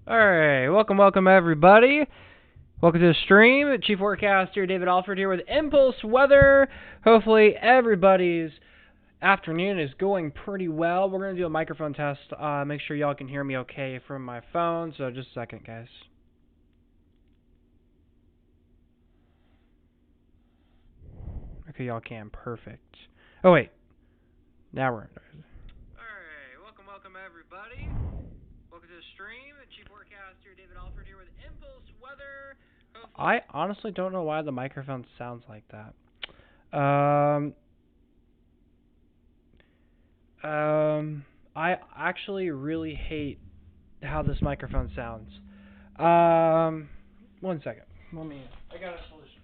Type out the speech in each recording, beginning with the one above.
Alright, welcome everybody. Welcome to the stream. Chief Forecaster David Alford here with Impulse Weather. Hopefully everybody's afternoon is going pretty well. We're going to do a microphone test. Make sure y'all can hear me okay from my phone. So just a second, guys. Okay, y'all can. Perfect. Oh, wait. Now we're... Alright, welcome everybody. Welcome to the stream. Chief Forecaster David Alford here with Impulse Weather. I honestly don't know why the microphone sounds like that. I actually really hate how this microphone sounds. One second. I got a solution.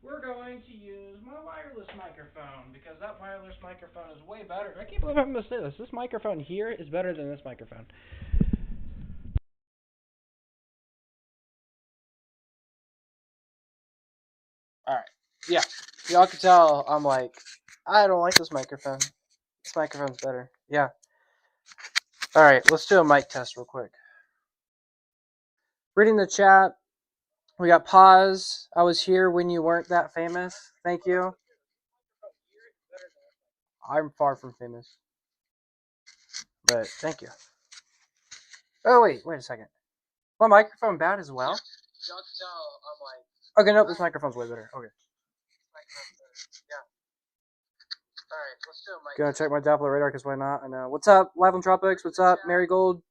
We're going to use my wireless microphone because that wireless microphone is way better. I can't believe I'm going to say this. This microphone here is better than this microphone. Alright. Yeah. Y'all can tell I'm like, I don't like this microphone. This microphone's better. Yeah. Alright, let's do a mic test real quick. Reading the chat. We got pause. I was here when you weren't that famous. Thank you. I'm far from famous. But thank you. Oh, wait a second. My microphone bad as well? Y'all can tell I'm like... Okay, nope, this microphone's way better. Okay. Yeah. Alright, let's do a mic. Gonna check my Doppler radar, because why not? I know. What's up, Live on Tropics? What's up, Marigold?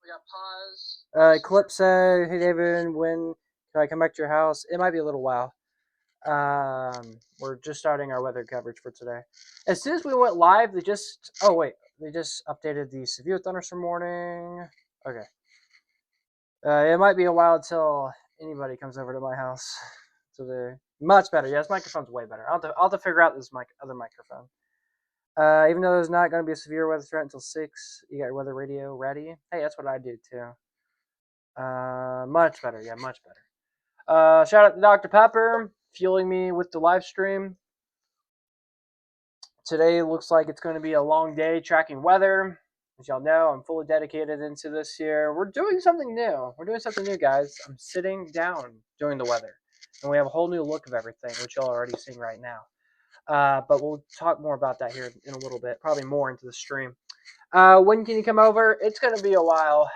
We got pause. Eclipse, hey David, when can I come back to your house? It might be a little while. We're just starting our weather coverage for today. As soon as we went live, they just updated the severe thunderstorm warning. Okay. It might be a while until anybody comes over to my house today. Much better. Yeah, this microphone's way better. I'll have to figure out this other microphone. Even though there's not going to be a severe weather threat until 6, you got your weather radio ready. Hey, that's what I do too. Much better. Yeah, much better. Shout out to Dr. Pepper, fueling me with the live stream. Today looks like it's going to be a long day tracking weather. As y'all know, I'm fully dedicated into this here. We're doing something new. Guys. I'm sitting down doing the weather. And we have a whole new look of everything, which y'all are already seeing right now. But we'll talk more about that here in a little bit, probably more into the stream. When can you come over? It's going to be a while.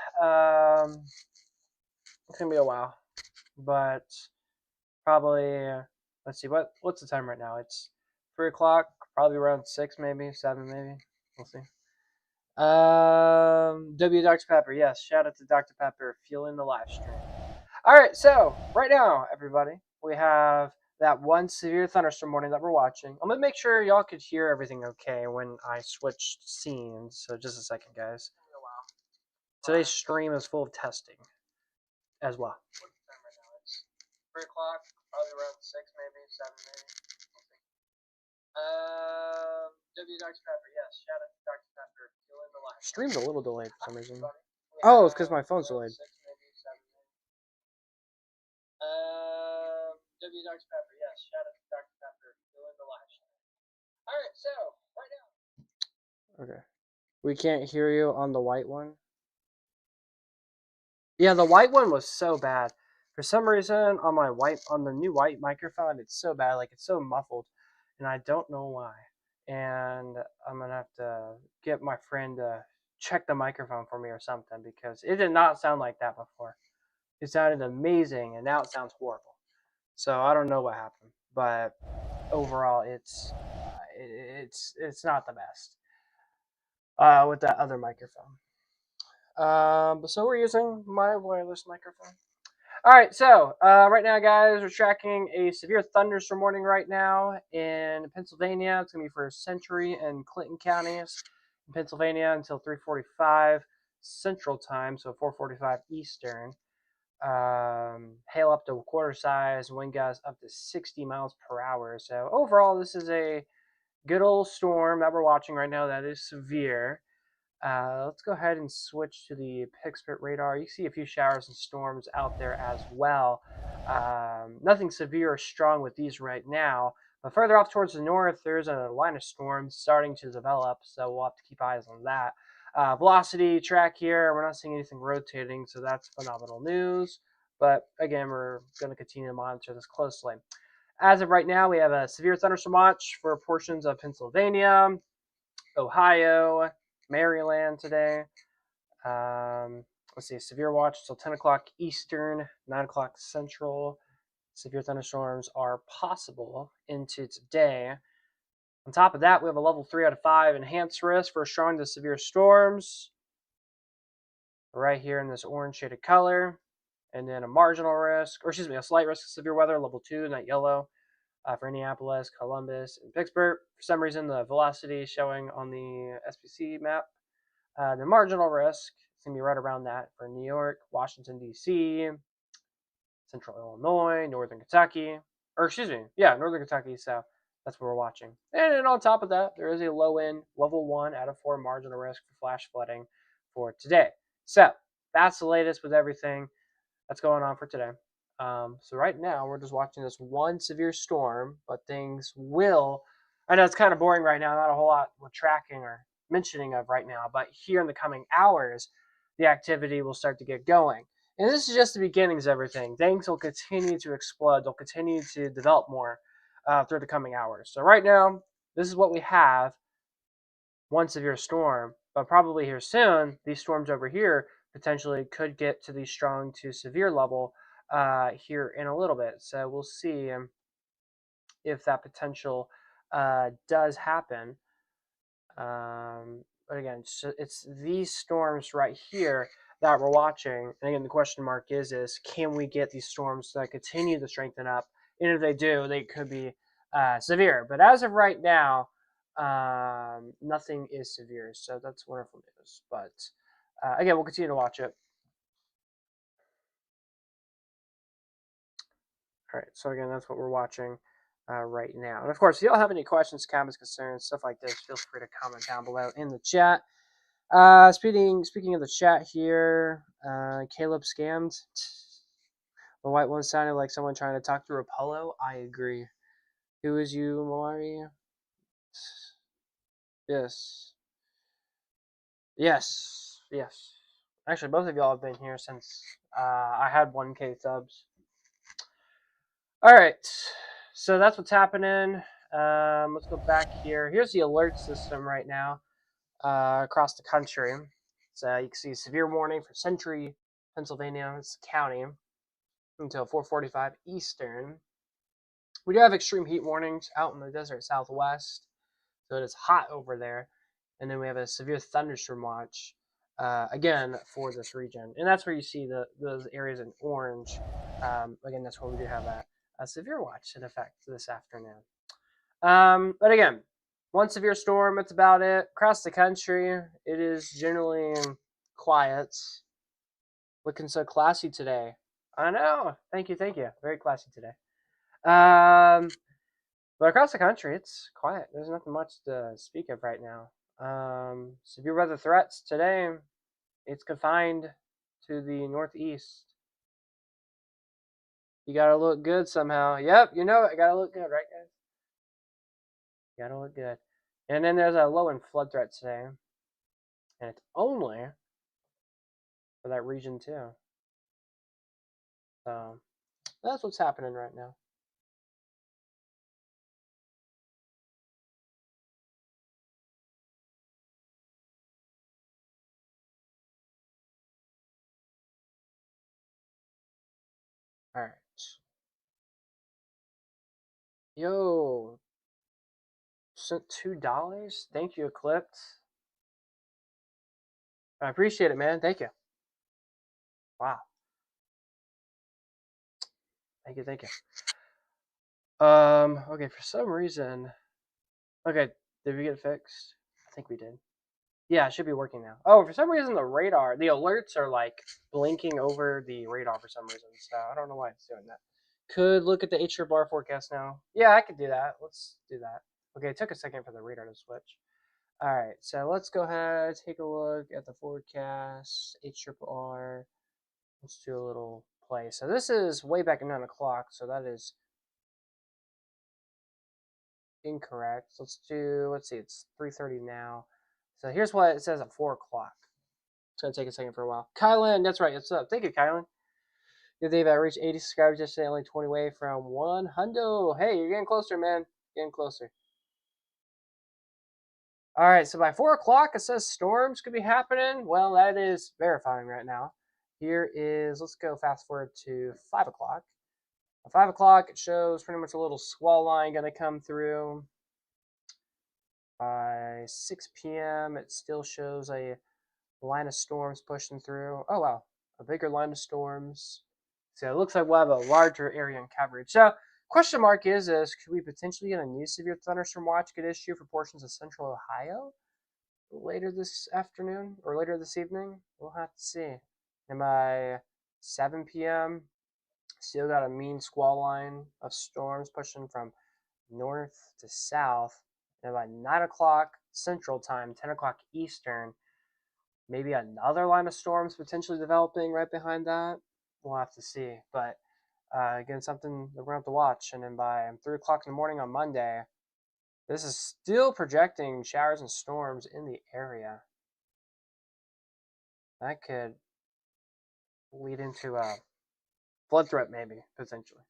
But probably, let's see, what's the time right now? It's 3 o'clock, probably around 6 maybe, 7 maybe. We'll see. Dr. Pepper, yes, shout out to Dr. Pepper, fueling the live stream. All right, so right now, everybody, we have that one severe thunderstorm warning that we're watching. I'm going to make sure y'all could hear everything okay when I switch scenes. So just a second, guys. Today's stream is full of testing as well. 3 o'clock, probably around 6 maybe, 7 maybe. Dr. Pepper, yes, shout out to Dr. Pepper, fueling the live. Stream's a little delayed for some reason. Oh, it's because my phone's delayed. Dr. Pepper, yes, shout out to Dr. Pepper, fueling the live stream. Alright, so, right now. Okay. We can't hear you on the white one. Yeah, the white one was so bad. For some reason, on the new white microphone, it's so bad, like it's so muffled, and I don't know why. And I'm gonna have to get my friend to check the microphone for me or something, because it did not sound like that before. It sounded amazing, and now it sounds horrible. So I don't know what happened, but overall, it's not the best with that other microphone. So we're using my wireless microphone. All right, so right now, guys, we're tracking a severe thunderstorm warning right now in Pennsylvania. It's going to be for Century and Clinton counties in Pennsylvania until 3:45 Central Time, so 4:45 Eastern. Hail up to quarter size, wind gusts up to 60 miles per hour. So overall, this is a good old storm that we're watching right now that is severe. Let's go ahead and switch to the Pittsburgh radar. You see a few showers and storms out there as well. Nothing severe or strong with these right now. But further off towards the north, there's a line of storms starting to develop, so we'll have to keep eyes on that. velocity track here. We're not seeing anything rotating, so that's phenomenal news. But again, we're going to continue to monitor this closely. As of right now, we have a severe thunderstorm watch for portions of Pennsylvania, Ohio, Maryland today. Let's see, severe watch till 10 o'clock Eastern, 9 o'clock Central. Severe thunderstorms are possible into today. On top of that, we have a level 3 out of 5 enhanced risk for strong to severe storms right here in this orange shaded color. And then a marginal risk, or excuse me, a slight risk of severe weather, level 2, not yellow, for Indianapolis, Columbus, and Pittsburgh. For some reason, the velocity is showing on the SPC map. The marginal risk is going to be right around that for New York, Washington, D.C., Central Illinois, Northern Kentucky, or excuse me, yeah, Northern Kentucky, so that's what we're watching. And then on top of that, there is a low end, level 1 out of 4 marginal risk for flash flooding for today. So that's the latest with everything that's going on for today. So right now, we're just watching this one severe storm, but things will, I know it's kind of boring right now, not a whole lot we're tracking or mentioning of right now, but here in the coming hours, the activity will start to get going. And this is just the beginnings of everything. Things will continue to explode. They'll continue to develop more through the coming hours. So right now, this is what we have, one severe storm. But probably here soon, these storms over here potentially could get to the strong to severe level here in a little bit. So we'll see if that potential does happen. But again, so it's these storms right here that we're watching. And again, the question mark is can we get these storms to continue to strengthen up? And if they do, they could be severe. But as of right now, nothing is severe. So that's wonderful news. But again, we'll continue to watch it. All right. So again, that's what we're watching right now. And of course, if y'all have any questions, comments, concerns, stuff like this, feel free to comment down below in the chat. Speaking of the chat here, Caleb scammed. The white one sounded like someone trying to talk through a polo. I agree. Who is you, Maury? Yes. Yes. Yes. Actually, both of y'all have been here since I had 1K subs. All right. So that's what's happening. Let's go back here. Here's the alert system right now across the country. So you can see severe warning for Century, Pennsylvania, it's county, until 4:45 Eastern. We do have extreme heat warnings out in the desert Southwest, so it is hot over there. And then we have a severe thunderstorm watch, again, for this region. And that's where you see those areas in orange. Again, that's where we do have a severe watch in effect this afternoon. But again, one severe storm, that's about it. Across the country, it is generally quiet. Looking so classy today. I know. Thank you. Very classy today. But across the country, it's quiet. There's nothing much to speak of right now. Severe weather threats today, it's confined to the northeast. You gotta look good somehow. Yep, you know it. Gotta look good, right, guys? Gotta look good. And then there's a low and flood threat today. And it's only for that region, too. So that's what's happening right now. All right. Yo, sent $2. Thank you, Eclipse. I appreciate it, man. Thank you. Wow. Thank you. Okay, for some reason. Okay, did we get it fixed? I think we did. Yeah, it should be working now. Oh, for some reason the alerts are like blinking over the radar for some reason. So I don't know why it's doing that. Could look at the H bar forecast now. Yeah, I could do that. Let's do that. Okay, it took a second for the radar to switch. All right, so let's go ahead, take a look at the forecast, HRR. Let's do a little play. So this is way back at 9 o'clock, so that is incorrect. Let's see, it's 3:30 now. So here's what it says at 4 o'clock. It's going to take a second for a while. Kylan, that's right. What's up? Thank you, Kylan. Good Dave, I reached 80 subscribers yesterday, only 20 away from 100. Hey, you're getting closer, man. Getting closer. All right, so by 4 o'clock, it says storms could be happening. Well, that is verifying right now. Here is, let's go fast forward to 5 o'clock. At 5 o'clock, it shows pretty much a little squall line going to come through. By 6 p.m., it still shows a line of storms pushing through. Oh, wow, a bigger line of storms. So it looks like we'll have a larger area in coverage. So question mark is could we potentially get a new severe thunderstorm watch get issued for portions of central Ohio later this afternoon or later this evening? We'll have to see. And by 7 p.m., still got a mean squall line of storms pushing from north to south. And by 9 o'clock Central Time, 10 o'clock Eastern, maybe another line of storms potentially developing right behind that. We'll have to see. But again, something that we're going to have to watch. And then by 3 o'clock in the morning on Monday, this is still projecting showers and storms in the area. That could lead into a flood threat, maybe, potentially.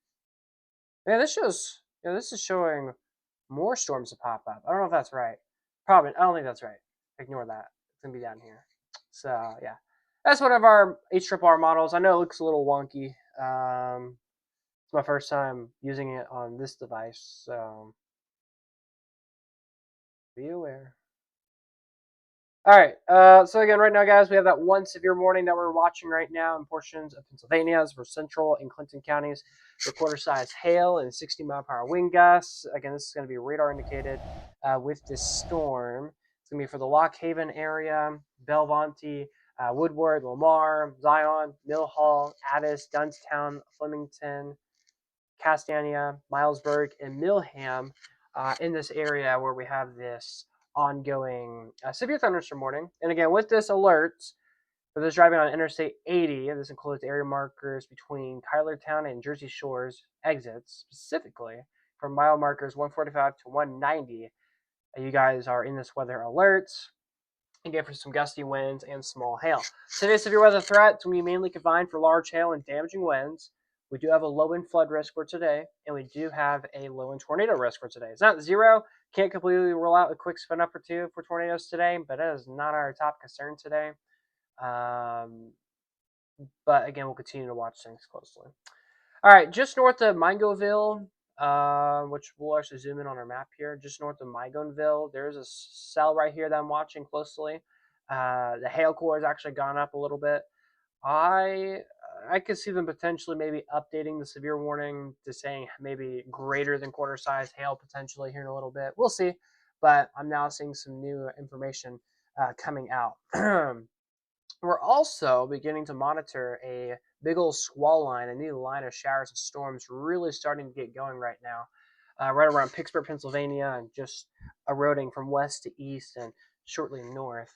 Yeah, this is showing more storms to pop up. I don't know if that's right. Probably, I don't think that's right. Ignore that. It's going to be down here. So, yeah. That's one of our HRRR models. I know it looks a little wonky. It's my first time using it on this device, so be aware. All right, so again, right now, guys, we have that one severe warning that we're watching right now in portions of Pennsylvania as for Central and Clinton counties for quarter-size hail and 60-mile-per-hour wind gusts. Again, this is going to be radar indicated with this storm. It's going to be for the Lock Haven area, Belmonte, Woodward, Lamar, Zion, Mill Hall, Addis, Dunstown, Flemington, Castania, Milesburg, and Milham in this area where we have this ongoing severe thunderstorm warning. And again, with this alert, for those driving on Interstate 80, this includes area markers between Tylertown and Jersey Shores exits, specifically from mile markers 145 to 190. You guys are in this weather alert. Again, for some gusty winds and small hail. Today's severe weather threats will be mainly confined for large hail and damaging winds. We do have a low wind flood risk for today, and we do have a low wind tornado risk for today. It's not zero. Can't completely rule out a quick spin up or two for tornadoes today, but that is not our top concern today. But again, we'll continue to watch things closely. All right, just north of Mingoville, which we'll actually zoom in on our map here. Just north of Mingoville, there's a cell right here that I'm watching closely. The hail core has actually gone up a little bit. I could see them potentially maybe updating the severe warning to saying maybe greater than quarter size hail potentially here in a little bit. We'll see, but I'm now seeing some new information coming out. We're also beginning to monitor a big old squall line, a new line of showers and storms really starting to get going right now, right around Pittsburgh, Pennsylvania, and just eroding from west to east and shortly north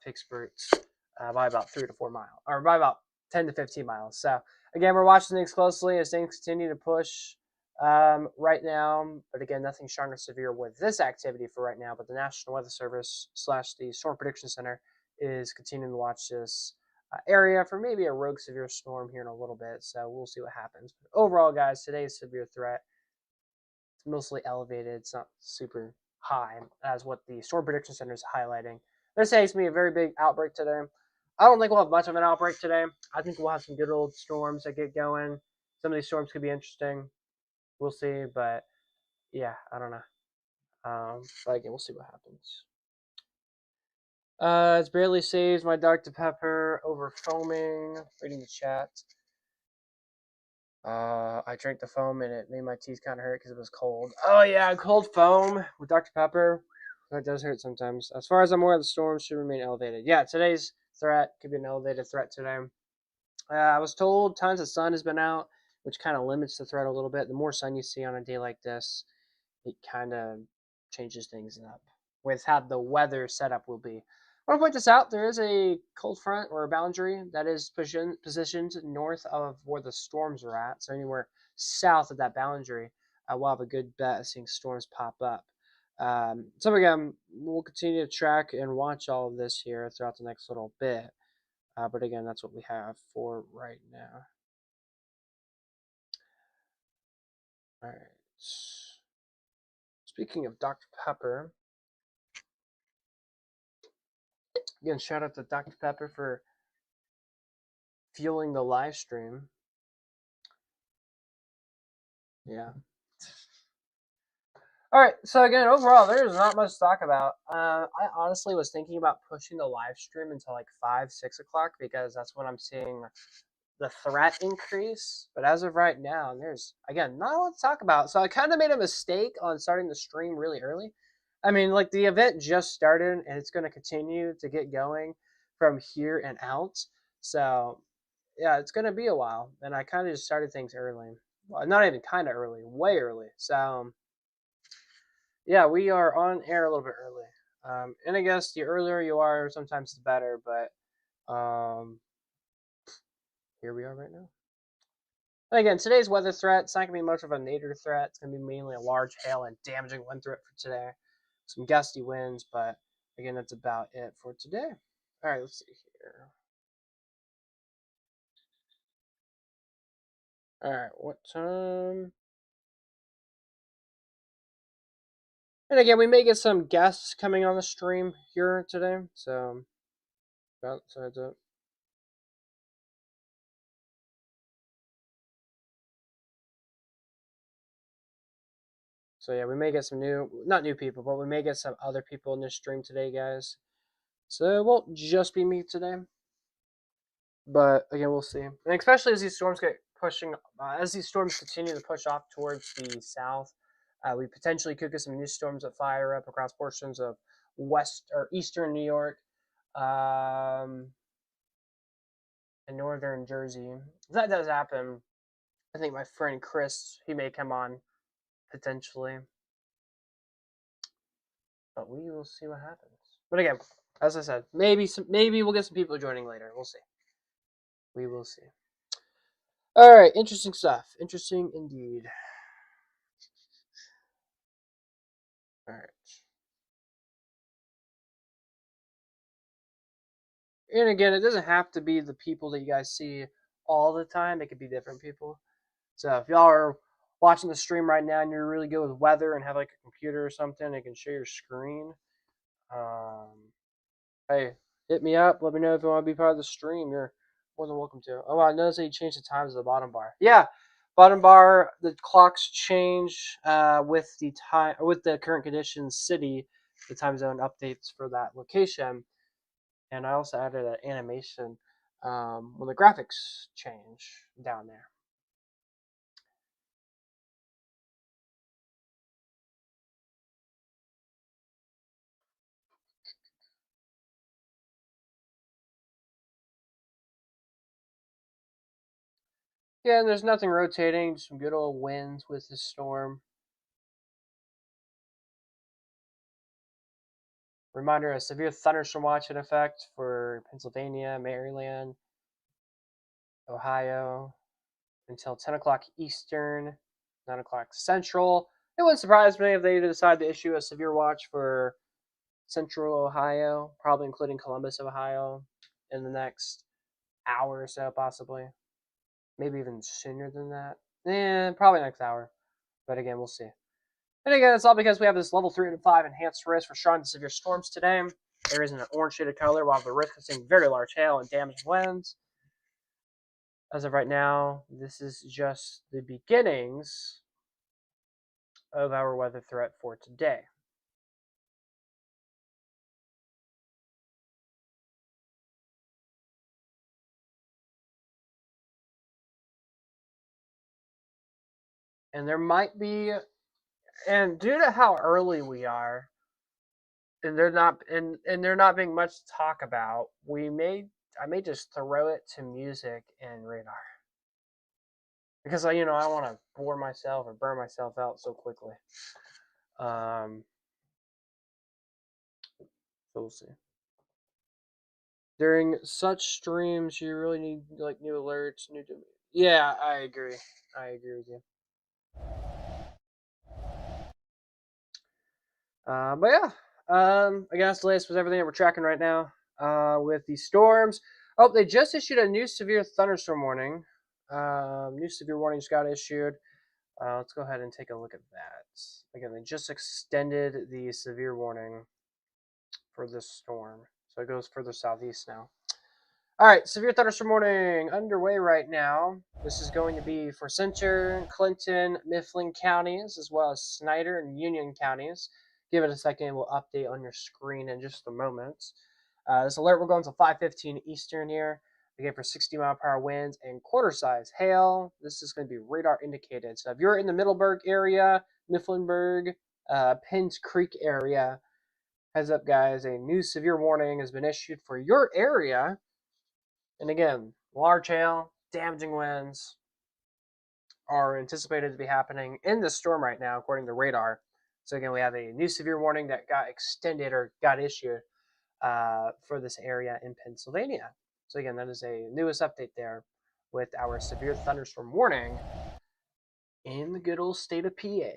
Pittsburgh by about 3 to 4 miles, or by about 10 to 15 miles. So again, we're watching things closely as things continue to push right now. But again, nothing strong or severe with this activity for right now. But the National Weather Service / the Storm Prediction Center is continuing to watch this area for maybe a rogue severe storm here in a little bit. So we'll see what happens. But overall, guys, today's severe threat, it's mostly elevated. It's not super high as what the Storm Prediction Center is highlighting. They're saying it's going to be a very big outbreak today. I don't think we'll have much of an outbreak today. I think we'll have some good old storms that get going. Some of these storms could be interesting. We'll see, but yeah, I don't know. But again, we'll see what happens. It's barely saves my Dr. Pepper over foaming. Reading the chat. I drank the foam and it made my teeth kind of hurt because it was cold. Oh yeah, cold foam with Dr. Pepper. That does hurt sometimes. As far as I'm aware, the storms should remain elevated. Yeah, today's threat could be an elevated threat today. I was told tons of sun has been out, which kind of limits the threat a little bit. The more sun you see on a day like this, it kind of changes things up with how the weather setup will be. I want to point this out. There is a cold front or a boundary that is positioned north of where the storms are at. So anywhere south of that boundary, we'll have a good bet of seeing storms pop up. So again, we'll continue to track and watch all of this here throughout the next little bit. But again, that's what we have for right now. All right. Speaking of Dr. Pepper, again, shout out to Dr. Pepper for fueling the live stream. Yeah. All right. So again, overall, there's not much to talk about. I honestly was thinking about pushing the live stream until like 5, 6 o'clock because that's when I'm seeing the threat increase. But as of right now, there's again not a lot to talk about. So I kind of made a mistake on starting the stream really early. I mean, like the event just started and it's going to continue to get going from here and out. So yeah, it's going to be a while. And I kind of just started things early. Well, not even kind of early, way early. So yeah, we are on air a little bit early. And I guess the earlier you are, sometimes the better. But here we are right now. And again, today's weather threat, it's not going to be much of a nadir threat. It's going to be mainly a large hail and damaging wind threat for today. Some gusty winds, but again, that's about it for today. All right, let's see here. All right, what time? And again, we may get some guests coming on the stream here today, so that's it. So yeah, we may get some not new people, but we may get some other people in this stream today, guys. So it won't just be me today. But again, we'll see. And especially as these storms get pushing, as these storms continue to push off towards the south, we potentially could get some new storms that fire up across portions of west or eastern New York, and northern Jersey. If that does happen, I think my friend Chris, he may come on potentially, but we will see what happens. But again, as I said, maybe we'll get some people joining later. We'll see. We will see. All right, interesting stuff. Interesting indeed. All right. And again, it doesn't have to be the people that you guys see all the time. It could be different people. So if y'all are watching the stream right now and you're really good with weather and have like a computer or something, it can share your screen. Hey, hit me up. Let me know if you want to be part of the stream. You're more than welcome to. Oh, I noticed that you changed the times of the bottom bar. Yeah, bottom bar. The clocks change with the time with the current conditions city. The time zone updates for that location. And I also added an animation when the graphics change down there. Yeah, and there's nothing rotating, just some good old winds with this storm. Reminder, a severe thunderstorm watch in effect for Pennsylvania, Maryland, Ohio until 10 o'clock Eastern, 9 o'clock Central. It wouldn't surprise me if they decide to issue a severe watch for Central Ohio, probably including Columbus, Ohio, in the next hour or so, possibly. Maybe even sooner than that. Probably next hour. But again, we'll see. And again, it's all because we have this level 3 and 5 enhanced risk for strong to severe storms today. There isn't an orange shaded color, while the risk of seeing very large hail and damaging winds. As of right now, this is just the beginnings of our weather threat for today. And there might be, and due to how early we are, and there not being much to talk about, I may just throw it to music and radar because I don't want to bore myself or burn myself out so quickly. So we'll see. During such streams, you really need like new alerts, new. Yeah, I agree. I agree with you. But yeah, I guess the latest was everything that we're tracking right now with the storms. Oh, they just issued a new severe thunderstorm warning. New severe warning just got issued. Let's go ahead and take a look at that. Again, they just extended the severe warning for this storm. So it goes further southeast now. All right, severe thunderstorm warning underway right now. This is going to be for Center, Clinton, Mifflin counties, as well as Snyder and Union counties. Give it a second. We'll update on your screen in just a moment. This alert will go until 5:15 Eastern here. Again, for 60-mile-per-hour winds and quarter-size hail. This is going to be radar indicated. So if you're in the Middleburg area, Mifflinburg, Penns Creek area, heads up, guys. A new severe warning has been issued for your area. And again, large hail, damaging winds are anticipated to be happening in the storm right now, according to radar. So again, we have a new severe warning that got extended or got issued for this area in Pennsylvania. So again, that is a newest update there with our severe thunderstorm warning in the good old state of PA.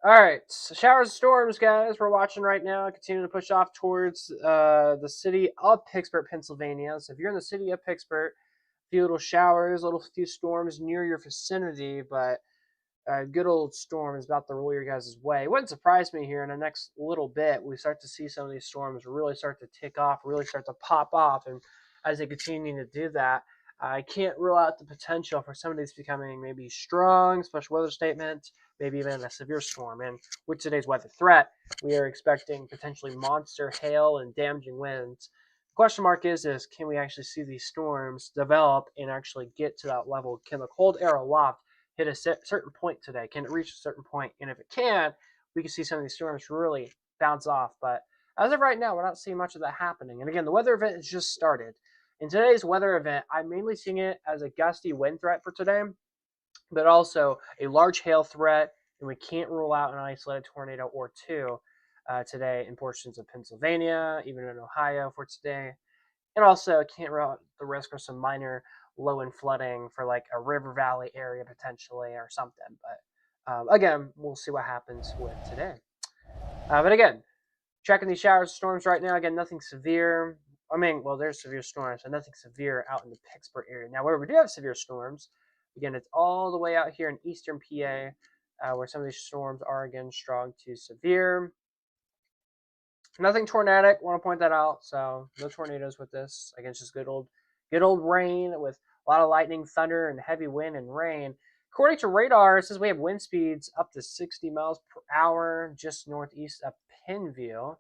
All right, so showers and storms, guys. We're watching right now. Continue to push off towards the city of Pittsburgh, Pennsylvania. So if you're in the city of Pittsburgh, a few little showers, few storms near your vicinity, but a good old storm is about to roll your guys' way. It wouldn't surprise me here in the next little bit. We start to see some of these storms really start to tick off, really start to pop off, and as they continue to do that, I can't rule out the potential for some of these becoming maybe strong special weather statements, maybe even a severe storm. And with today's weather threat, we are expecting potentially monster hail and damaging winds. The question mark is can we actually see these storms develop and actually get to that level? Can the cold air aloft hit a certain point today? Can it reach a certain point? And if it can, we can see some of these storms really bounce off. But as of right now, we're not seeing much of that happening. And again, the weather event has just started. In today's weather event, I'm mainly seeing it as a gusty wind threat for today, but also a large hail threat, and we can't rule out an isolated tornado or two today in portions of Pennsylvania, even in Ohio for today. And also can't rule out the risk for some minor low end flooding for like a river valley area potentially or something. But again, we'll see what happens with today. But again, checking these showers, storms right now. Again, nothing severe. I mean, well, there's severe storms, but nothing severe out in the Pittsburgh area. Now, where we do have severe storms, again, it's all the way out here in eastern PA, where some of these storms are again strong to severe. Nothing tornadic. Want to point that out. So no tornadoes with this. Again, it's just good old rain with a lot of lightning, thunder, and heavy wind and rain. According to radar, it says we have wind speeds up to 60 miles per hour just northeast of Penville.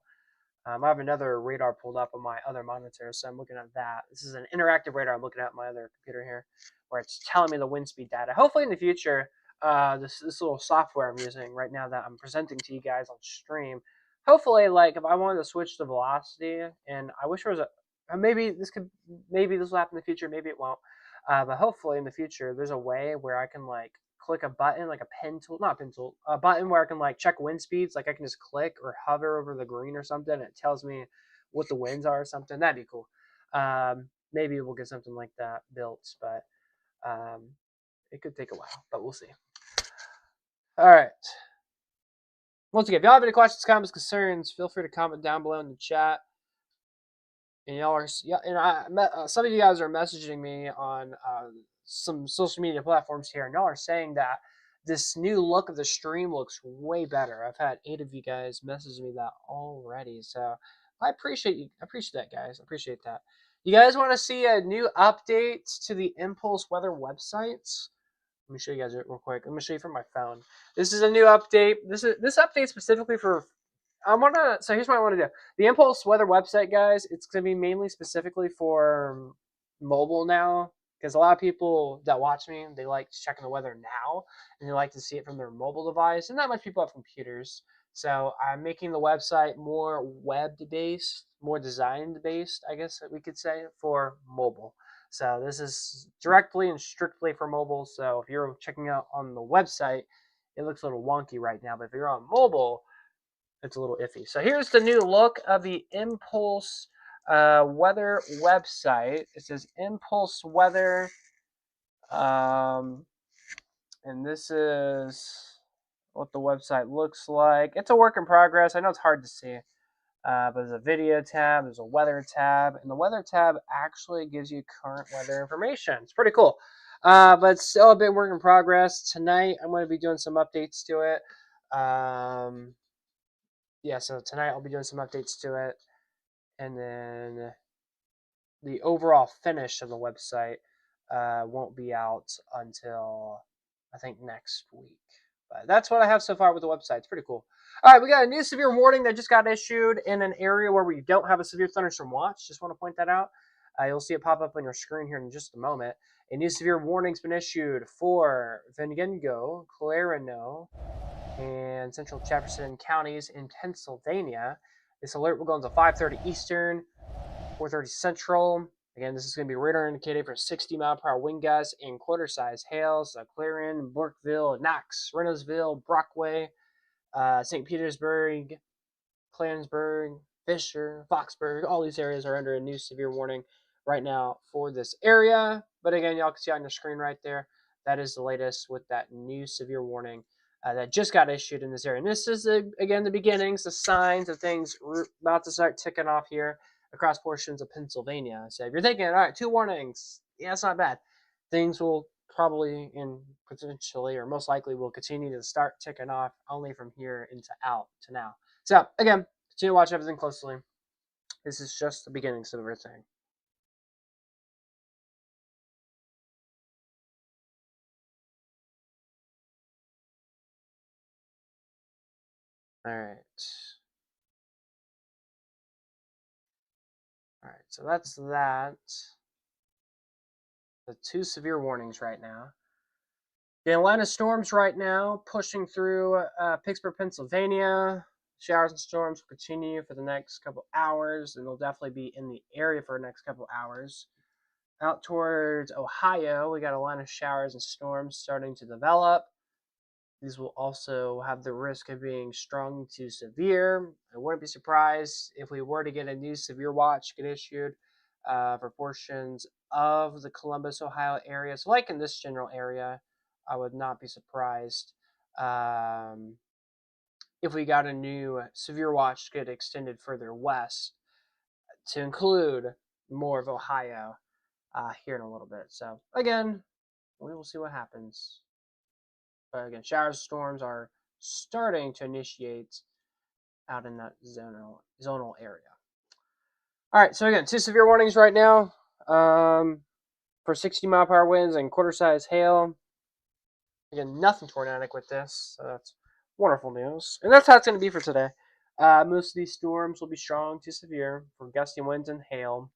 I have another radar pulled up on my other monitor, so I'm looking at that. This is an interactive radar I'm looking at on my other computer here, where it's telling me the wind speed data. Hopefully in the future, this little software I'm using right now that I'm presenting to you guys on stream, hopefully, like if I wanted to switch to velocity, and I wish there was maybe this will happen in the future, maybe it won't, but hopefully in the future there's a way where I can like click a button, like a pen tool, not a pen tool, a button where I can like check wind speeds. Like I can just click or hover over the green or something. And it tells me what the winds are or something. That'd be cool. Maybe we'll get something like that built, but it could take a while, but we'll see. All right. Once again, if y'all have any questions, comments, concerns, feel free to comment down below in the chat. And y'all are, some of you guys are messaging me on some social media platforms here, and y'all are saying that this new look of the stream looks way better. I've had 8 of you guys message me that already, so I appreciate you. I appreciate that, guys. I appreciate that. You guys want to see a new update to the Impulse Weather websites? Let me show you guys it real quick. Let me show you from my phone. This is a new update. This update specifically for. So here's what I want to do. The Impulse Weather website, guys, it's going to be mainly specifically for mobile now, because a lot of people that watch me, they like checking the weather now, and they like to see it from their mobile device, and not much people have computers. So I'm making the website more web-based, more design-based, I guess we could say, for mobile. So this is directly and strictly for mobile. So if you're checking out on the website, it looks a little wonky right now, but if you're on mobile, it's a little iffy. So here's the new look of the Impulse Weather website. It says Impulse Weather, and this is what the website looks like. It's a work in progress. I know it's hard to see. But there's a video tab, there's a weather tab, and the weather tab actually gives you current weather information. It's pretty cool. But it's still a big work in progress. Tonight, I'm going to be doing some updates to it. Yeah, so tonight I'll be doing some updates to it. And then the overall finish of the website won't be out until, I think, next week. But that's what I have so far with the website. It's pretty cool. All right, we got a new severe warning that just got issued in an area where we don't have a severe thunderstorm watch. Just want to point that out. You'll see it pop up on your screen here in just a moment. A new severe warning's been issued for Venango, Clarendon, and Central Jefferson counties in Pennsylvania. This alert will go until 5:30 Eastern, 4:30 Central. Again, this is going to be radar indicated for 60-mile-per-hour wind gusts and quarter-size hail. So Clarion, Burkeville, Knox, Reynoldsville, Brockway, St. Petersburg, Clansburg, Fisher, Foxburg, all these areas are under a new severe warning right now for this area. But again, y'all can see on the screen right there, that is the latest with that new severe warning that just got issued in this area. And this is, again, the beginnings, the signs of things about to start ticking off here across portions of Pennsylvania. So if you're thinking, all right, 2 warnings, yeah, it's not bad. Things will probably and potentially or most likely will continue to start ticking off only from here into out to now. So again, continue to watch everything closely. This is just the beginnings of everything. All right. All right, so that's that. The 2 severe warnings right now. The Atlanta storms right now pushing through Pittsburgh, Pennsylvania. Showers and storms will continue for the next couple hours, and they'll definitely be in the area for the next couple hours. Out towards Ohio, we got Atlanta showers and storms starting to develop. These will also have the risk of being strong to severe. I wouldn't be surprised if we were to get a new severe watch get issued for portions of the Columbus, Ohio area. So like in this general area, I would not be surprised if we got a new severe watch get extended further west to include more of Ohio here in a little bit. So again, we will see what happens. But again, showers, storms are starting to initiate out in that zonal area. All right, so again, 2 severe warnings right now for 60-mile-per-hour winds and quarter-size hail. Again, nothing tornadic with this, so that's wonderful news. And that's how it's going to be for today. Most of these storms will be strong to severe for gusty winds and hail.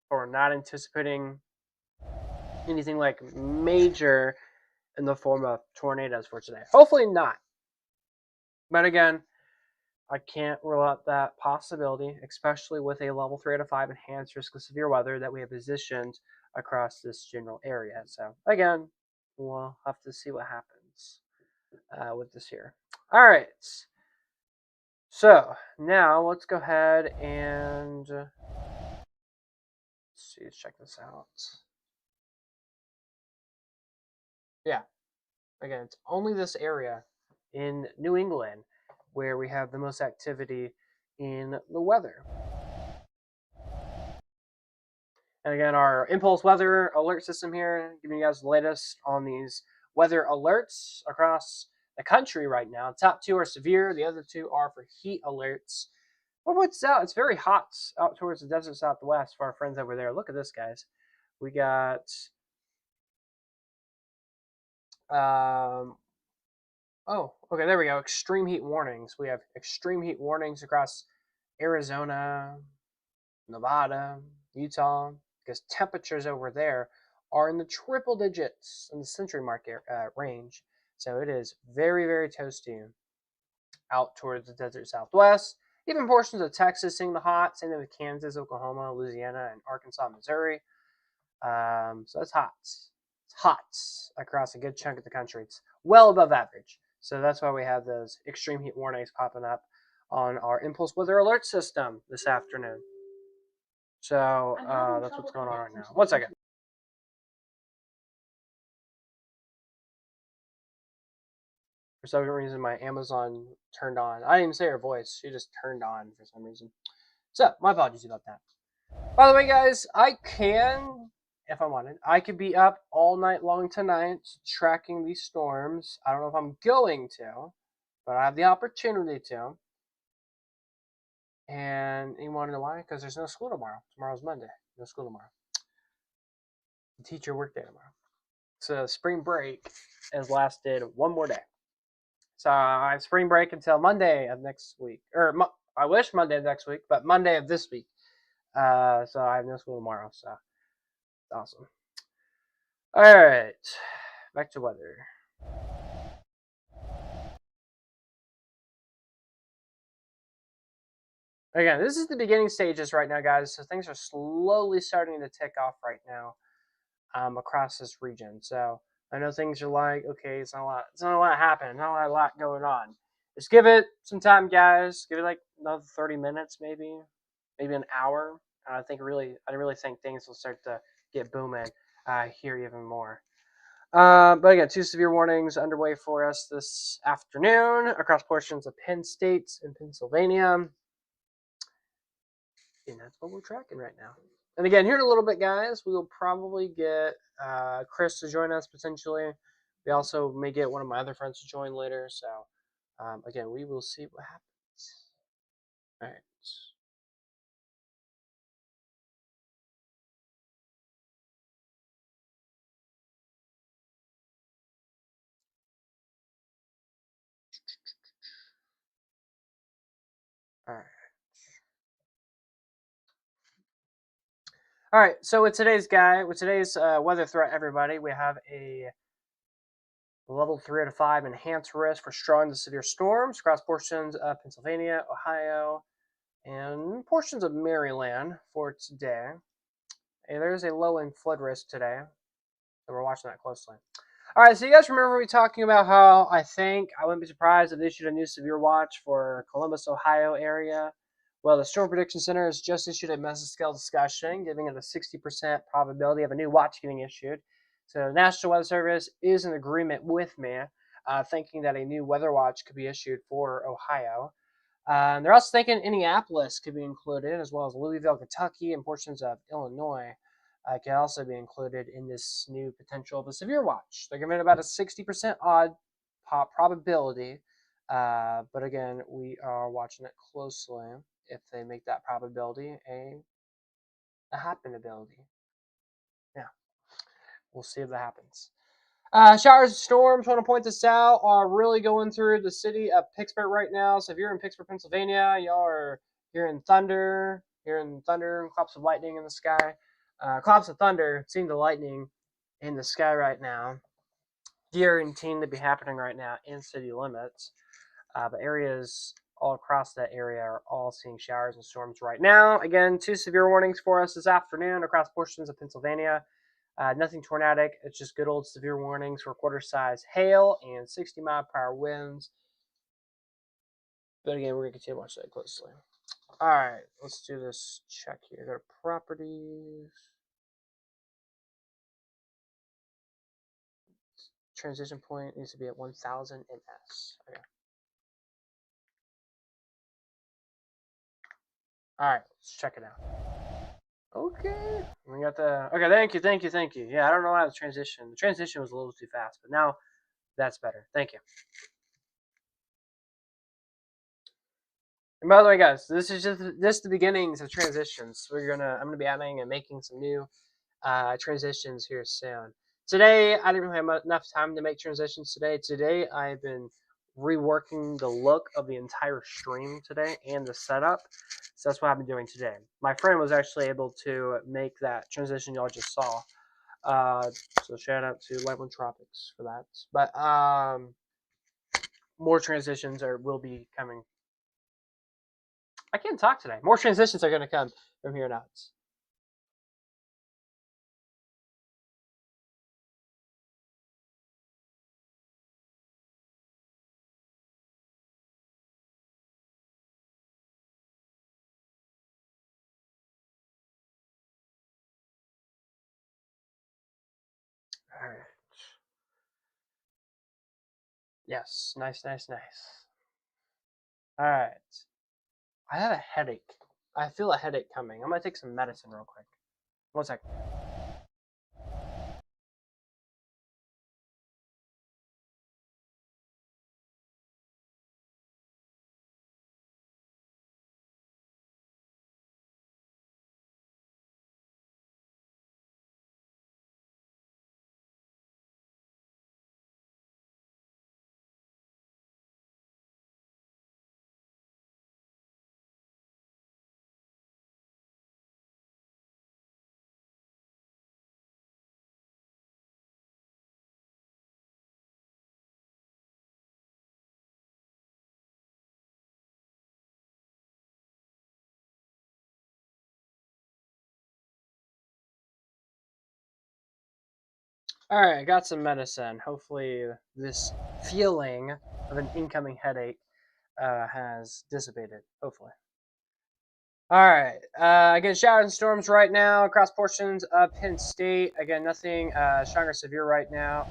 But we're not anticipating anything like major in the form of tornadoes for today. Hopefully not. But again, I can't rule out that possibility, especially with a level 3 out of 5 enhanced risk of severe weather that we have positioned across this general area. So again, we'll have to see what happens with this here. All right. So now let's go ahead and let's check this out. Yeah. Again, it's only this area in New England where we have the most activity in the weather. And again, our impulse weather alert system here, giving you guys the latest on these weather alerts across the country right now. The top 2 are severe. The other 2 are for heat alerts. Well, what's out? It's very hot out towards the desert southwest for our friends over there. Look at this, guys. We got oh, okay, there we go. Extreme heat warnings. We have extreme heat warnings across Arizona, Nevada, Utah, because temperatures over there are in the triple digits in the century mark range. So it is very, very toasty out towards the desert southwest. Even portions of Texas seeing the hot. Same thing with Kansas, Oklahoma, Louisiana, and Arkansas, Missouri. So it's hot. It's hot across a good chunk of the country. It's well above average. So that's why we have those extreme heat warnings popping up on our impulse weather alert system this afternoon. So that's what's going on right now. 1 second. For some reason, my Amazon turned on. I didn't even say her voice. She just turned on for some reason. So, my apologies about that. By the way, guys, I can, if I wanted, I could be up all night long tonight tracking these storms. I don't know if I'm going to, but I have the opportunity to. And you want to know why? Because there's no school tomorrow. Tomorrow's Monday. No school tomorrow. The teacher work day tomorrow. So spring break has lasted one more day. So I have spring break until Monday of next week. I wish Monday of next week, but Monday of this week. So I have no school tomorrow. So awesome. All right. Back to weather. Again, this is the beginning stages right now, guys. So things are slowly starting to tick off right now across this region. So I know things are like, okay, it's not a lot happening, not a lot going on. Just give it some time, guys. Give it like another 30 minutes, maybe an hour. I really think things will start to get booming here even more. But again, 2 severe warnings underway for us this afternoon across portions of Penn State and Pennsylvania. And that's what we're tracking right now. And again, here in a little bit, guys, we will probably get Chris to join us potentially. We also may get one of my other friends to join later. So, again, we will see what happens. All right. All right. All right. So with today's weather threat, everybody, we have a level 3 out of 5 enhanced risk for strong to severe storms across portions of Pennsylvania, Ohio, and portions of Maryland for today. And there's a low in flood risk today, so we're watching that closely. All right, so you guys remember me talking about how I wouldn't be surprised if they issued a new severe watch for Columbus, Ohio area. Well, the Storm Prediction Center has just issued a mesoscale discussion, giving it a 60% probability of a new watch getting issued. So the National Weather Service is in agreement with me, thinking that a new weather watch could be issued for Ohio. They're also thinking Indianapolis could be included, as well as Louisville, Kentucky, and portions of Illinois can also be included in this new potential of a severe watch. They're giving it about a 60% odd probability, but again, we are watching it closely if they make that probability a happenability. Yeah, we'll see if that happens. Showers and storms, want to point this out, are really going through the city of Pittsburgh right now. So if you're in Pittsburgh, Pennsylvania, y'all are hearing thunder, clouds of lightning in the sky. Clouds of thunder, seeing the lightning in the sky right now. Guaranteed to be happening right now in city limits. But areas all across that area are all seeing showers and storms right now. Again, 2 severe warnings for us this afternoon across portions of Pennsylvania. Nothing tornadic. It's just good old severe warnings for quarter-size hail and 60-mile-per-hour winds. But again, we're going to continue to watch that closely. All right, let's do this check here. Go to properties. Transition point needs to be at 1,000 ms. Okay. All right, let's check it out. Okay, we got the. Okay, thank you. Yeah, I don't know how the transition was a little too fast, but now that's better. Thank you. And by the way, guys, this is just the beginnings of transitions. I'm gonna be adding and making some new transitions here soon. Today, I didn't really have enough time to make transitions today. Today, I've been reworking the look of the entire stream today and the setup. So that's what I've been doing today. My friend was actually able to make that transition y'all just saw. So shout out to Live on Tropics for that. But more transitions will be coming. I can't talk today. More transitions are going to come from here on out. All right. Yes, nice, nice, nice. All right. I have a headache. I feel a headache coming. I'm gonna take some medicine real quick. One sec. All right, I got some medicine. Hopefully, this feeling of an incoming headache has dissipated. Hopefully. All right. Again, showers and storms right now across portions of Penn State. Again, nothing strong or severe right now.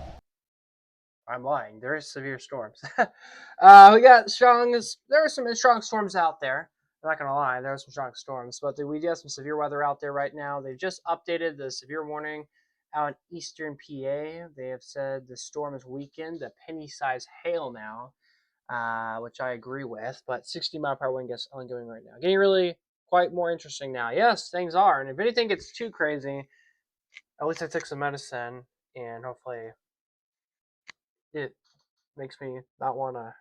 I'm lying. There is severe storms. We got strong. There are some strong storms out there. I'm not gonna lie. There are some strong storms, but we do have some severe weather out there right now. They've just updated the severe warning out in eastern PA. They have said the storm is weakened to penny-sized hail now, which I agree with. But 60-mile-per-hour wind gusts ongoing right now. Getting really quite more interesting now. Yes, things are. And if anything gets too crazy, at least I took some medicine, and hopefully it makes me not want to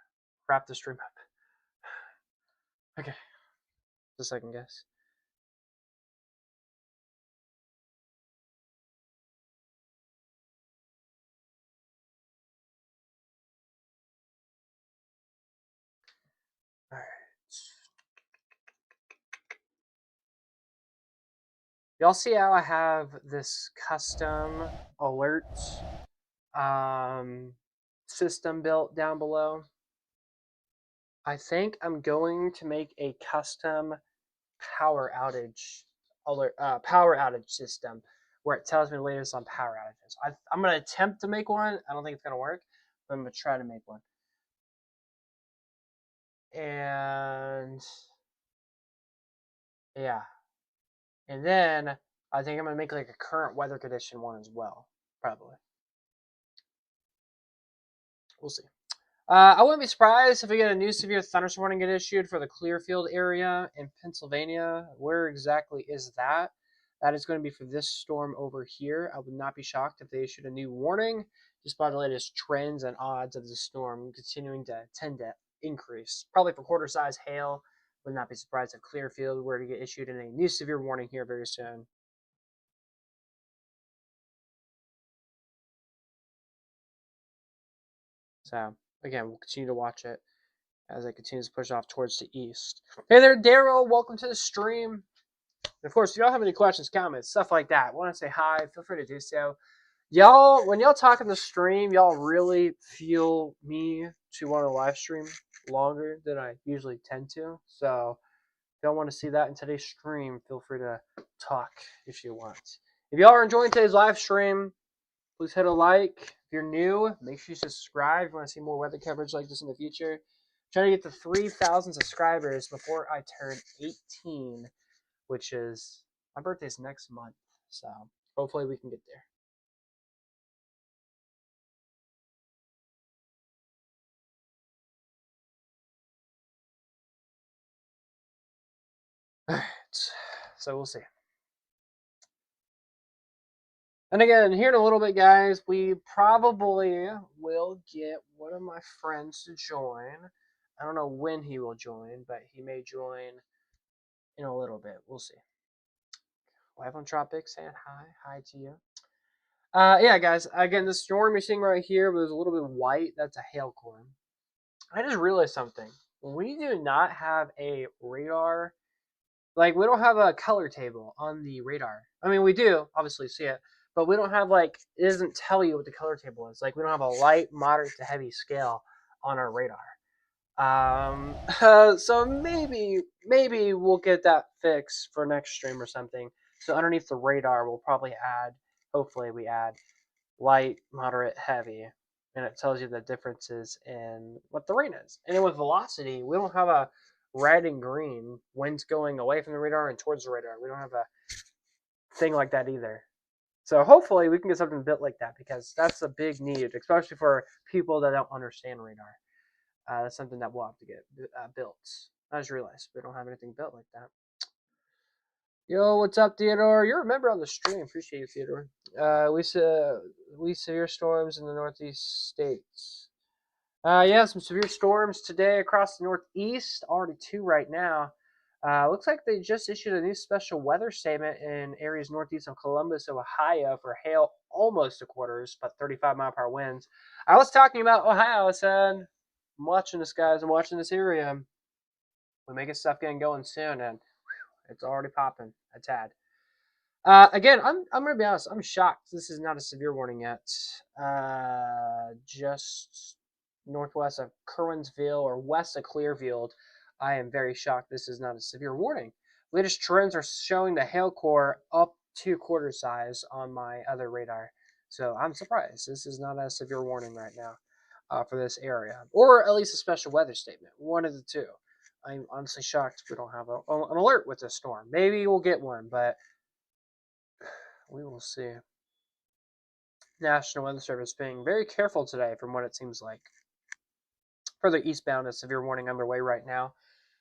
wrap the stream up. Okay, just a second, guys. All right. Y'all see how I have this custom alert system built down below? I think I'm going to make a custom power outage alert, power outage system where it tells me the latest on power outages. I'm going to attempt to make one. I don't think it's going to work, but I'm going to try to make one. And yeah. And then I think I'm going to make like a current weather condition one as well, probably. We'll see. I wouldn't be surprised if we get a new severe thunderstorm warning get issued for the Clearfield area in Pennsylvania. Where exactly is that? That is going to be for this storm over here. I would not be shocked if they issued a new warning just by the latest trends and odds of the storm continuing to tend to increase. Probably for quarter size hail. Would not be surprised if Clearfield were to get issued in a new severe warning here very soon. So, again, we'll continue to watch it as it continues to push off towards the east. Hey there, Daryl. Welcome to the stream. And of course, if y'all have any questions, comments, stuff like that, want to say hi, feel free to do so. Y'all, when y'all talk in the stream, y'all really feel me to want to live stream longer than I usually tend to. So, if y'all want to see that in today's stream, feel free to talk if you want. If y'all are enjoying today's live stream, please hit a like. If you're new, make sure you subscribe if you want to see more weather coverage like this in the future. I'm trying to get to 3,000 subscribers before I turn 18, which is my birthday's next month. So hopefully we can get there. All right, so we'll see. And again, here in a little bit, guys, we probably will get one of my friends to join. I don't know when he will join, but he may join in a little bit. We'll see. Live on Tropic saying hi. Hi to you. Yeah, guys. Again, the storm you're seeing right here was a little bit white. That's a hailcorn. I just realized something. We do not have a radar. Like, we don't have a color table on the radar. I mean, we do obviously see it, but we don't have like it doesn't tell you what the color table is. Like, we don't have a light, moderate to heavy scale on our radar. So maybe we'll get that fixed for next stream or something. So underneath the radar, we'll probably add. Hopefully, we add light, moderate, heavy. and it tells you the differences in what the rain is. And then with velocity, we don't have a red and green winds going away from the radar and towards the radar. We don't have a thing like that either. So hopefully we can get something built like that, because that's a big need, especially for people that don't understand radar. That's something that we'll have to get built. I just realized we don't have anything built like that. Yo, what's up, Theodore? You're a member on the stream. Appreciate you, Theodore. We severe storms in the northeast states. Yeah, some severe storms today across the northeast. Already 2 right now. Looks like they just issued a new special weather statement in areas northeast of Columbus, Ohio, for hail almost to quarters, but 35-mile-per-hour winds. I was talking about Ohio. I said, I'm watching this, guys. I'm watching this area. We're making stuff getting going soon, and it's already popping a tad. Again, I'm gonna be honest. I'm shocked. This is not a severe warning yet. Just northwest of Kerwinsville or west of Clearfield. I am very shocked. This is not a severe warning. Latest trends are showing the hail core up to quarter size on my other radar. So I'm surprised. This is not a severe warning right now for this area, or at least a special weather statement. One of the two. I'm honestly shocked we don't have an alert with this storm. Maybe we'll get one, but we will see. National Weather Service being very careful today, from what it seems like. Further eastbound, a severe warning underway right now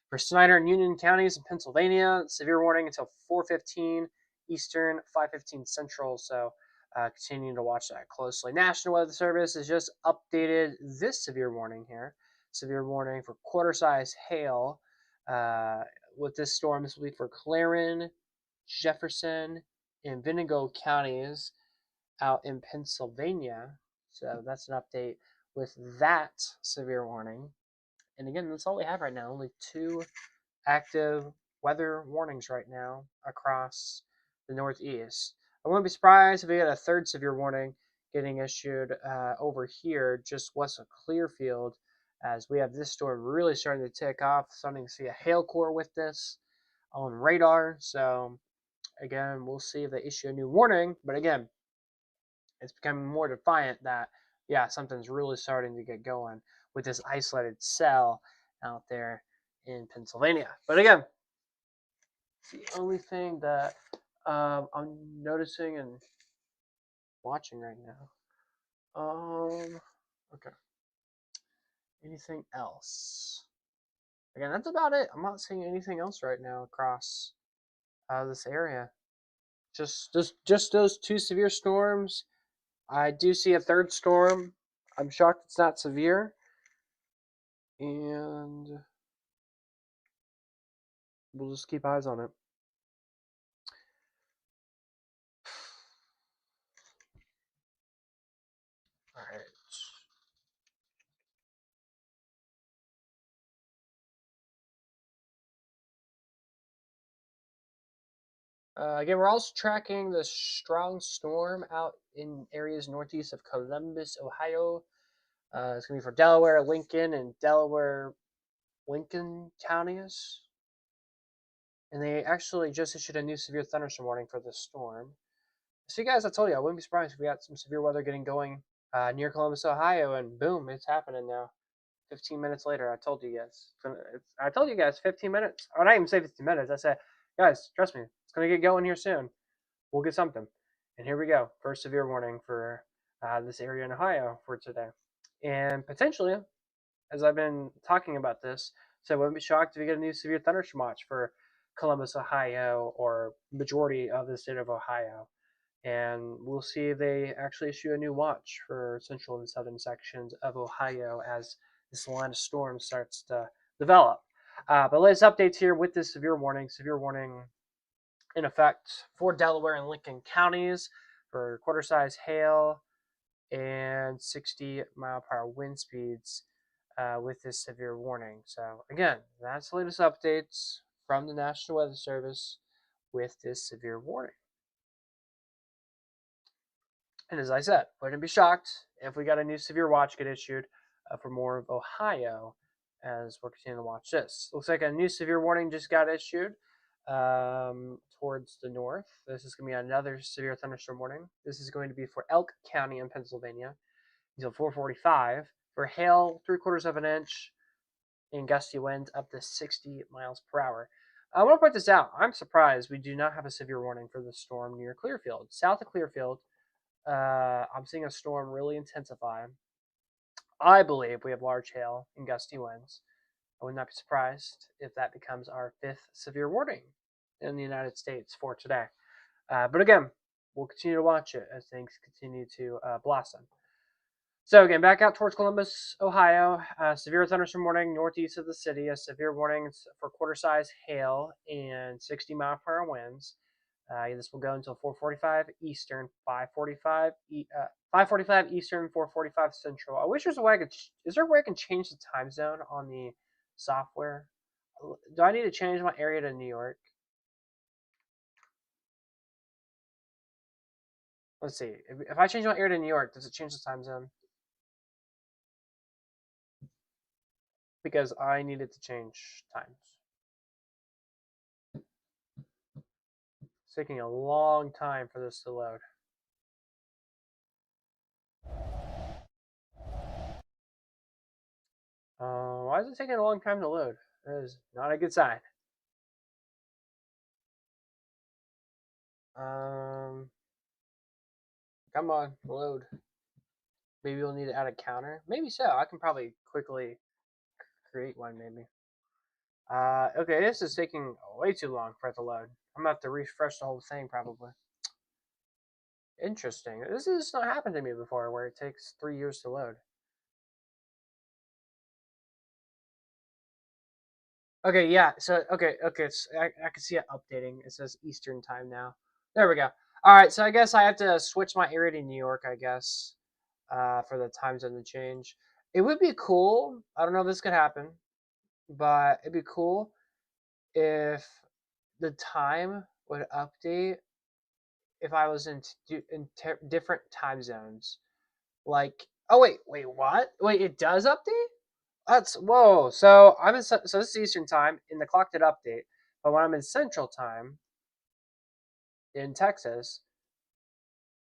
for Snyder and Union counties in Pennsylvania. Severe warning until 4:15 Eastern, 5:15 Central. So continuing to watch that closely. National Weather Service has just updated this severe warning here. Severe warning for quarter-size hail. With this storm, this will be for Clarin, Jefferson, and Venango counties out in Pennsylvania. So that's an update with that severe warning. And again, that's all we have right now. Only 2 active weather warnings right now across the Northeast. I wouldn't be surprised if we had a 3rd severe warning getting issued over here just west of Clearfield, as we have this storm really starting to take off, starting to see a hail core with this on radar. So again, we'll see if they issue a new warning. But again, it's becoming more defiant that, yeah, something's really starting to get going with this isolated cell out there in Pennsylvania. But again, it's the only thing that I'm noticing and watching right now. Okay. Anything else? Again, that's about it. I'm not seeing anything else right now across this area. Just those 2 severe storms. I do see a 3rd storm. I'm shocked it's not severe. And we'll just keep eyes on it. All right. Again, we're also tracking the strong storm out in areas northeast of Columbus, Ohio. It's going to be for Delaware, Lincoln, and Lincoln counties. And they actually just issued a new severe thunderstorm warning for the storm. So, you guys, I told you, I wouldn't be surprised if we got some severe weather getting going near Columbus, Ohio, and boom, it's happening now. 15 minutes later, I told you guys. I told you guys 15 minutes. I didn't even say 15 minutes. I said, guys, trust me, it's going to get going here soon. We'll get something. And here we go. First severe warning for this area in Ohio for today. And potentially, as I've been talking about this, so I wouldn't be shocked if we get a new severe thunderstorm watch for Columbus, Ohio, or majority of the state of Ohio. And we'll see if they actually issue a new watch for central and southern sections of Ohio as this line of storms starts to develop. But latest updates here with this severe warning. Severe warning in effect for Delaware and Lincoln counties for quarter-size hail and 60-mile-per-hour wind speeds with this severe warning. So again, that's the latest updates from the National Weather Service with this severe warning. And as I said, wouldn't be shocked if we got a new severe watch get issued for more of Ohio as we're continuing to watch this. Looks like a new severe warning just got issued towards the north. This is going to be another severe thunderstorm warning. This is going to be for Elk County in Pennsylvania, until 4:45. For hail, 3/4 of an inch, and gusty winds up to 60 miles per hour. I want to point this out. I'm surprised we do not have a severe warning for the storm near Clearfield. South of Clearfield, I'm seeing a storm really intensify. I believe we have large hail and gusty winds. I would not be surprised if that becomes our 5th severe warning in the United States for today. But again, we'll continue to watch it as things continue to blossom. So again, back out towards Columbus, Ohio. Severe thunderstorm warning northeast of the city. A severe warnings for quarter-size hail and 60-mile-per-hour winds. This will go until 4:45 Eastern, 5:45 Eastern, 4:45 Central. I wish there's a way I could. Is there a way I can change the time zone on the software? Do I need to change my area to New York? Let's see. If I change my area to New York, does it change the time zone? Because I needed to change times. It's taking a long time for this to load. Why is it taking a long time to load? That is not a good sign. Come on, load. Maybe we'll need to add a counter. Maybe so. I can probably quickly create one, maybe. Okay, this is taking way too long for it to load. I'm gonna have to refresh the whole thing probably. Interesting. This has not happened to me before, where it takes 3 years to load. Okay, yeah. So okay. I can see it updating. It says Eastern time now. There we go. All right. So I guess I have to switch my area to New York. I guess for the time zone to change. It would be cool. I don't know if this could happen, but it'd be cool if the time would update if I was in different time zones. Like, oh wait, what? Wait, it does update? That's whoa. So I'm in so this is Eastern time, and the clock did update. But when I'm in Central time in Texas,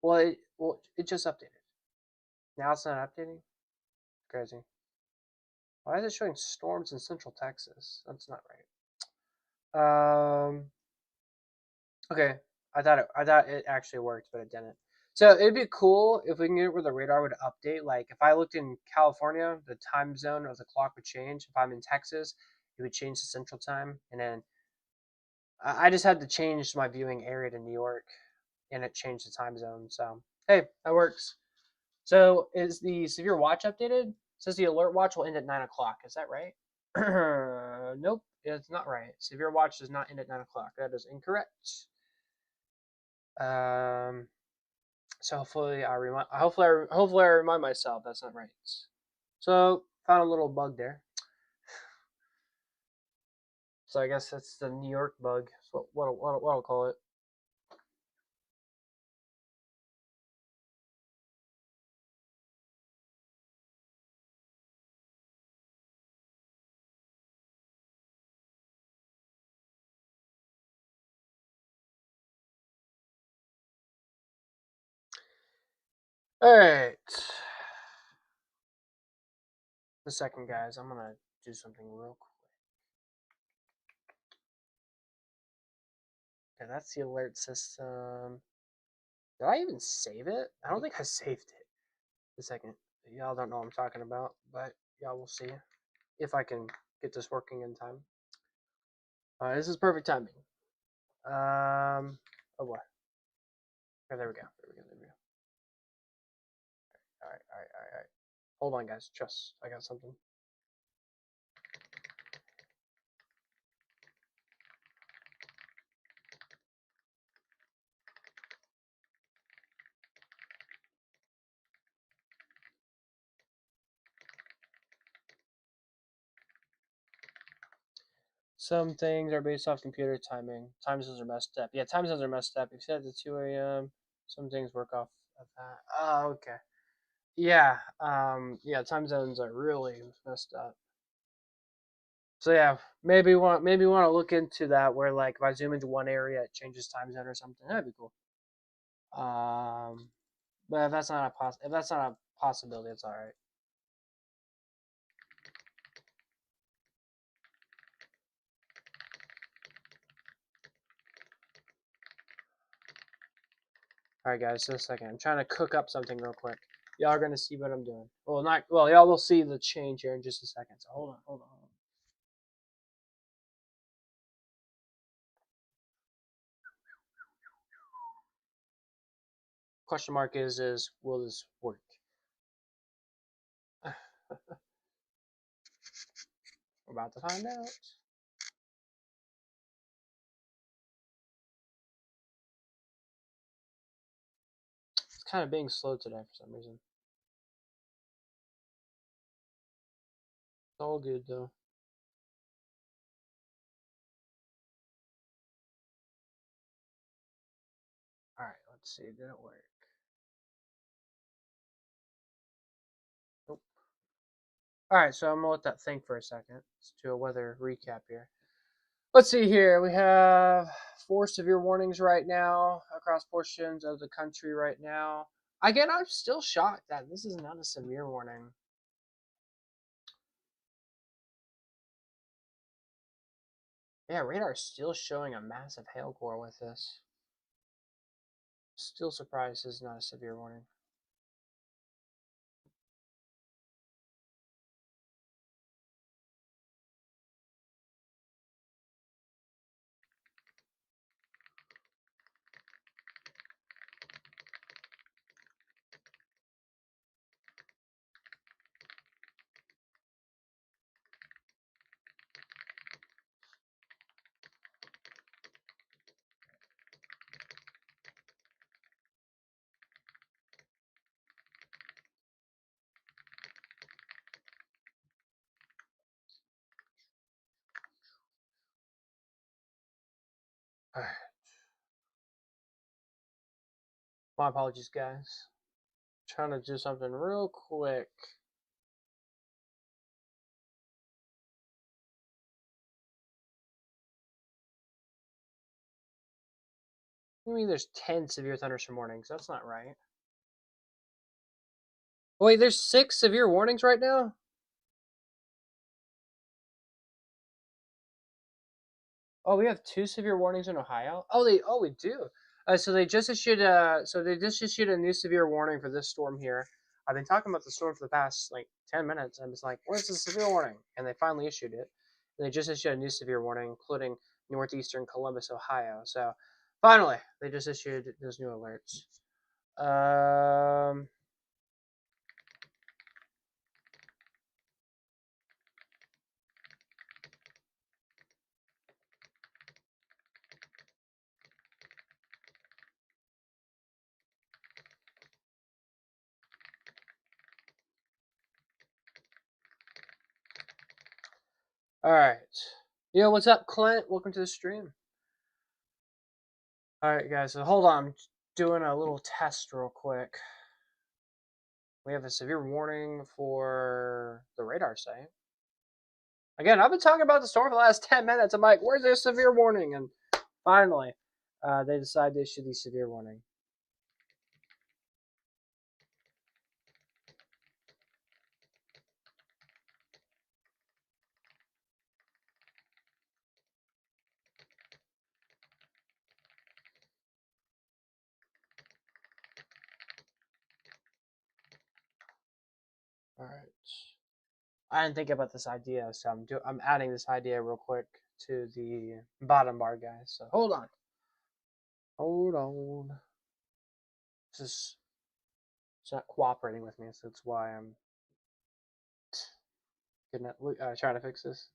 it just updated. Now it's not updating. Crazy. Why is it showing storms in Central Texas? That's not right. Okay. I thought it actually worked, but it didn't. So it'd be cool if we can get it where the radar would update. Like if I looked in California, the time zone of the clock would change. If I'm in Texas, it would change to Central time, and then I just had to change my viewing area to New York, and it changed the time zone. So hey, that works. So is the severe watch updated? It says the alert watch will end at 9 o'clock. Is that right? Nope, it's not right. Severe watch does not end at 9 o'clock. That is incorrect. So hopefully I remind myself that's not right. So found a little bug there. So I guess that's the New York bug. So what I'll call it. All right. A second, guys. I'm gonna do something real quick. Okay, that's the alert system. Did I even save it? I don't think I saved it. A second. Y'all don't know what I'm talking about, but y'all will see if I can get this working in time. This is perfect timing. Oh boy. Okay, there we go. All right. Hold on, guys. Just, I got something. Some things are based off computer timing. Time zones are messed up. Yeah, time zones are messed up. If you said it's 2 a.m., some things work off of that. Oh, okay. Yeah, yeah, time zones are really messed up. So yeah, maybe want to look into that where like if I zoom into one area, it changes time zone or something. That'd be cool. But if that's not a possibility. It's all right. All right, guys. Just a second. I'm trying to cook up something real quick. Y'all are gonna see what I'm doing. Well, not well. Y'all will see the change here in just a second. So hold on, hold on, hold on. Question mark is will this work? We're about to find out. It's kind of being slow today for some reason. It's all good though. All right, let's see. Did it work? Nope. All right, so I'm gonna let that think for a second. Let's do a weather recap here. Let's see here. We have 4 severe warnings right now across portions of the country right now. Again, I'm still shocked that this is not a severe warning. Yeah, radar is still showing a massive hail core with this. Still surprised this is not a severe warning. All right. My apologies, guys. Trying to do something real quick. I mean, there's 10 severe thunderstorm warnings. That's not right. Wait, there's 6 severe warnings right now? Oh, we have 2 severe warnings in Ohio. We do. So they just issued a new severe warning for this storm here. I've been talking about the storm for the past like 10 minutes. I'm just like, where's the severe warning? And they finally issued it. And they just issued a new severe warning, including northeastern Columbus, Ohio. So finally, they just issued those new alerts. All right. Yo, what's up, Clint? Welcome to the stream. All right, guys. So hold on. I'm doing a little test real quick. We have a severe warning for the radar site. Again, I've been talking about the storm for the last 10 minutes. I'm like, where's their severe warning? And finally, they decide to issue the severe warning. All right. I didn't think about this idea, so I'm adding this idea real quick to the bottom bar, guys. So hold on. Hold on. It's not cooperating with me, so that's why I'm trying to fix this.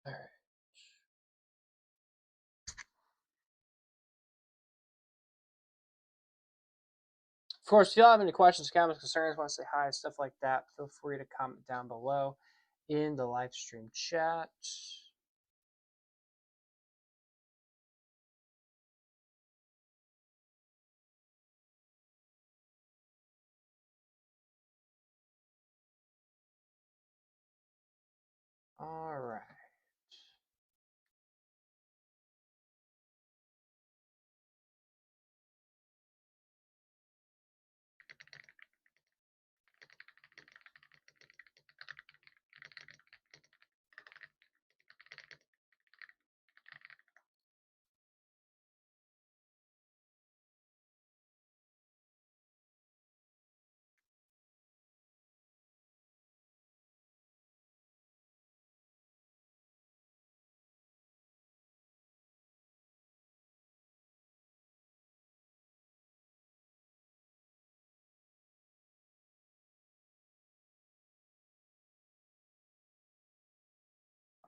All right. Of course, if y'all have any questions, comments, concerns, want to say hi, stuff like that, feel free to comment down below in the live stream chat. All right.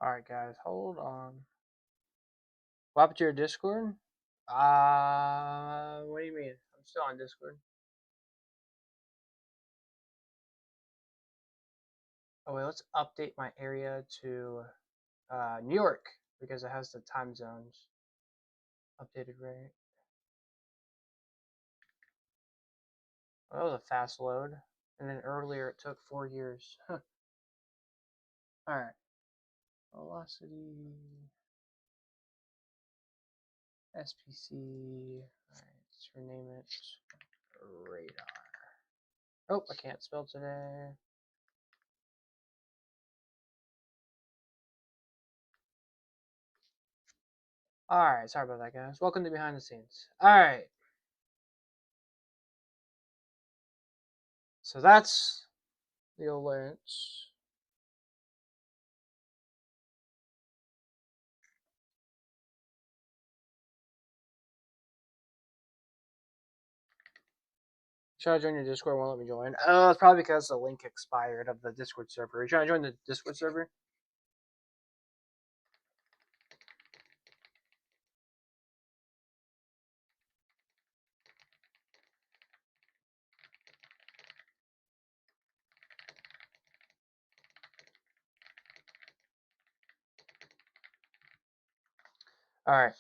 Alright, guys, hold on. What happened to your Discord? What do you mean? I'm still on Discord. Oh, wait, let's update my area to New York because it has the time zones updated right. Oh, that was a fast load. And then earlier it took 4 years. Huh. Alright. Velocity. SPC. Alright, let's rename it radar. Oh, I can't spell today. Alright, sorry about that, guys. Welcome to Behind the Scenes. Alright. So that's the alerts. Should I join your Discord? Won't let me join. Oh, it's probably because the link expired of the Discord server. Are you trying to join the Discord server? Alright.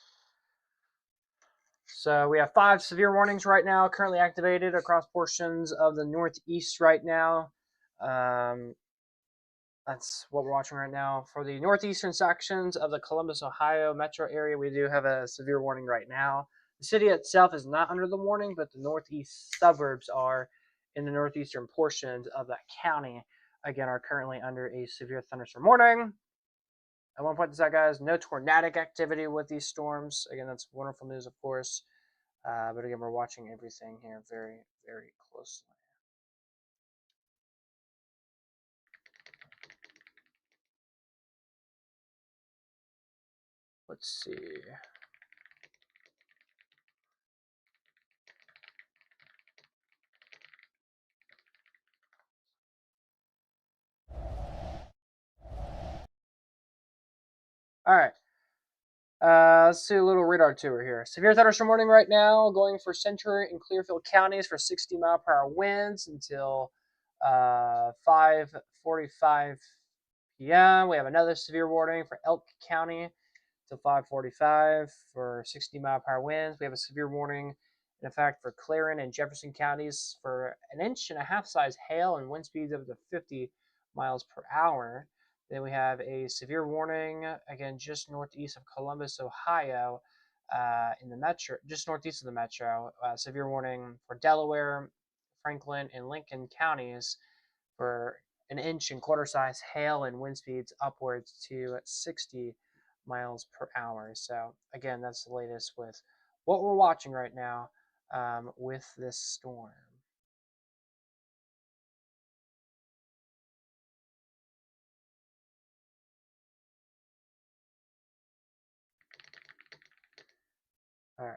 So we have 5 severe warnings right now currently activated across portions of the Northeast right now. That's what we're watching right now. For the northeastern sections of the Columbus, Ohio metro area, we do have a severe warning right now. The city itself is not under the warning, but the northeast suburbs are in the northeastern portions of that county, again, are currently under a severe thunderstorm warning. I want to point this out, guys. No tornadic activity with these storms. Again, that's wonderful news, of course. But again, we're watching everything here very, very closely. Let's see. All right. Let's do a little radar tour here. Severe thunderstorm warning right now, going for Century and Clearfield counties for 60-mile-per-hour winds until 5:45 p.m. We have another severe warning for Elk County till 5:45 for 60-mile-per-hour winds. We have a severe warning in effect for Clarin and Jefferson counties for 1.5-inch size hail and wind speeds up to 50 miles per hour. Then we have a severe warning, again, just northeast of Columbus, Ohio, in the metro, just northeast of the metro. Severe warning for Delaware, Franklin, and Lincoln counties for 1.25-inch size hail and wind speeds upwards to 60 miles per hour. So, again, that's the latest with what we're watching right now with this storm. All right.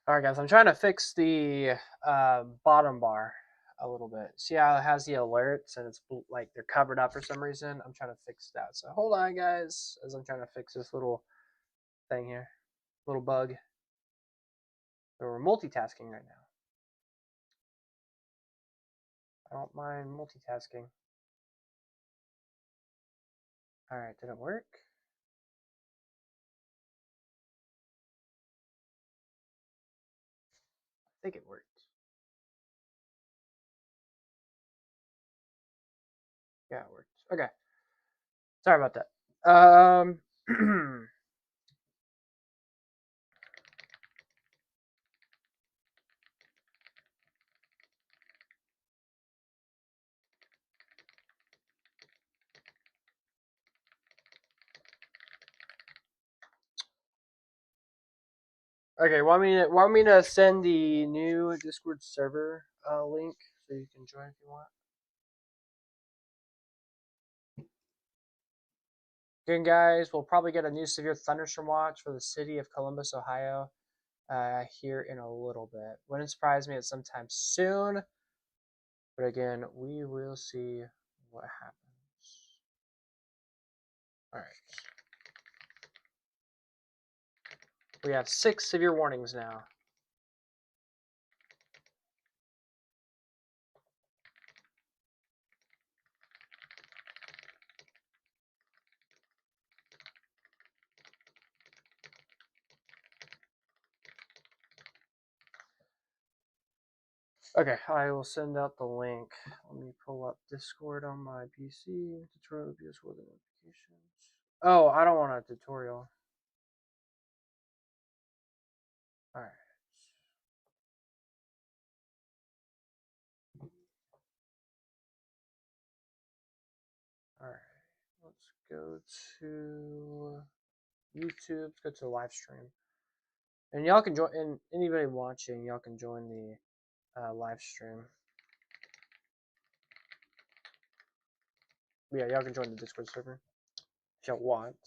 All right, guys, I'm trying to fix the bottom bar a little bit. See how it has the alerts and it's like they're covered up for some reason? I'm trying to fix that. So hold on, guys, as I'm trying to fix this little thing here, little bug. So we're multitasking right now. I don't mind multitasking. All right, did it work? I think it worked. Yeah, it worked. Okay. Sorry about that. Okay, want me to send the new Discord server link so you can join if you want? Again, guys, we'll probably get a new severe thunderstorm watch for the city of Columbus, Ohio, here in a little bit. Wouldn't surprise me at sometime soon. But again, we will see what happens. All right. We have 6 severe warnings now. Okay, I will send out the link. Let me pull up Discord on my PC. Tutorial videos with notifications. Oh, I don't want a tutorial. All right. All right. Let's go to YouTube. Let's go to the live stream. And y'all can join, and anybody watching, y'all can join the live stream. Yeah, y'all can join the Discord server if y'all want.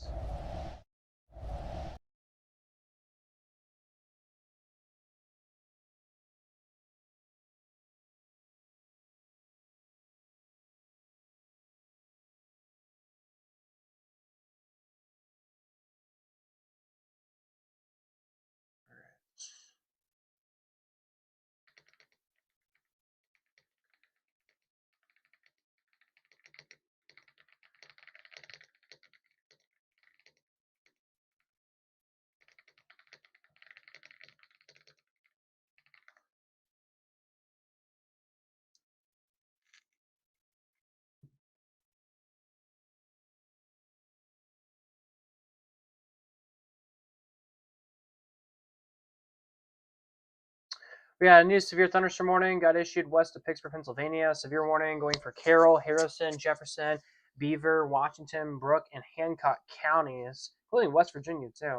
We had a new severe thunderstorm warning got issued west of Pittsburgh, Pennsylvania. Severe warning going for Carroll, Harrison, Jefferson, Beaver, Washington, Brooke, and Hancock counties, including West Virginia too,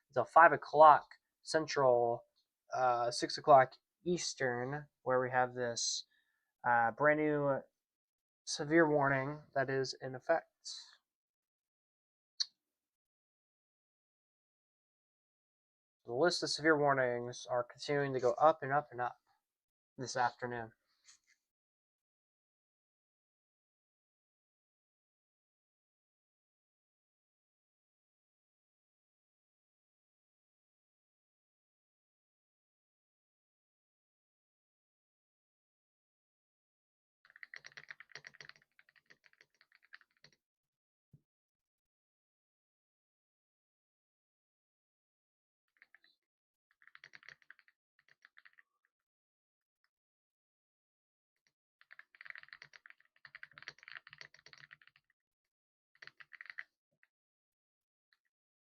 until 5 o'clock Central, 6 o'clock Eastern, where we have this brand new severe warning that is in effect. The list of severe warnings are continuing to go up and up and up this afternoon.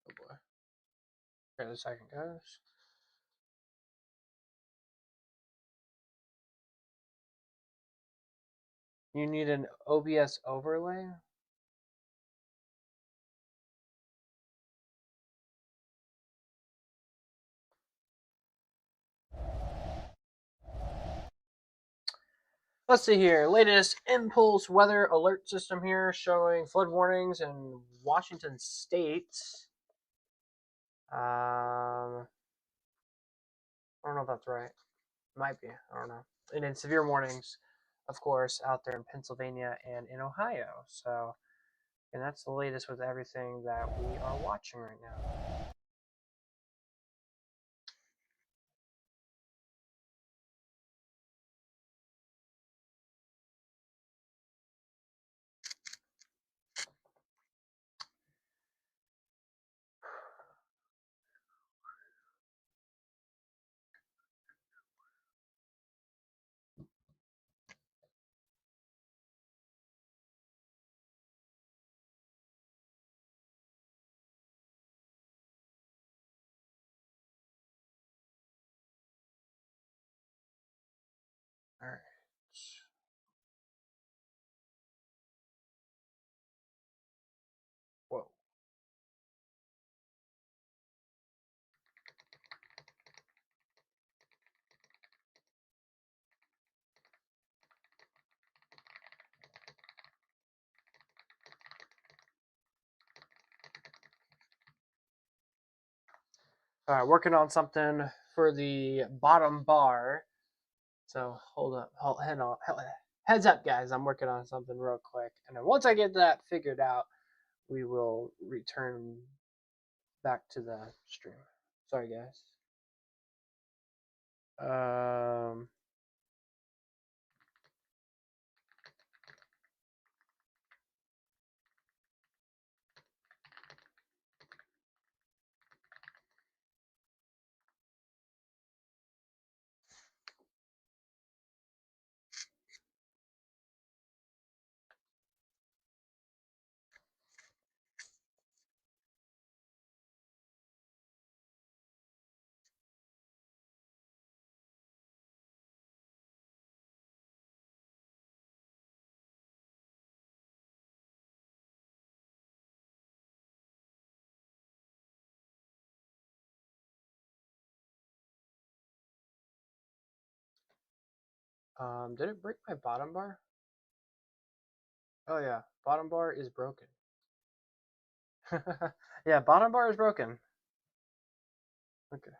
Oh boy. Okay, the second goes. You need an OBS overlay? Let's see here. Latest impulse weather alert system here showing flood warnings in Washington State. I don't know if that's right. Might be. I don't know. And then severe warnings, of course, out there in Pennsylvania and in Ohio. So, and that's the latest with everything that we are watching right now. Working on something for the bottom bar. So heads up, guys. I'm working on something real quick, and then once I get that figured out, we will return back to the stream. Sorry, guys. Did it break my bottom bar? Oh yeah, bottom bar is broken. Yeah, bottom bar is broken. Okay.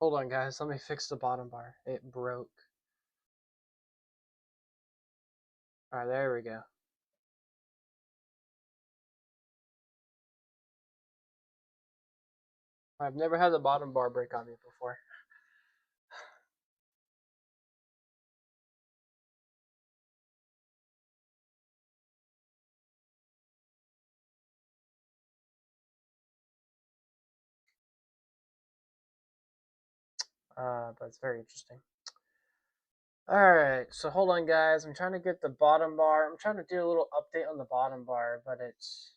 Hold on, guys. Let me fix the bottom bar. It broke. All right, there we go. I've never had the bottom bar break on me before. But it's very interesting. Alright, so hold on, guys. I'm trying to get the bottom bar. I'm trying to do a little update on the bottom bar, but it's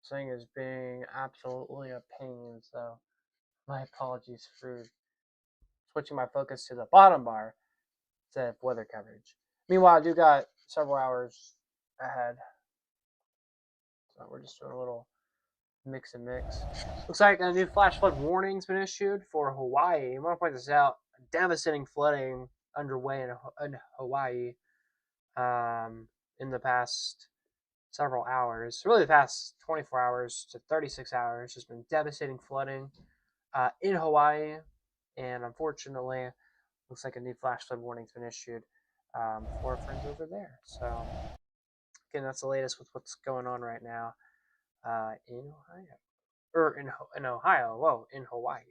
saying is being absolutely a pain, so my apologies for switching my focus to the bottom bar instead of weather coverage. Meanwhile, I do got several hours ahead, so we're just doing a little mix and mix. Looks like a new flash flood warning's been issued for Hawaii. I want to point this out. Devastating flooding underway in Hawaii in the past several hours. Really, the past 24 hours to 36 hours. There's been devastating flooding in Hawaii, and unfortunately, looks like a new flash flood warning's been issued for friends over there. So, again, that's the latest with what's going on right now in Ohio. Or in Ohio, whoa, in Hawaii.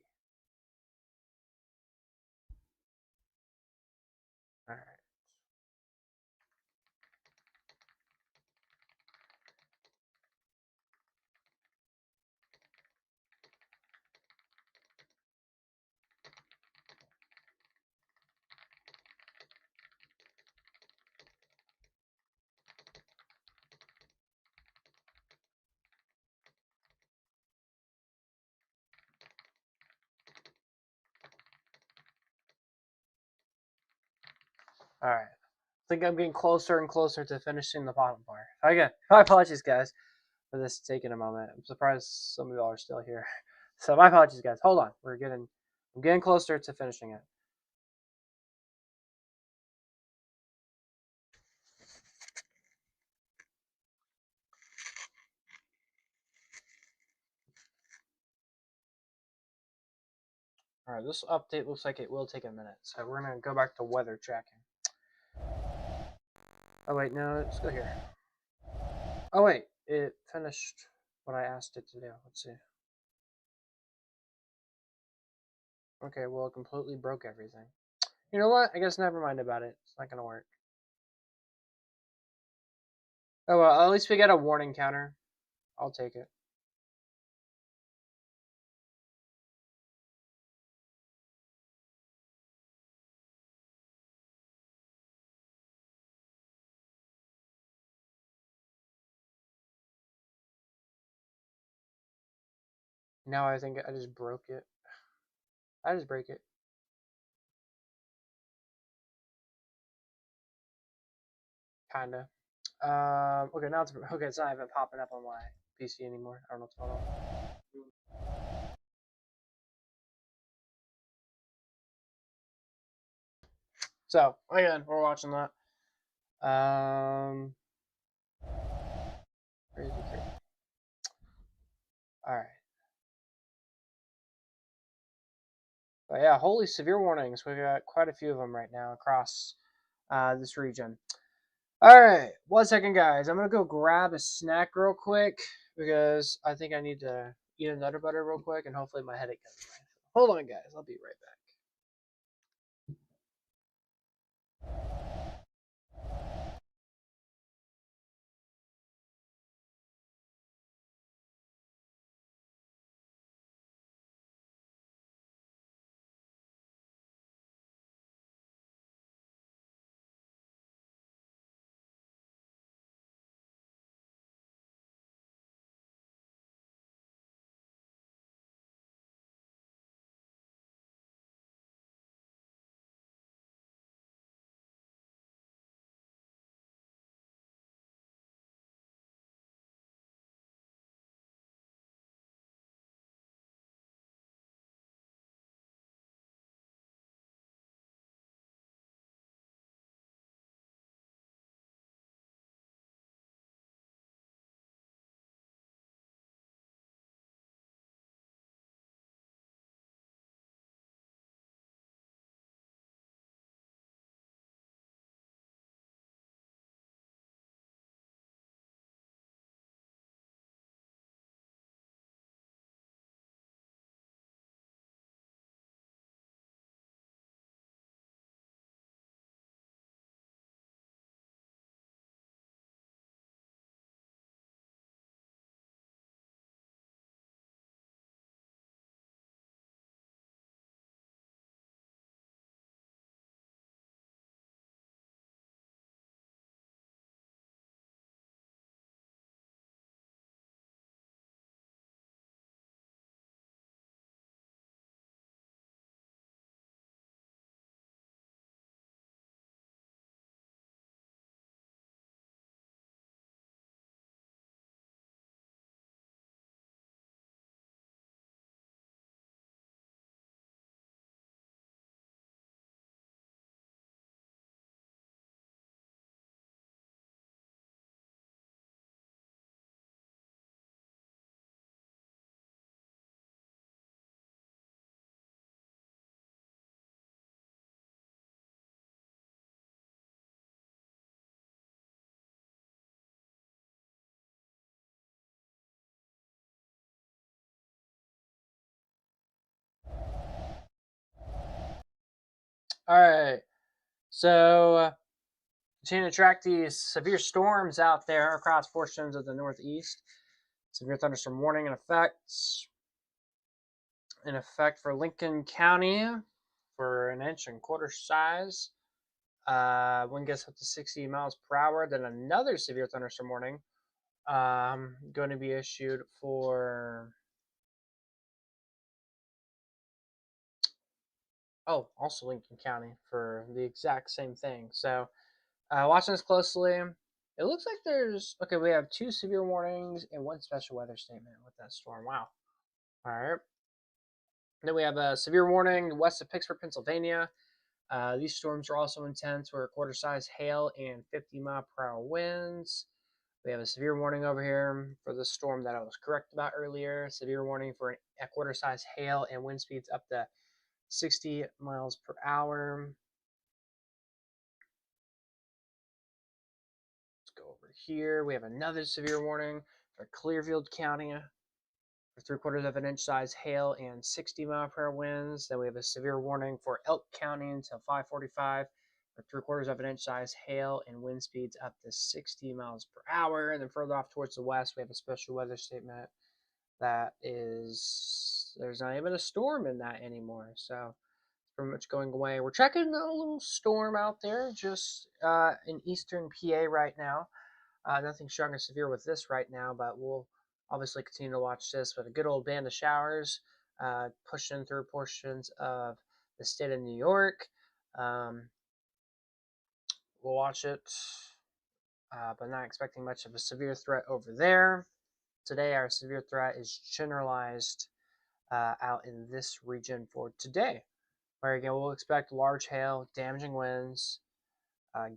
All right. All right. I think I'm getting closer and closer to finishing the bottom bar. Again, my apologies, guys, for this taking a moment. I'm surprised some of y'all are still here. So my apologies, guys. Hold on. I'm getting closer to finishing it. All right, this update looks like it will take a minute, so we're gonna go back to weather tracking. Oh wait, no, let's go here. Oh wait, it finished what I asked it to do. Let's see. Okay, well, it completely broke everything. You know what? I guess never mind about it. It's not gonna work. Oh well, at least we got a warning counter. I'll take it. Now I think I just broke it. I just break it. Kinda. Okay, now it's okay. It's not even popping up on my PC anymore. I don't know what's going on. So again, we're watching that. Crazy, crazy. All right. But yeah, holy severe warnings. We got quite a few of them right now across this region. All right, 1 second, guys. I'm gonna go grab a snack real quick because I think I need to eat a Nutter Butter real quick, and hopefully my headache goes away. Hold on, guys. I'll be right back. All right. So continue to track these severe storms out there across portions of the Northeast. Severe thunderstorm warning in effect for Lincoln County for an inch and quarter size. Wind gets up to 60 miles per hour. Then another severe thunderstorm warning going to be issued for also Lincoln County for the exact same thing. So watching this closely, it looks like we have 2 severe warnings and 1 special weather statement with that storm. Wow. All right. Then we have a severe warning west of Pittsburgh, Pennsylvania. These storms are also intense. We're quarter-size hail and 50-mile-per-hour winds. We have a severe warning over here for the storm that I was correct about earlier. Severe warning for a quarter-size hail and wind speeds up to 60 miles per hour. Let's go over here. We have another severe warning for Clearfield County for 3/4 of an inch size hail and 60-mile-per-hour winds. Then we have a severe warning for Elk County until 5:45 for 3/4 of an inch size hail and wind speeds up to 60 miles per hour. And then further off towards the west, we have a special weather statement that is there's not even a storm in that anymore. So it's pretty much going away. We're checking a little storm out there just in eastern PA right now. Nothing strong or severe with this right now, but we'll obviously continue to watch this with a good old band of showers pushing through portions of the state of New York. We'll watch it, but not expecting much of a severe threat over there. Today, our severe threat is generalized out in this region for today. where again we'll expect large hail, damaging winds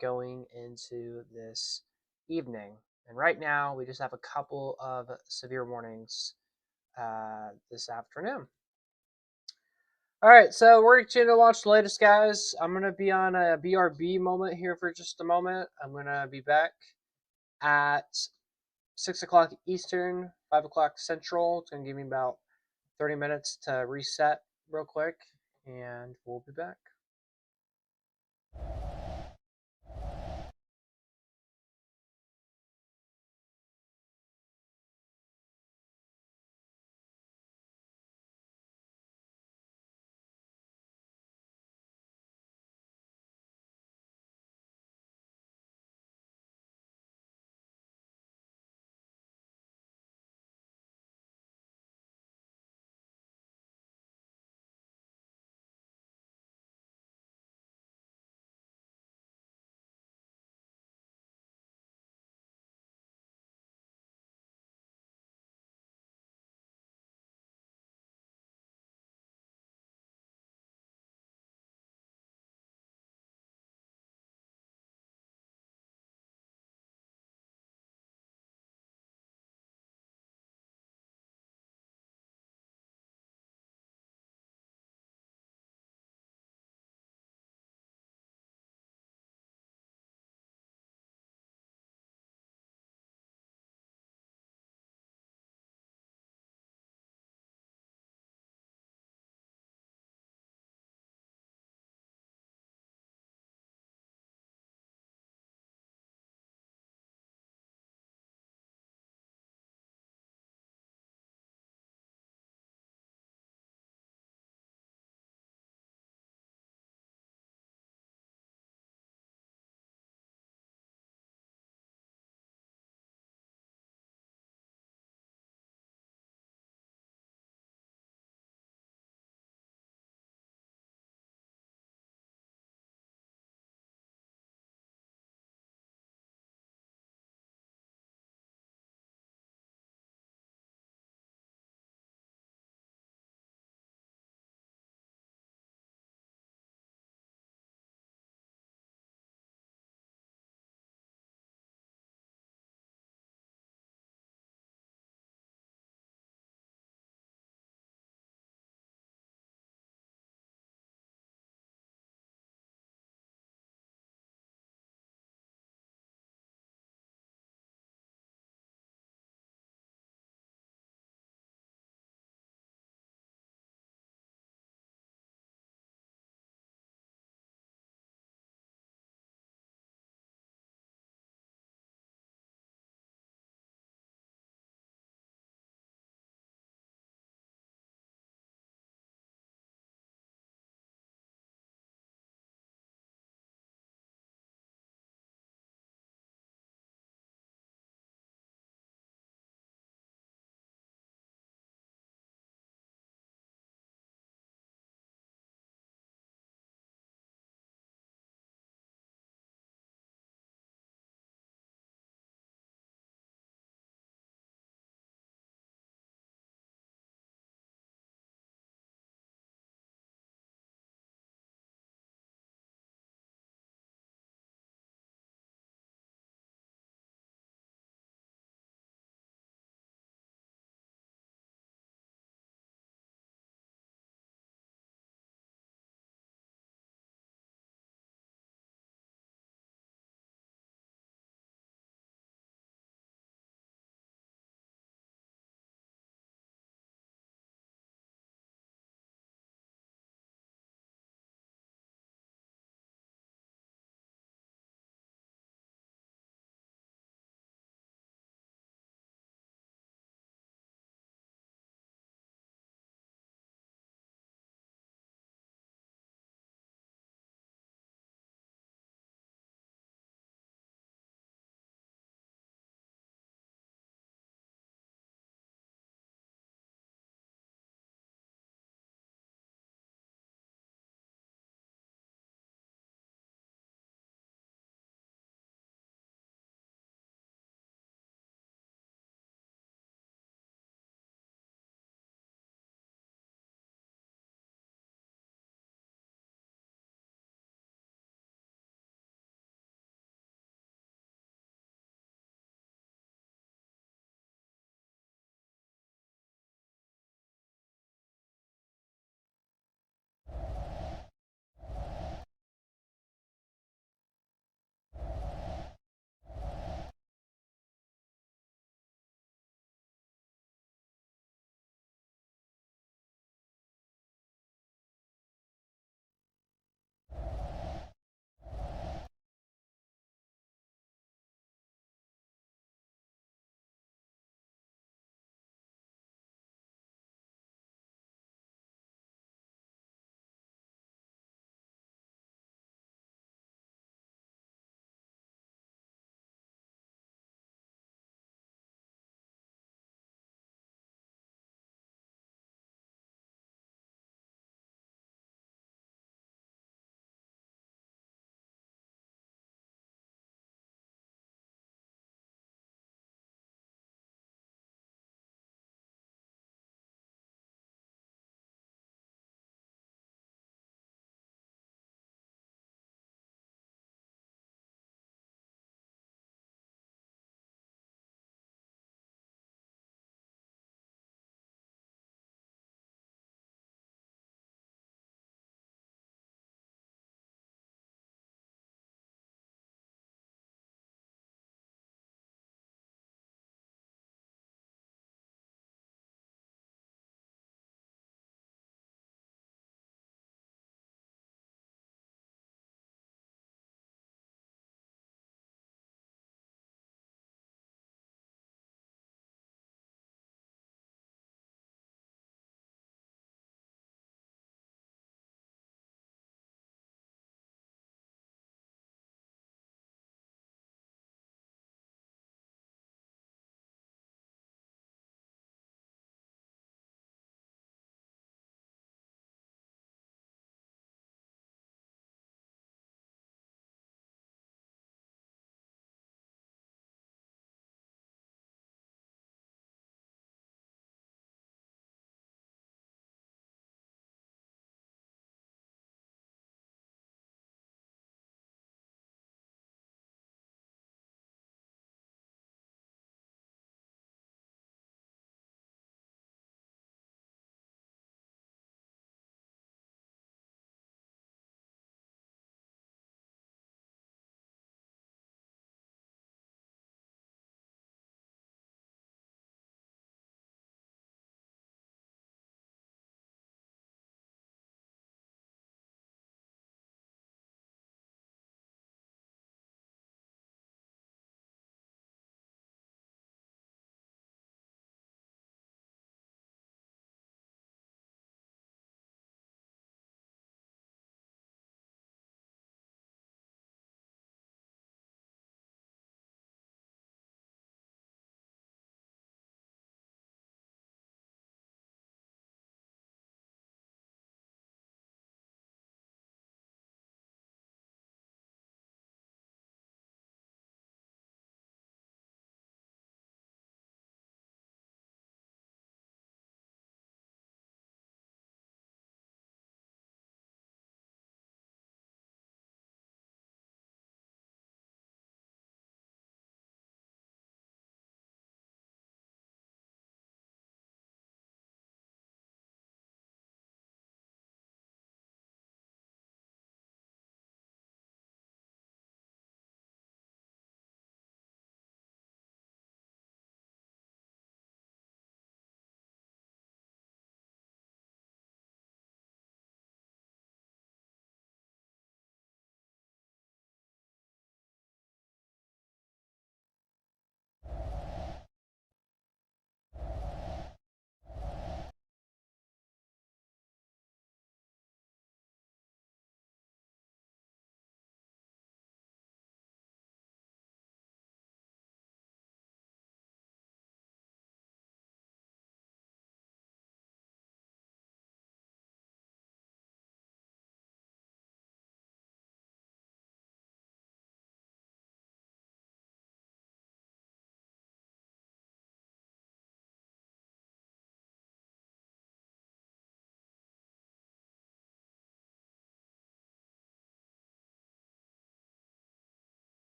going into this evening. And right now, we just have a couple of severe warnings this afternoon. All right, so we're going to continue to launch the latest, guys. I'm going to be on a BRB moment here for just a moment. I'm going to be back at 6 o'clock Eastern, 5 o'clock Central. It's going to give me about 30 minutes to reset real quick, and we'll be back.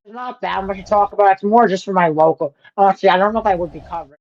There's not that much to talk about. It's more just for my local. Honestly, I don't know if I would be covered.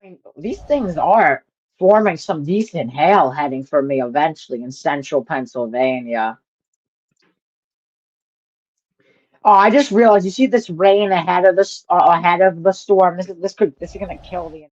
I mean, these things are forming some decent hail heading for me eventually in central Pennsylvania. Oh, I just realized you see this rain ahead of the storm. This is gonna kill the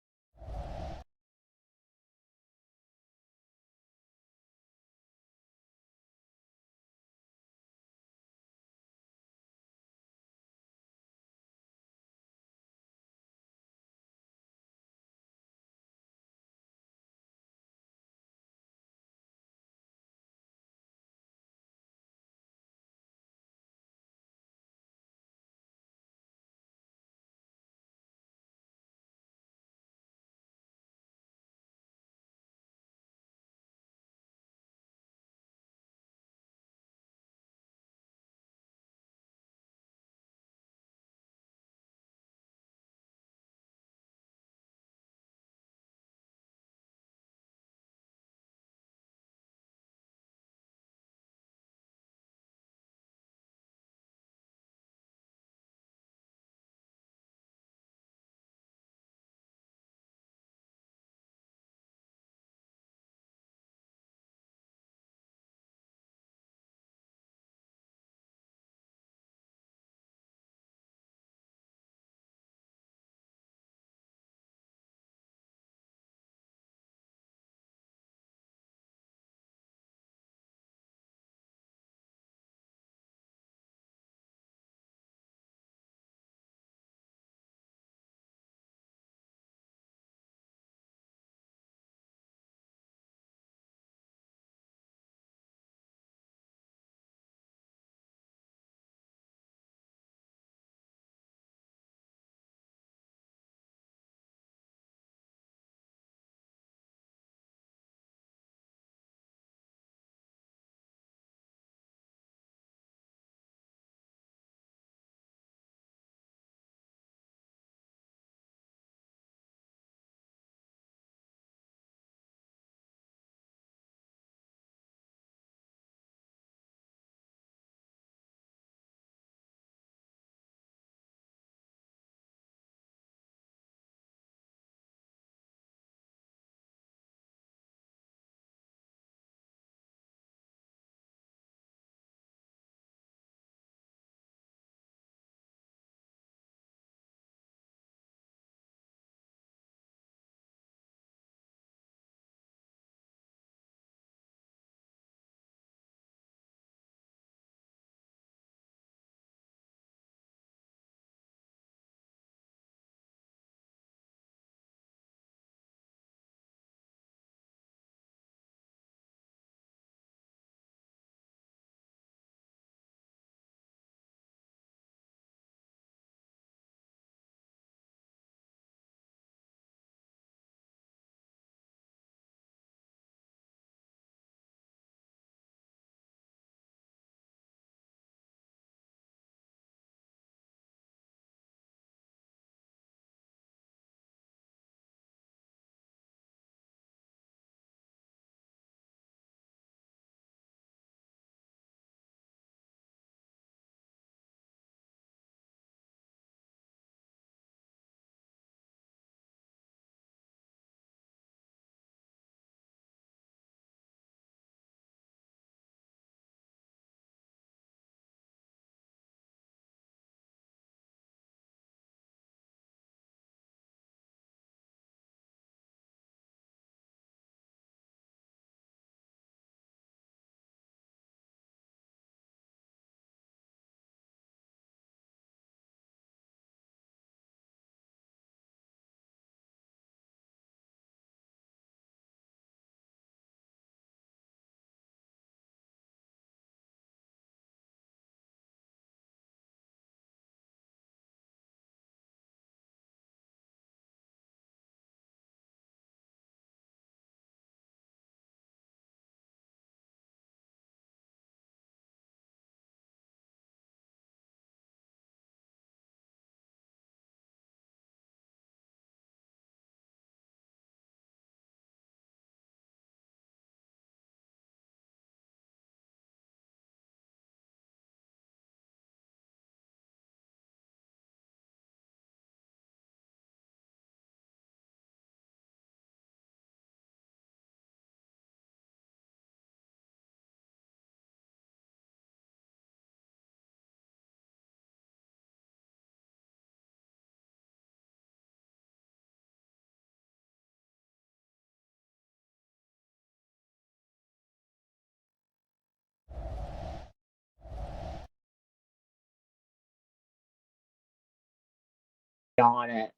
on it.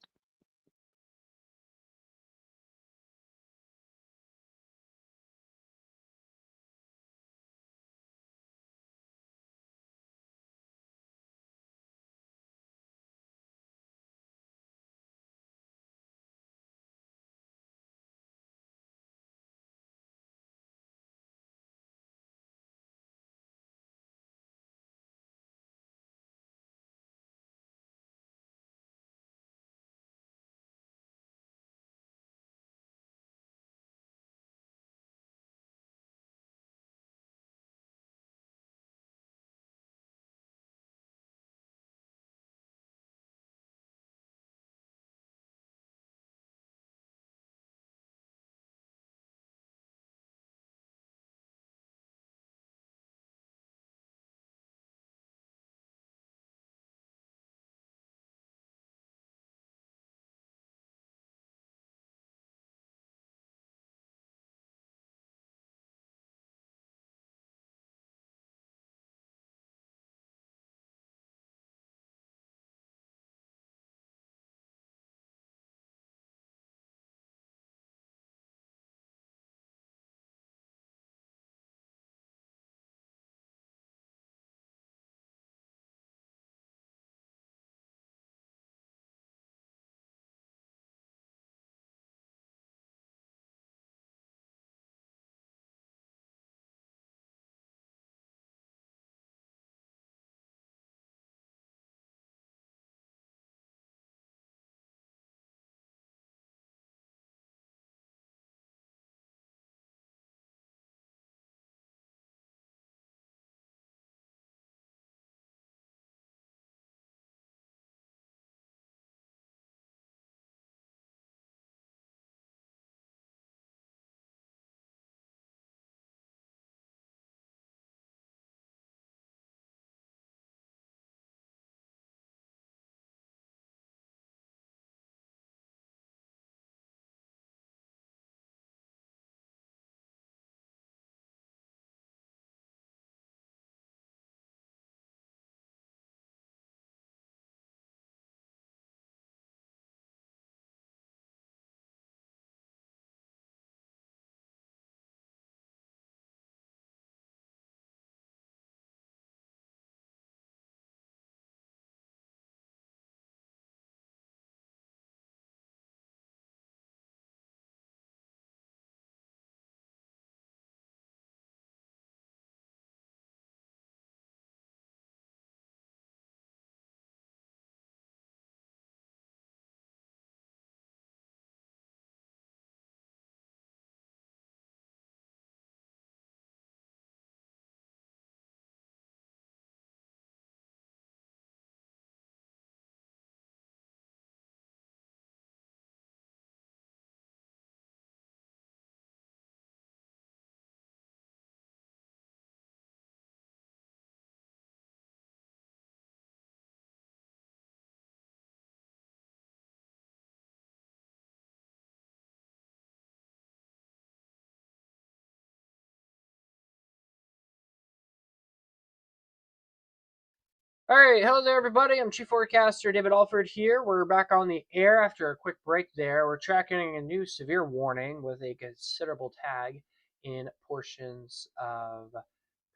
All right, hello there, everybody. I'm Chief Forecaster David Alford here. We're back on the air after a quick break there. We're tracking a new severe warning with a considerable tag in portions of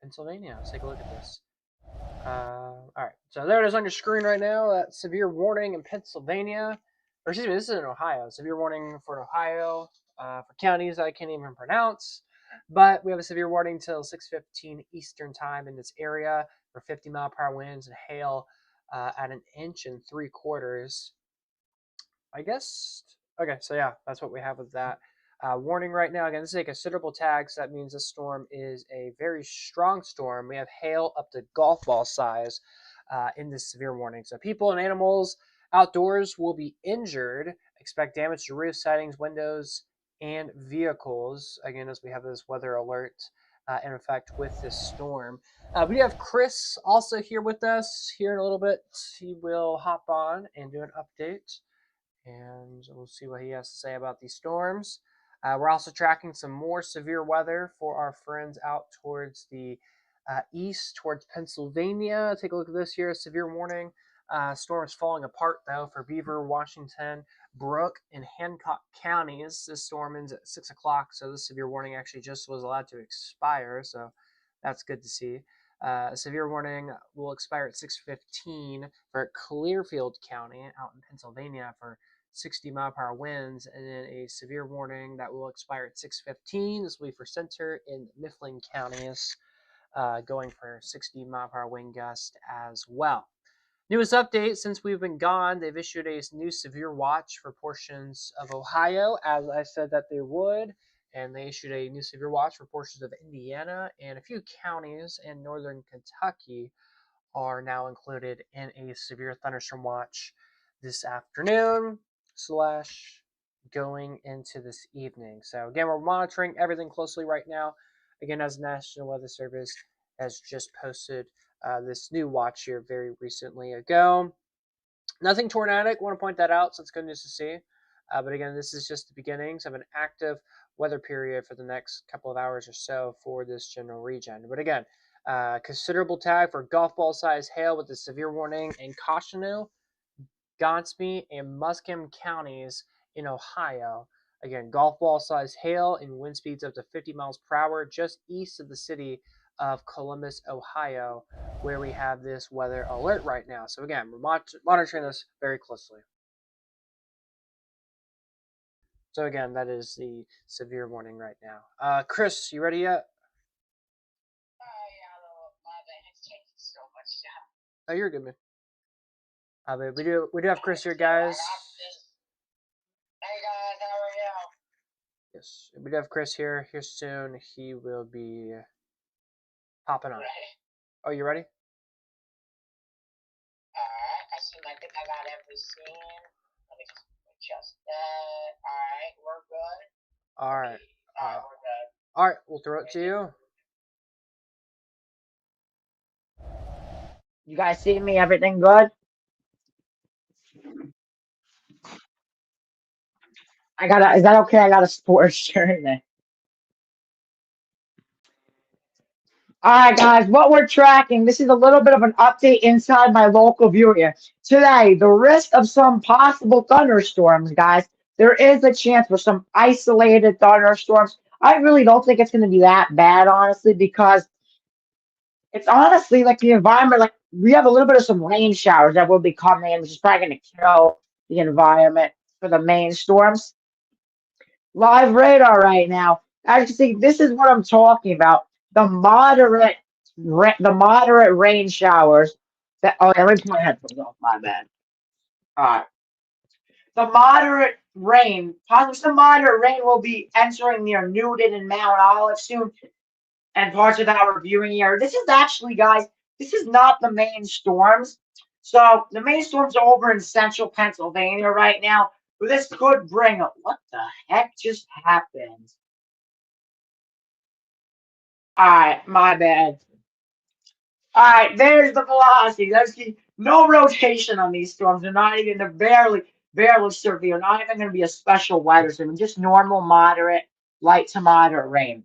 Pennsylvania. Let's take a look at this. All right, so there it is on your screen right now. That severe warning in Pennsylvania, or excuse me, this is in Ohio. Severe warning for Ohio for counties I can't even pronounce. But we have a severe warning till 6:15 Eastern time in this area for 50-mile-per-hour winds and hail at 1.75 inches. I guess. Okay, so yeah, that's what we have with that. Warning right now. Again, this is a considerable tag, so that means this storm is a very strong storm. We have hail up to golf ball size in this severe warning. So people and animals outdoors will be injured. Expect damage to roofs, sidings, windows, and vehicles. Again, as we have this weather alert in effect with this storm. We have Chris also here with us here in a little bit. He will hop on and do an update and we'll see what he has to say about these storms. We're also tracking some more severe weather for our friends out towards the east, towards Pennsylvania. Take a look at this here, severe warning Storm is falling apart though for Beaver, Washington, Brooke, and Hancock counties. This storm ends at 6 o'clock, so the severe warning actually just was allowed to expire. So that's good to see. A severe warning will expire at 6:15 for Clearfield County out in Pennsylvania for 60-mile-per-hour winds, and then a severe warning that will expire at 6:15. This will be for Center and Mifflin counties, going for 60-mile-per-hour wind gust as well. Newest update since we've been gone, they've issued a new severe watch for portions of Ohio, as I said that they would, and they issued a new severe watch for portions of Indiana, and a few counties in northern Kentucky are now included in a severe thunderstorm watch this afternoon slash going into this evening. So again, we're monitoring everything closely right now. Again, as the National Weather Service has just posted this new watch here very recently ago. Nothing tornadic. Want to point that out, so it's good news to see. But again, this is just the beginnings of an active weather period for the next couple of hours or so for this general region. But again, considerable tag for golf ball size hail with a severe warning in Coshino, Gonsby, and Muscatine counties in Ohio. Again, golf ball size hail and wind speeds up to 50 miles per hour just east of the city of Columbus, Ohio, where we have this weather alert right now. So again, we're monitoring this very closely. So again, that is the severe warning right now. Chris, you ready yet? Oh, you're good, man. But we do have Chris here, guys. Hey guys, how are you? Yes, we do have Chris here soon. He will be popping on. Ready? Oh, you ready? Alright, I think I got everything. Let me just adjust that. Alright, we're good. Alright. Alright, we're good. Alright, we'll throw it to you. You guys see me? Everything good? Is that okay? I got a sports tournament. All right, guys, what we're tracking, this is a little bit of an update inside my local view here. Today, the risk of some possible thunderstorms, guys. There is a chance for some isolated thunderstorms. I really don't think it's going to be that bad, honestly, because it's honestly like the environment, like we have a little bit of some rain showers that will be coming in, which is probably going to kill the environment for the main storms. Live radar right now. As you can see, this is what I'm talking about. The moderate rain showers. That let me put my headphones off. My bad. All right. The moderate rain, possibly some moderate rain, will be entering near Newton and Mount Olive soon, and parts of our viewing area. This is actually, guys, this is not the main storms. So the main storms are over in central Pennsylvania right now. But this could bring up. What the heck just happened? All right, my bad. All right, there's the velocity. That's no rotation on these storms. They're barely severe. Not even going to be a special weather storm. Just normal, moderate, light to moderate rain.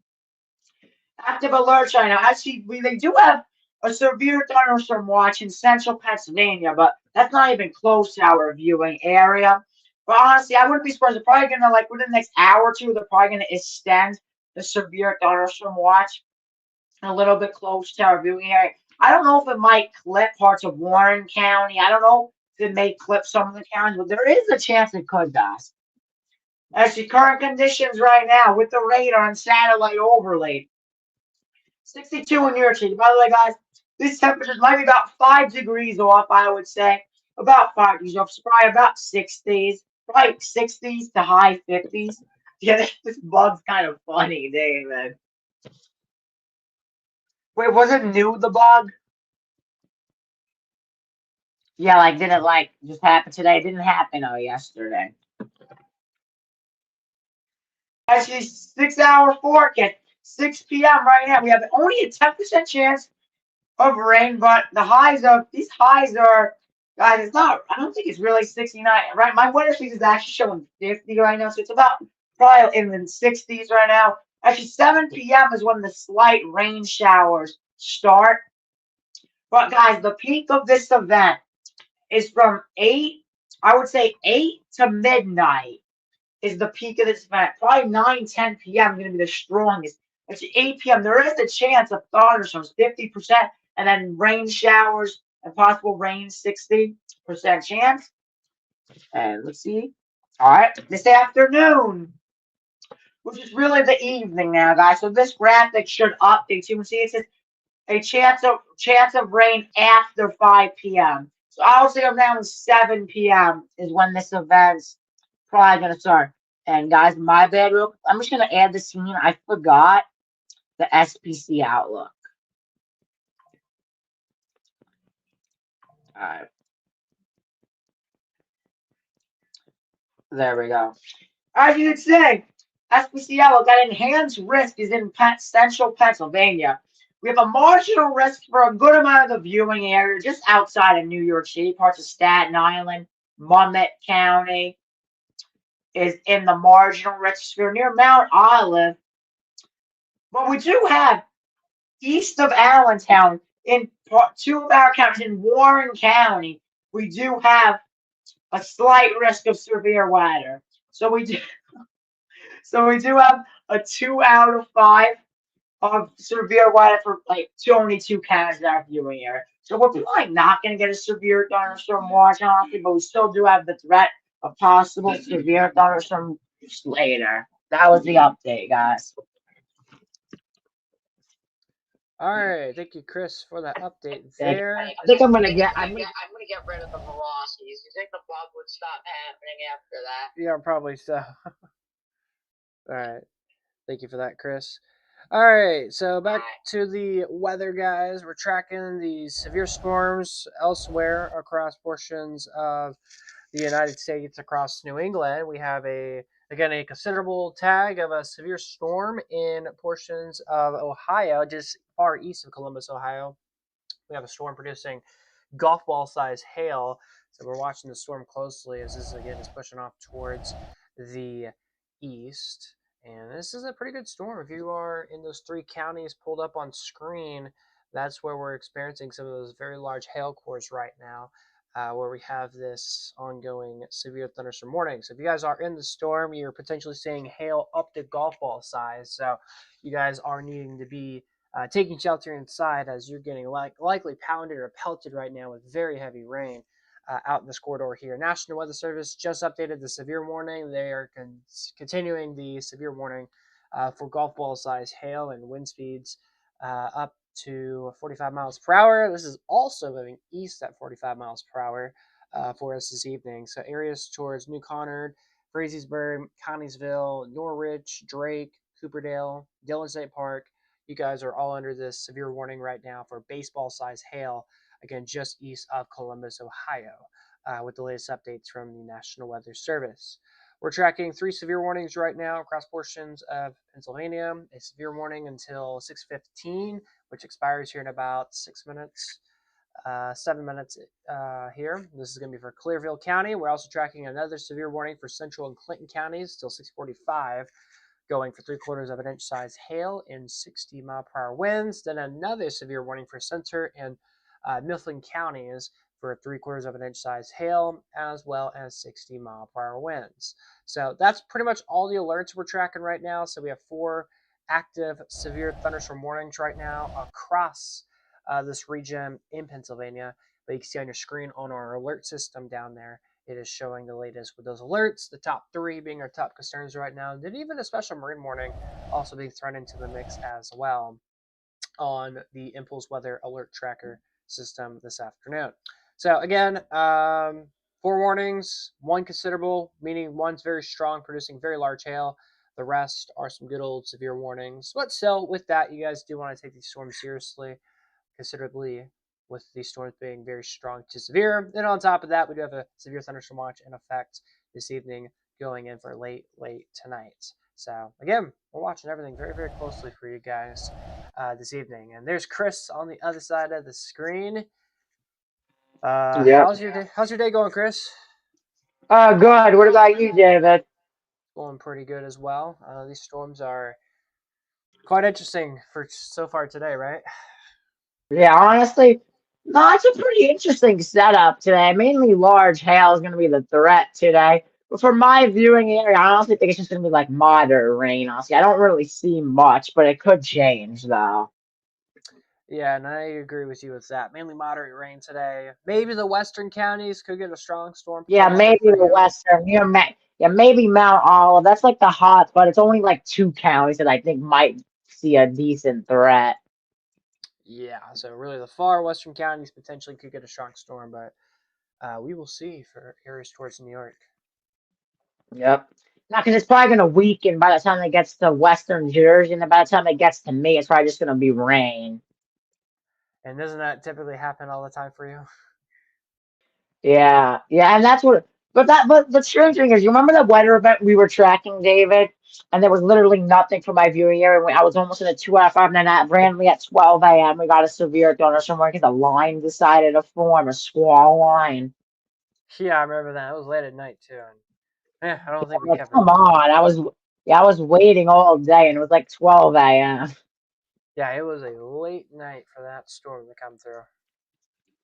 Active alerts right now. Actually, they do have a severe thunderstorm watch in central Pennsylvania, but that's not even close to our viewing area. But honestly, I wouldn't be surprised. They're probably gonna like within the next hour or two, they're probably gonna extend the severe thunderstorm watch a little bit close to our viewing area. I don't know if it might clip parts of Warren County. I don't know if it may clip some of the counties, but there is a chance it could, guys. Actually, current conditions right now with the radar and satellite overlay. 62 in New York City. By the way, guys, this temperature might be about 5 degrees off, I would say. About 5 degrees off. So probably about 60s. Probably 60s to high 50s. Yeah, this bug's kind of funny, David. Wait, was it new, the bug? Yeah, like, did it, like, just happen today? It didn't happen, yesterday. Actually, 6-hour forecast. 6 p.m. right now. We have only a 10% chance of rain, but these highs are, guys, it's not, I don't think it's really 69, right? My winter speed is actually showing 50 right now, so it's about probably in the 60s right now. Actually, 7 p.m. is when the slight rain showers start. But guys, the peak of this event is from 8, I would say 8 to midnight is the peak of this event. Probably 9, 10 p.m. is going to be the strongest. It's 8 p.m. There is a chance of thunderstorms, 50%, and then rain showers and possible rain, 60% chance. And let's see. All right, this afternoon, which is really the evening now, guys. So this graphic should update. You can see it says a chance of rain after 5 p.m. So I would say around 7 p.m. is when this event's probably gonna start. And guys, my bad. I'm just gonna add the scene. I forgot the SPC outlook. All right, there we go. As you can see, SPC outlook that enhanced risk is in central Pennsylvania. We have a marginal risk for a good amount of the viewing area just outside of New York City, parts of Staten Island, Monmouth County is in the marginal risk sphere near Mount Olive. But we do have east of Allentown in two of our counties in Warren County. We do have a slight risk of severe weather. So we do have a 2 out of 5 of severe weather for like only two counties in our viewing area. So we're probably not going to get a severe thunderstorm watch, honestly, but we still do have the threat of possible severe thunderstorm later. That was the update, guys. All right, thank you, Chris, for that update Thank you. there. I think I'm gonna get. I'm gonna get rid of the velocities. You think the bug would stop happening after that? Yeah, probably so. All right, thank you for that, Chris. All right, so back to the weather, guys. We're tracking the severe storms elsewhere across portions of the United States, across New England. We have a considerable tag of a severe storm in portions of Ohio, just far east of Columbus, Ohio. We have a storm producing golf ball size hail. So we're watching the storm closely as this again is pushing off towards the east. And this is a pretty good storm. If you are in those three counties pulled up on screen, that's where we're experiencing some of those very large hail cores right now, where we have this ongoing severe thunderstorm warning. So if you guys are in the storm, you're potentially seeing hail up to golf ball size. So you guys are needing to be taking shelter inside as you're getting likely pounded or pelted right now with very heavy rain out in this corridor here. National Weather Service just updated the severe warning. They are continuing the severe warning for golf ball size hail and wind speeds up to 45 miles per hour. This is also moving east at 45 miles per hour for us this evening. So areas towards New Concord, Frazeysburg, Conneysville, Norwich, Drake, Cooperdale, Dillon State Park, you guys are all under this severe warning right now for baseball size hail, again, just east of Columbus, Ohio, with the latest updates from the National Weather Service. We're tracking 3 severe warnings right now across portions of Pennsylvania. A severe warning until 6:15, which expires here in about 6 minutes. 7 minutes here. This is going to be for Clearville County. We're also tracking another severe warning for Central and Clinton counties till 6:45. Going for 3/4 of an inch size hail in 60 mile per hour winds. Then another severe warning for Center and Mifflin counties for 3/4 of an inch size hail, as well as 60 mile per hour winds. So that's pretty much all the alerts we're tracking right now. So we have 4 active severe thunderstorm warnings right now across this region in Pennsylvania. But you can see on your screen on our alert system down there, it is showing the latest with those alerts, the top 3 being our top concerns right now. And even a special marine warning also being thrown into the mix as well on the Impulse Weather Alert Tracker system this afternoon. So again, 4 warnings, 1 considerable, meaning 1's very strong, producing very large hail. The rest are some good old severe warnings. But still, with that, you guys do want to take these storms seriously, considerably, with these storms being very strong to severe. And on top of that, we do have a severe thunderstorm watch in effect this evening, going in for late tonight. So again, we're watching everything very, very closely for you guys this evening. And there's Chris on the other side of the screen. How's your day going, Chris? Good. What about you, David? Going pretty good as well. These storms are quite interesting for so far today, right? Yeah, honestly, No, it's a pretty interesting setup today. Mainly large hail is going to be the threat today. But for my viewing area, I honestly think it's just going to be like moderate rain. Honestly, I don't really see much, but it could change though. Yeah, and I agree with you with that. Mainly moderate rain today. Maybe the western counties could get a strong storm Yeah, potentially maybe for the you. western. Yeah, maybe Mount Olive. That's like the hot, but it's only like two counties that I think might see a decent threat. Yeah, so really the far western counties potentially could get a strong storm, but we will see for areas towards New York. Yep. Now, because it's probably going to weaken by the time it gets to Western Jersey, and then by the time it gets to me, it's probably just going to be rain. And doesn't that typically happen all the time for you? Yeah, yeah, and that's what. But the strange thing is, you remember the weather event we were tracking, David, and there was literally nothing for my viewing area. I was almost in a 2 out of 5, and then randomly at 12 a.m. we got a severe thunderstorm because the line decided to form a squall line. Yeah, I remember that. It was late at night too, and I don't think we Like, covered come that. on, I was waiting all day, and it was like 12 a.m. Yeah, it was a late night for that storm to come through.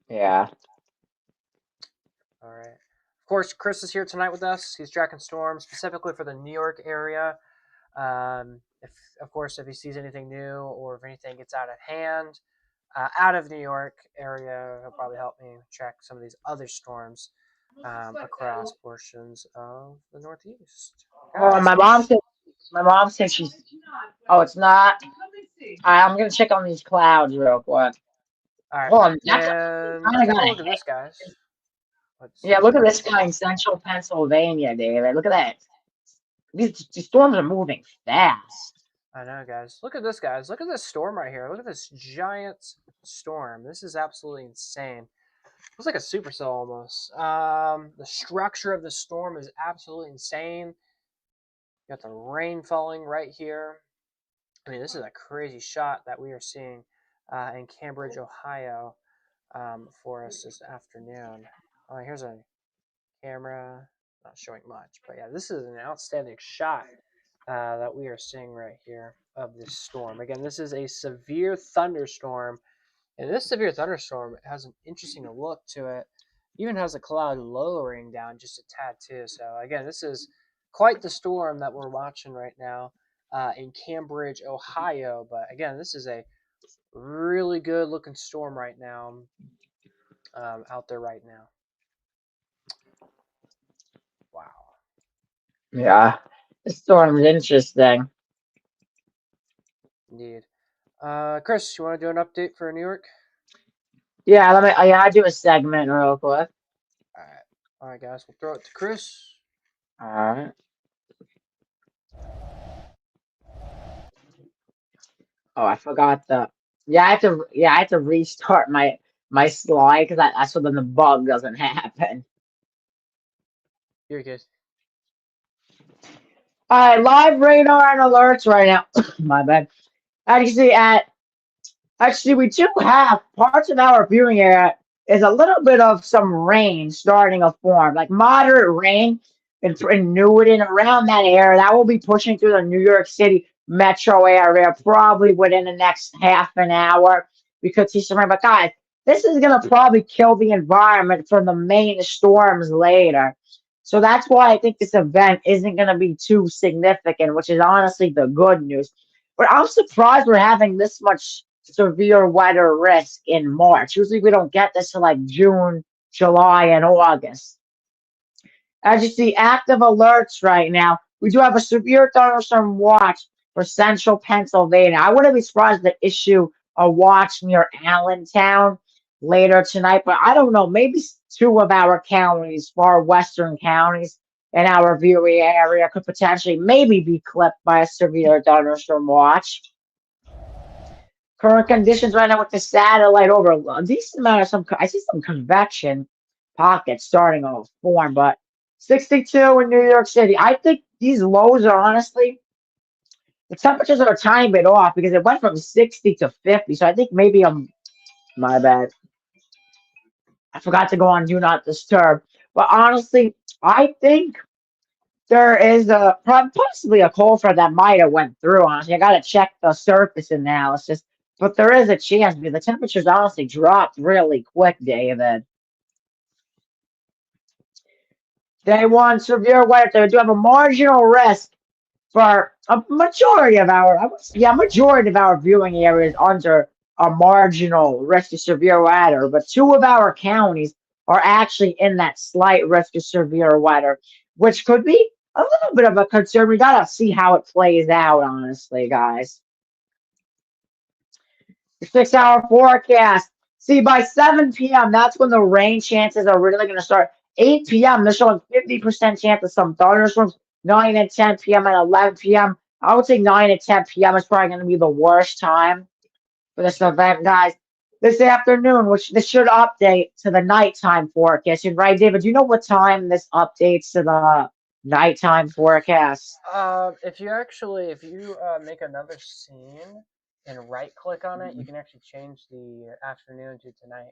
Yeah. All right. Of course, Chris is here tonight with us. He's tracking storms specifically for the New York area. If, of course, if he sees anything new or if anything gets out of hand, out of New York area, he'll probably help me track some of these other storms across portions of the Northeast. Oh, Guys, my mom said she's. Oh, it's not. I'm gonna check on these clouds real quick. all right, Hold on, that's and kind of take a got a look at hit. this, guys. Let's Yeah, see look at here. this guy in central Pennsylvania, David. Look at that. These storms are moving fast. I know, guys. Look at this, guys. Look at this storm right here. Look at this giant storm. This is absolutely insane. Looks like a supercell almost. The structure of the storm is absolutely insane. You got the rain falling right here. I mean, this is a crazy shot that we are seeing in Cambridge, Ohio, for us this afternoon. Here's a camera. Not showing much, but yeah, this is an outstanding shot that we are seeing right here of this storm. Again, this is a severe thunderstorm, and this severe thunderstorm has an interesting look to it. Even has a cloud lowering down just a tad too. So again, this is quite the storm that we're watching right now in Cambridge, Ohio. But again, this is a really good looking storm right now out there right now. Wow, Yeah, this storm's interesting. indeed. Chris, you want to do an update for New York? Yeah, I do a segment real quick. All right, all right, guys. We'll throw it to Chris. All right. Oh, I forgot the. Yeah, I have to. Yeah, I have to restart my slide because I so then the bug doesn't happen. You're good. All right, live radar and alerts right now. My bad. Actually, we do have parts of our viewing area is a little bit of some rain starting to form, like moderate rain in Newton around that area. That will be pushing through the New York City metro area probably within the next half an hour. We could see some rain, but guys, this is gonna probably kill the environment from the main storms later. So that's why I think this event isn't gonna be too significant, which is honestly the good news. But I'm surprised we're having this much severe weather risk in March. Usually we don't get this till like June, July, and August. As you see, active alerts right now. We do have a severe thunderstorm watch for central Pennsylvania. I wouldn't be surprised to issue a watch near Allentown later tonight, but I don't know. Maybe two of our counties, far western counties in our viewing area, could potentially maybe be clipped by a severe thunderstorm watch. Current conditions right now with the satellite over a decent amount of I see some convection pockets starting to form, but 62 in New York City. I think these lows are honestly the temperatures are a tiny bit off because it went from 60 to 50. So I think maybe I'm my bad. I forgot to go on do not disturb. But honestly, I think there is possibly a cold front that might have went through. Honestly, I gotta check the surface analysis. but there is a chance because the temperatures honestly dropped really quick, David. Day one, severe weather. They do have a marginal risk for a majority of our, majority of our viewing areas under a marginal risk of severe weather, but two of our counties are actually in that slight risk of severe weather, which could be a little bit of a concern. We gotta see how it plays out, honestly, guys. 6 hour forecast. See, by 7 p.m., that's when the rain chances are really going to start. 8 p.m., they're showing 50% chance of some thunderstorms. 9 and 10 p.m. and 11 p.m. I would say 9 and 10 p.m. is probably going to be the worst time for this event, guys. This afternoon, which this should update to the nighttime forecast. Right, David? Do you know what time this updates to the nighttime forecast? If you make another scene and right click on it, you can actually change the afternoon to tonight.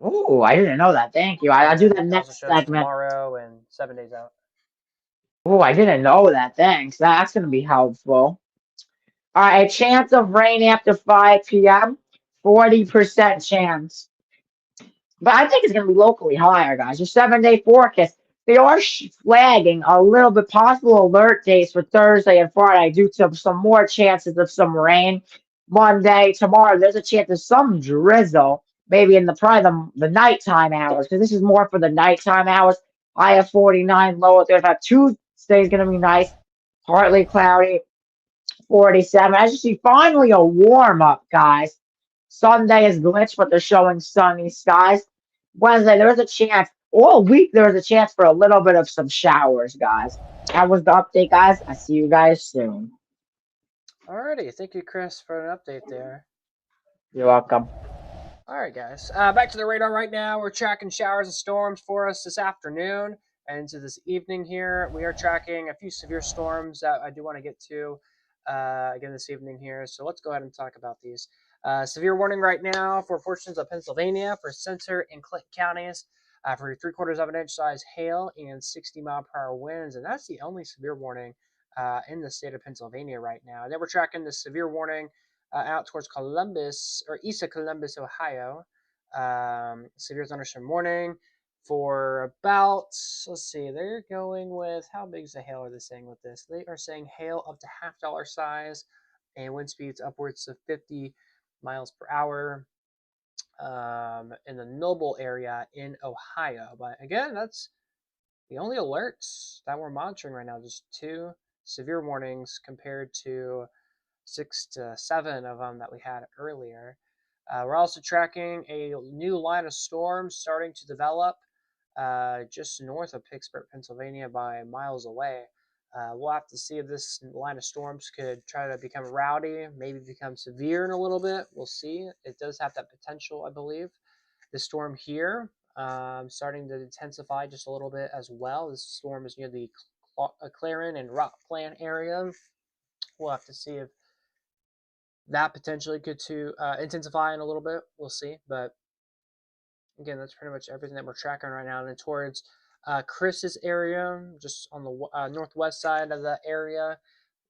Oh, I didn't know that. Thank you. I'll do And that it also next shows segment. tomorrow and 7 days out. Oh, I didn't know that. Thanks. That's going to be helpful. All right, chance of rain after 5 p.m. 40% chance. But I think it's going to be locally higher, guys. Your 7 day forecast. They are flagging a little bit possible alert days for Thursday and Friday due to some more chances of some rain. Monday, tomorrow, there's a chance of some drizzle, maybe in probably the nighttime hours, because this is more for the nighttime hours. High of 49, low of 35. Tuesday's going to be nice, partly cloudy. 47. As you see, finally a warm up, guys. Sunday is glitched, but they're showing sunny skies. Wednesday, there's a chance. All week, there's a chance for a little bit of some showers, guys. That was the update, guys. I see you guys soon. Alrighty, thank you, Chris, for an update there. You're welcome. All right, guys. Back to the radar right now. We're tracking showers and storms for us this afternoon and into this evening here. We are tracking a few severe storms that I do want to get to again this evening here. So let's go ahead and talk about these. Severe warning right now for portions of Pennsylvania, for Center and Clinton counties, for 3/4 of an inch size hail and 60-mile-per-hour winds. And that's the only severe warning in the state of Pennsylvania right now. And then we're tracking the severe warning out towards Columbus or east of Columbus, Ohio. Severe thunderstorm warning for about, let's see, they're going with, how big is the hail are they saying with this? They are saying hail up to $half size and wind speeds upwards of 50 miles per hour in the Noble area in Ohio. But again, that's the only alerts that we're monitoring right now. Just 2 severe warnings compared to 6 to 7 of them that we had earlier. We're also tracking a new line of storms starting to develop just north of Pittsburgh, Pennsylvania, by miles away. We'll have to see if this line of storms could try to become rowdy, maybe become severe in a little bit. We'll see. It does have that potential, I believe. The storm here starting to intensify just a little bit as well. This storm is near the Clarin and Rock Plant area. We'll have to see if that potentially could to intensify in a little bit. We'll see. But again, that's pretty much everything that we're tracking right now. And then towards Chris's area, just on the northwest side of the area,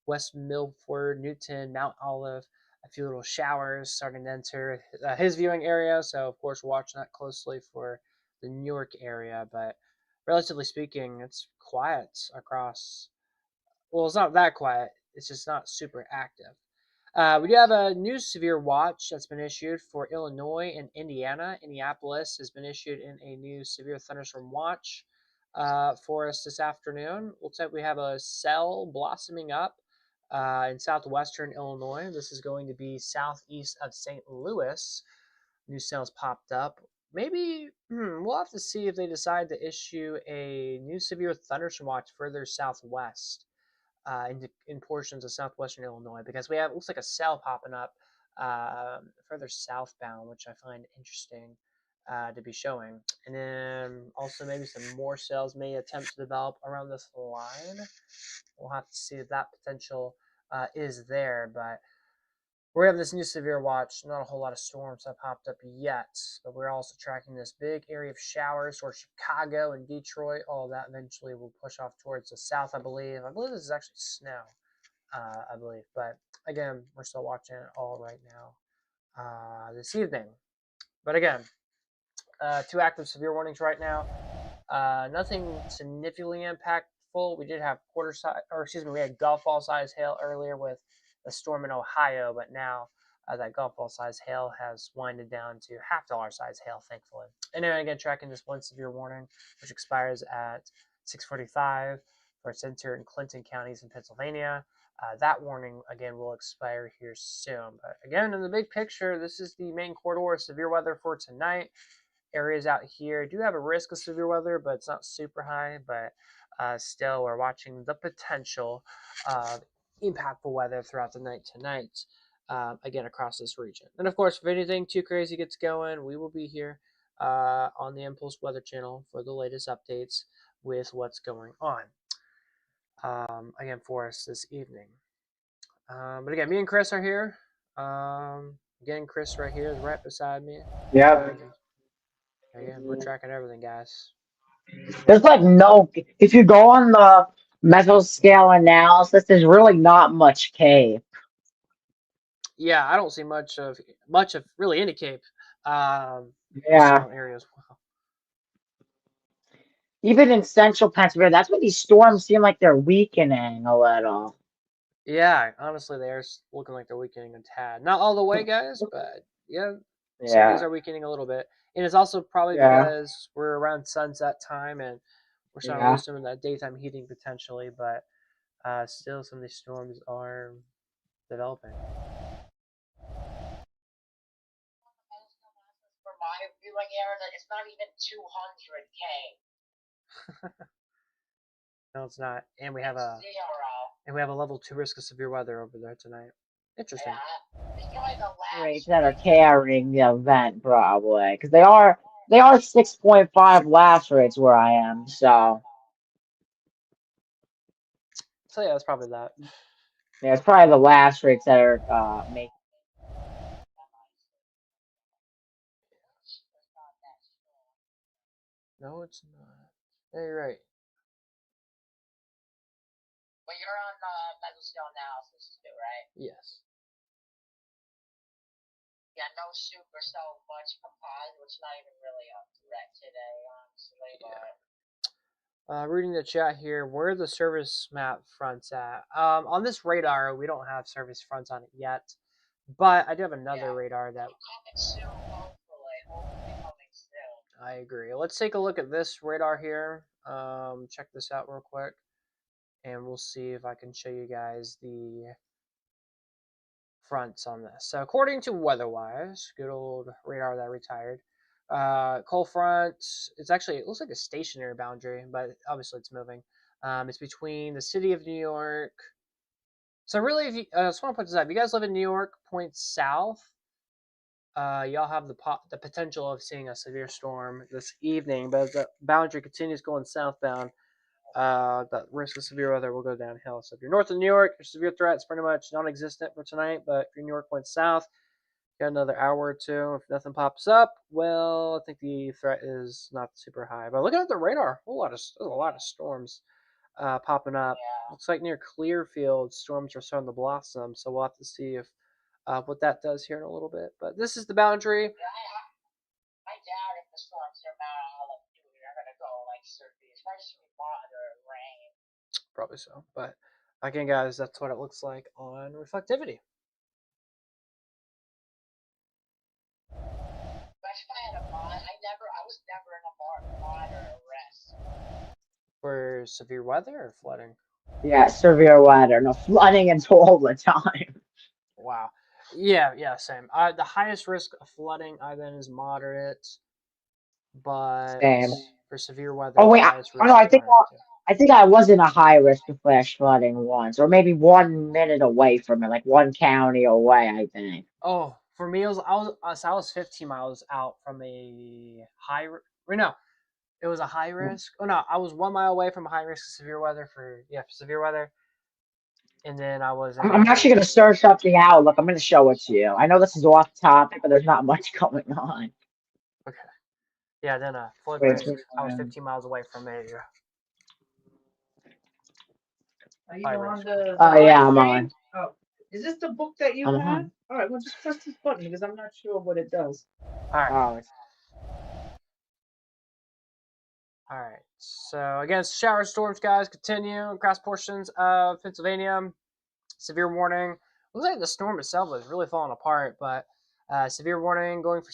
West Milford, Newton, Mount Olive, a few little showers starting to enter his viewing area. So, of course, we're watching that closely for the New York area. But relatively speaking, it's quiet across. Well, it's not that quiet. It's just not super active. We do have a new severe watch that's been issued for Illinois and Indiana. Indianapolis has been issued in a new severe thunderstorm watch for us this afternoon. Looks like we have a cell blossoming up in southwestern Illinois. This is going to be southeast of St. Louis. New cells popped up. Maybe we'll have to see if they decide to issue a new severe thunderstorm watch further southwest in portions of southwestern Illinois, because we have, looks like, a cell popping up further southbound, which I find interesting to be showing. And then also maybe some more cells may attempt to develop around this line. We'll have to see if that potential is there, but we have this new severe watch. Not a whole lot of storms have popped up yet, but we're also tracking this big area of showers towards Chicago and Detroit. All of that eventually will push off towards the south, I believe. I believe this is actually snow I believe. But again, we're still watching it all right now this evening. But again, 2 active severe warnings right now. Nothing significantly impactful. We did have we had golf ball size hail earlier with a storm in Ohio, but now that golf ball size hail has winded down to $half size hail, thankfully. And then again, tracking this 1 severe warning, which expires at 6:45 for Center and Clinton counties in Pennsylvania. That warning again will expire here soon. But again, in the big picture, this is the main corridor of severe weather for tonight. Areas out here do have a risk of severe weather, but it's not super high. But still, we're watching the potential of impactful weather throughout the night tonight, again, across this region. And of course, if anything too crazy gets going, we will be here on the Impulse Weather Channel for the latest updates with what's going on, again, for us this evening. But again, me and Chris are here. Again, Chris right here is right beside me. Yep. Again, we're tracking everything, guys. There's like no. If you go on the mesoscale analysis, there's really not much cave. Yeah, I don't see much of really any cape. Yeah. Certain areas. Wow. Even in central Pennsylvania, that's what these storms seem like they're weakening a little. Yeah, honestly, they're looking like they're weakening a tad. Not all the way, guys, but yeah, some of these Yeah. are weakening a little bit. And it's also probably Yeah. because we're around sunset time and we're starting to Yeah. lose some of that daytime heating potentially, but still some of these storms are developing. For my viewing area, it's not even 200K. No, it's not. And we have a level 2 risk of severe weather over there tonight. Interesting. Rates that are carrying the event probably because they are 6.5 last rates where I am. So yeah, that's probably that. yeah, it's probably the last rates that are making. No, it's not. Yeah, you're right. But you're on mesoscale analysis too, right? Yes. Yeah, no super so much composite, which is not even really a threat today, honestly. But reading the chat here, where the service map fronts at? On this radar, we don't have service fronts on it yet, but I do have another radar that. Coming soon, hopefully coming soon. I agree. Let's take a look at this radar here. Check this out real quick, and we'll see if I can show you guys the fronts on this. So according to WeatherWise, good old radar that retired, cold front, it looks like a stationary boundary, but obviously it's moving. It's between the city of New York. So really, if you, I just want to point this out, if you guys live in New York, point south, y'all have the potential of seeing a severe storm this evening. But as the boundary continues going southbound, that risk of severe weather will go downhill. So if you're north of New York, your severe threat is pretty much non-existent for tonight. But if your New York went south, got another hour or two. If nothing pops up, well, I think the threat is not super high. But looking at the radar, there's a lot of storms popping up. Yeah. Looks like near Clearfield, storms are starting to blossom. So we'll have to see if what that does here in a little bit. But this is the boundary. I doubt if the storms are about all of you, they're gonna go like surfy, especially with water and rain. Probably so. But again, guys, that's what it looks like on reflectivity. I was never in a moderate arrest. For severe weather or flooding? Yeah, severe weather. No flooding and all the time. Wow. Yeah, same. The highest risk of flooding I've been is moderate, but Same. for severe weather, Oh wait, I think I was in a high risk of flash flooding once, or maybe 1 minute away from it, like 1 county away, I think. Oh, for me, I was 15 miles out from a high. No, it was a high risk. Oh no, I was 1 mile away from a high risk of severe weather for severe weather. And then I was. I'm actually going to search something out. Look, I'm going to show it to you. I know this is off topic, but there's not much going on. Okay. Yeah, then flood risk. I was 15 miles away from a Are you Hi, on Rich. the Oh, yeah, I'm on. Oh, is this the book that you I'm have? on. All right, well, just press this button because I'm not sure what it does. All right. Oh, it's All right. So again, shower storms, guys, continue across portions of Pennsylvania. Severe warning. Looks like the storm itself is really falling apart, but severe warning going for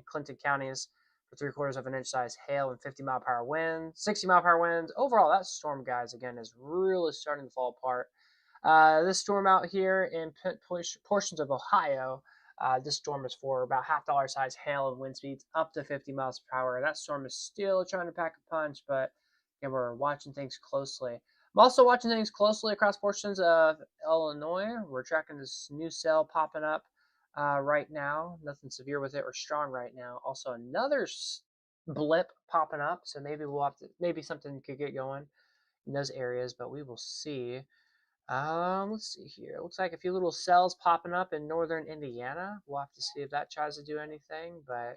Clinton counties for 3/4 of an inch size hail and 50-mile-per-hour winds, 60-mile-per-hour winds. Overall, that storm, guys, again, is really starting to fall apart. This storm out here in portions of Ohio, this storm is for about half-dollar size hail and wind speeds up to 50 miles per hour. That storm is still trying to pack a punch, but again, we're watching things closely. I'm also watching things closely across portions of Illinois. We're tracking this new cell popping up right now. Nothing severe with it or strong right now. Also, another blip popping up, so maybe maybe something could get going in those areas, but we will see. Let's see here. It looks like a few little cells popping up in northern Indiana. We'll have to see if that tries to do anything, but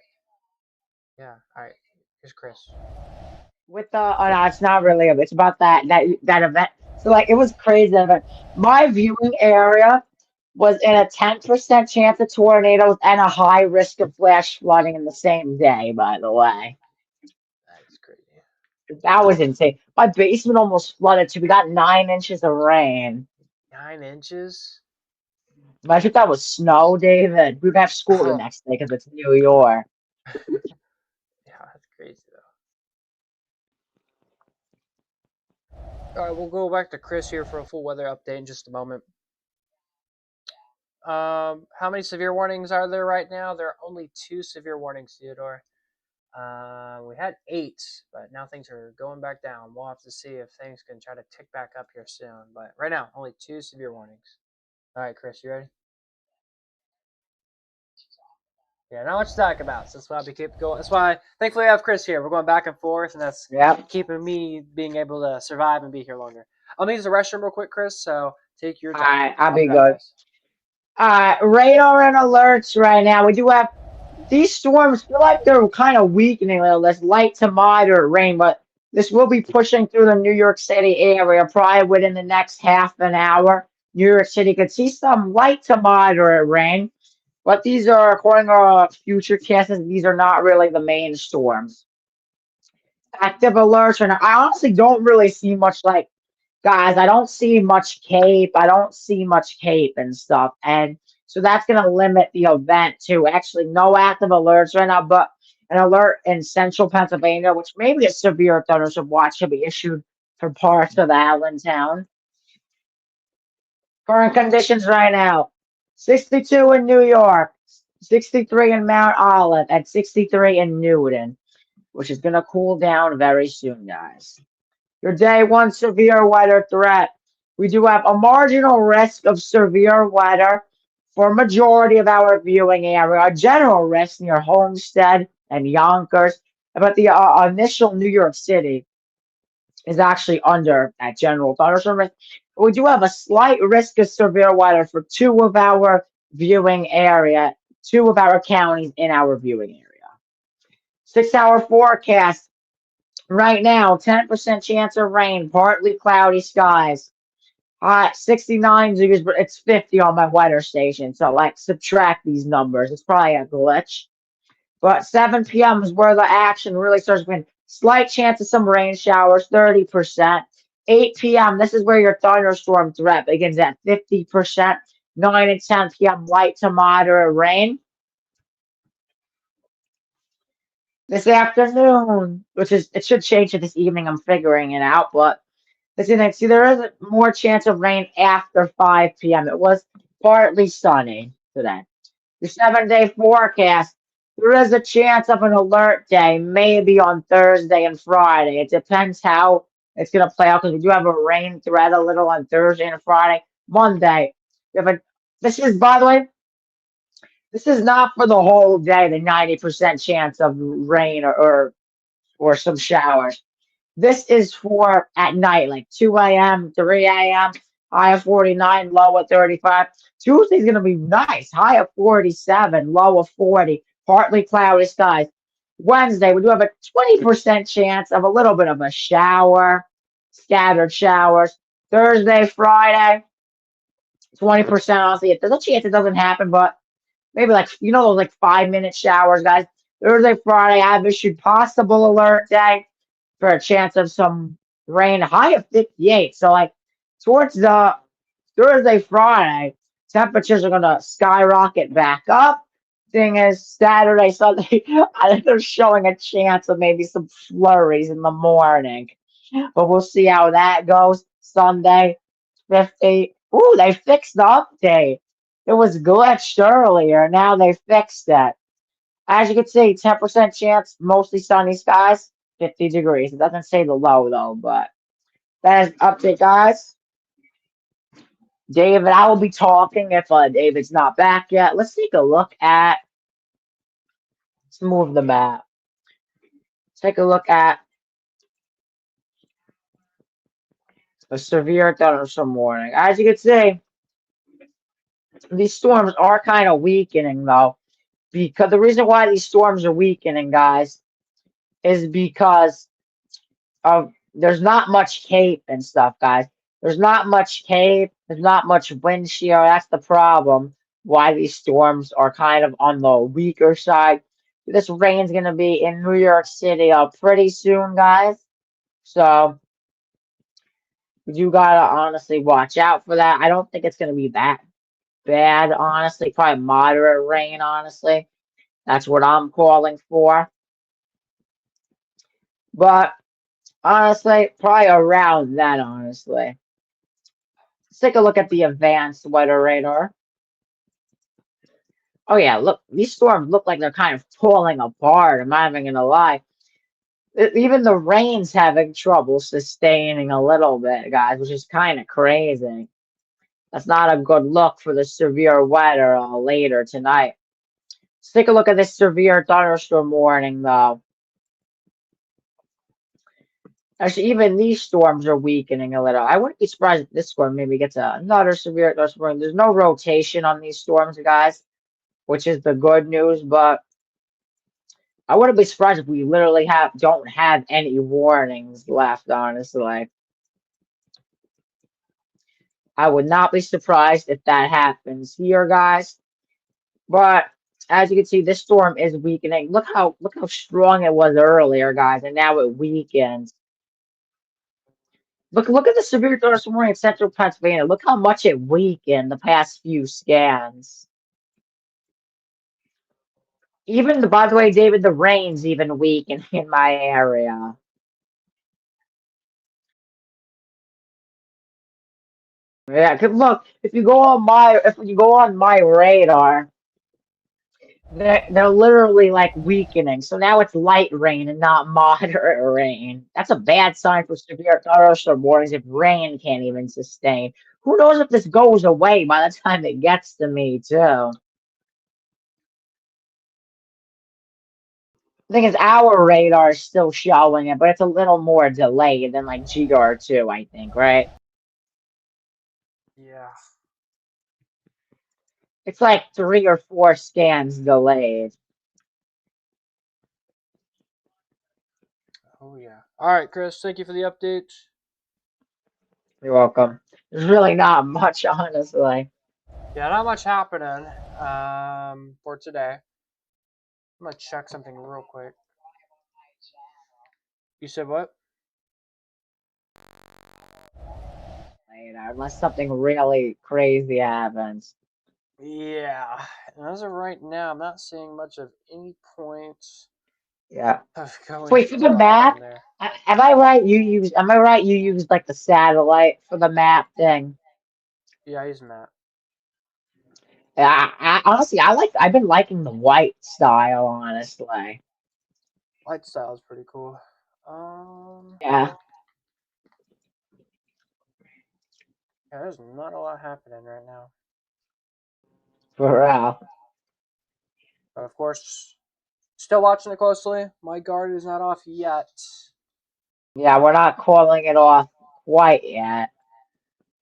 yeah. All right, here's Chris. with the oh no, it's not really. It's about that event. So like it was crazy that event. My viewing area was in a 10% chance of tornadoes and a high risk of flash flooding in the same day, by the way. That is crazy. That was insane. My basement almost flooded too. We got 9 inches of rain. 9 inches? Imagine if that was snow, David. We'd have school the Oh, next day because it's New York. yeah, that's crazy though. All right, we'll go back to Chris here for a full weather update in just a moment. How many severe warnings are there right now? There are only 2 severe warnings, Theodore. We had 8, but now things are going back down. We'll have to see if things can try to tick back up here soon. But right now, only 2 severe warnings. All right, Chris, you ready? Yeah, not much to talk about. So that's why we keep going. That's why, thankfully, I have Chris here. We're going back and forth, and that's Yep. keeping me being able to survive and be here longer. I'll use the restroom real quick, Chris. So take your All time. right, I'll I'll be be back, good. guys. Radar and alerts right now. We do have these storms feel like they're kind of weakening a little. There's light to moderate rain, but this will be pushing through the New York City area probably within the next half an hour. New York City could see some light to moderate rain, but these are, according to our future casts, these are not really the main storms. Active alerts, and I honestly don't really see much like guys, I don't see much cape. I don't see much cape and stuff. And so that's going to limit the event to actually no active alerts right now, but an alert in central Pennsylvania, which may be a severe thunderstorm watch should be issued for parts of Allentown. Current conditions right now 62 in New York, 63 in Mount Olive, and 63 in Newton, which is going to cool down very soon, guys. Your day 1 severe weather threat. We do have a marginal risk of severe weather for majority of our viewing area. A general risk near Homestead and Yonkers. But the initial New York City is actually under that general thunderstorm risk. We do have a slight risk of severe weather for 2 of our viewing area, 2 of our counties in our viewing area. 6-hour forecast. Right now, 10% chance of rain, partly cloudy skies. 69 degrees, but it's 50 on my weather station. So, like, subtract these numbers. It's probably a glitch. But 7 p.m. is where the action really starts to win. Slight chance of some rain showers, 30%. 8 p.m., this is where your thunderstorm threat begins at 50%. 9 and 10 p.m., light to moderate rain. This afternoon, it should change to this evening. I'm figuring it out, but see, there is more chance of rain after 5 p.m. It was partly sunny today. Your 7-day forecast, there is a chance of an alert day, maybe on Thursday and Friday. It depends how it's going to play out because we do have a rain threat a little on Thursday and Friday. Monday, this is, by the way, this is not for the whole day, the 90% chance of rain or some showers. This is for at night, like 2 a.m., 3 a.m., high of 49, low of 35. Tuesday's going to be nice, high of 47, low of 40, partly cloudy skies. Wednesday, we do have a 20% chance of a little bit of a shower. scattered showers. Thursday, Friday, 20% honestly. There's a chance it doesn't happen, but maybe like those like 5 minute showers, guys. Thursday, Friday, I've issued possible alert day for a chance of some rain, high of 58. So like towards the Thursday, Friday, temperatures are gonna skyrocket back up. Thing is, Saturday, Sunday, I think they're showing a chance of maybe some flurries in the morning. But we'll see how that goes. Sunday, 50. Ooh, they fixed the update. It was glitched earlier. Now they fixed it. As you can see, 10% chance, mostly sunny skies, 50 degrees. It doesn't say the low though, but that is update, guys. David, I will be talking if David's not back yet. Let's take a look at, let's move the map. Take a look at a severe thunderstorm warning. As you can see, these storms are kind of weakening though. Because the reason why these storms are weakening, guys, is because of there's not much cape and stuff, guys. There's not much cape. There's not much wind shear. That's the problem. Why these storms are kind of on the weaker side. This rain's gonna be in New York City pretty soon, guys. So you gotta honestly watch out for that. I don't think it's gonna be that bad, honestly. Probably moderate rain, honestly. That's what I'm calling for. But honestly, probably around that, honestly. Let's take a look at the advanced weather radar. Oh yeah, look, these storms look like they're kind of falling apart. I'm not even gonna lie. Even the rain's having trouble sustaining a little bit, guys, which is kind of crazy. That's not a good look for the severe weather later tonight. Let's take a look at this severe thunderstorm warning, though. Actually, even these storms are weakening a little. I wouldn't be surprised if this storm maybe gets another severe thunderstorm. There's no rotation on these storms, guys, which is the good news, but I wouldn't be surprised if we literally don't have any warnings left, honestly. I would not be surprised if that happens here, guys. But as you can see, this storm is weakening. Look how strong it was earlier, guys, and now it weakens. Look at the severe thunderstorm warning in central Pennsylvania. Look how much it weakened the past few scans. Even by the way, David, the rain's even weakening in my area. Yeah, 'cause look, if you go on my radar, they're literally like weakening. So now it's light rain and not moderate rain. That's a bad sign for severe thunderstorm warnings if rain can't even sustain. Who knows if this goes away by the time it gets to me too. The thing is, our radar is still showing it, but it's a little more delayed than like GR2, I think, right? Yeah. It's like 3 or 4 scans delayed. Oh yeah. All right, Chris. Thank you for the update. You're welcome. There's really not much, honestly. Yeah, not much happening for today. I'm gonna check something real quick. You said what? Later, unless something really crazy happens. Yeah. And as of right now, I'm not seeing much of any points Yeah. of going Wait, for the on map, there. am I right? Am I right? You use like the satellite for the map thing. Yeah, I use Matt. Honestly, I've been liking the white style, honestly. Light style is pretty cool. Um, Yeah, yeah, there's not a lot happening right now. for real. But of course, still watching it closely. My guard is not off yet. Yeah, we're not calling it off quite yet.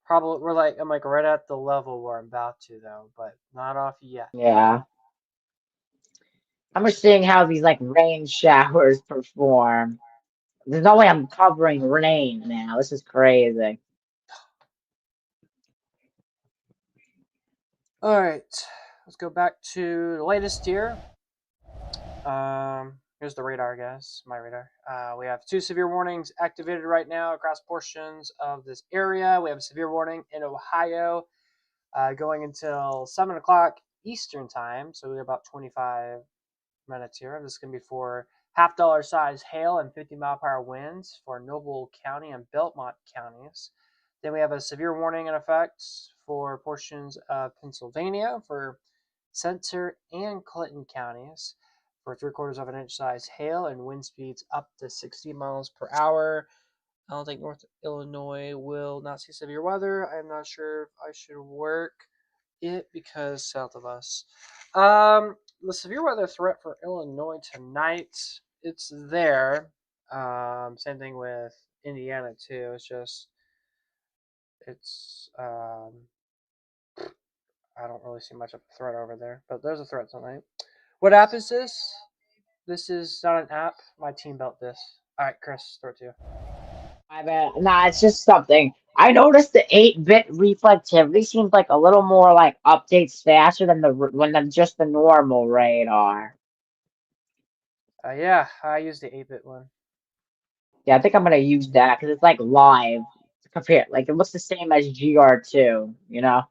Probably I'm like right at the level where I'm about to though, but not off yet. Yeah. I'm just seeing how these like rain showers perform. There's no way I'm covering rain now. This is crazy. All right, let's go back to the latest here. Here's the radar, guys. My radar. We have 2 severe warnings activated right now across portions of this area. We have a severe warning in Ohio going until 7 o'clock Eastern time. So we have about 25 minutes here. This is going to be for half-dollar size hail and 50-mile-per-hour winds for Noble County and Belmont counties. Then we have a severe warning in effect for portions of Pennsylvania for Center and Clinton counties for 3/4 of an inch size hail and wind speeds up to 60 miles per hour. I don't think North Illinois will not see severe weather. I'm not sure if I should work it because south of us. The severe weather threat for Illinois tonight, it's there. Same thing with Indiana too. It's I don't really see much of a threat over there, but there's a threat tonight. What app is this? This is not an app. My team built this. All right, Chris, throw it to you. I bet. Nah, it's just something. I noticed the 8-bit reflectivity seems like a little more like updates faster than just the normal radar. Yeah, I use the 8-bit one. Yeah, I think I'm gonna use that because it's like live compared. Like it looks the same as GR2. You know.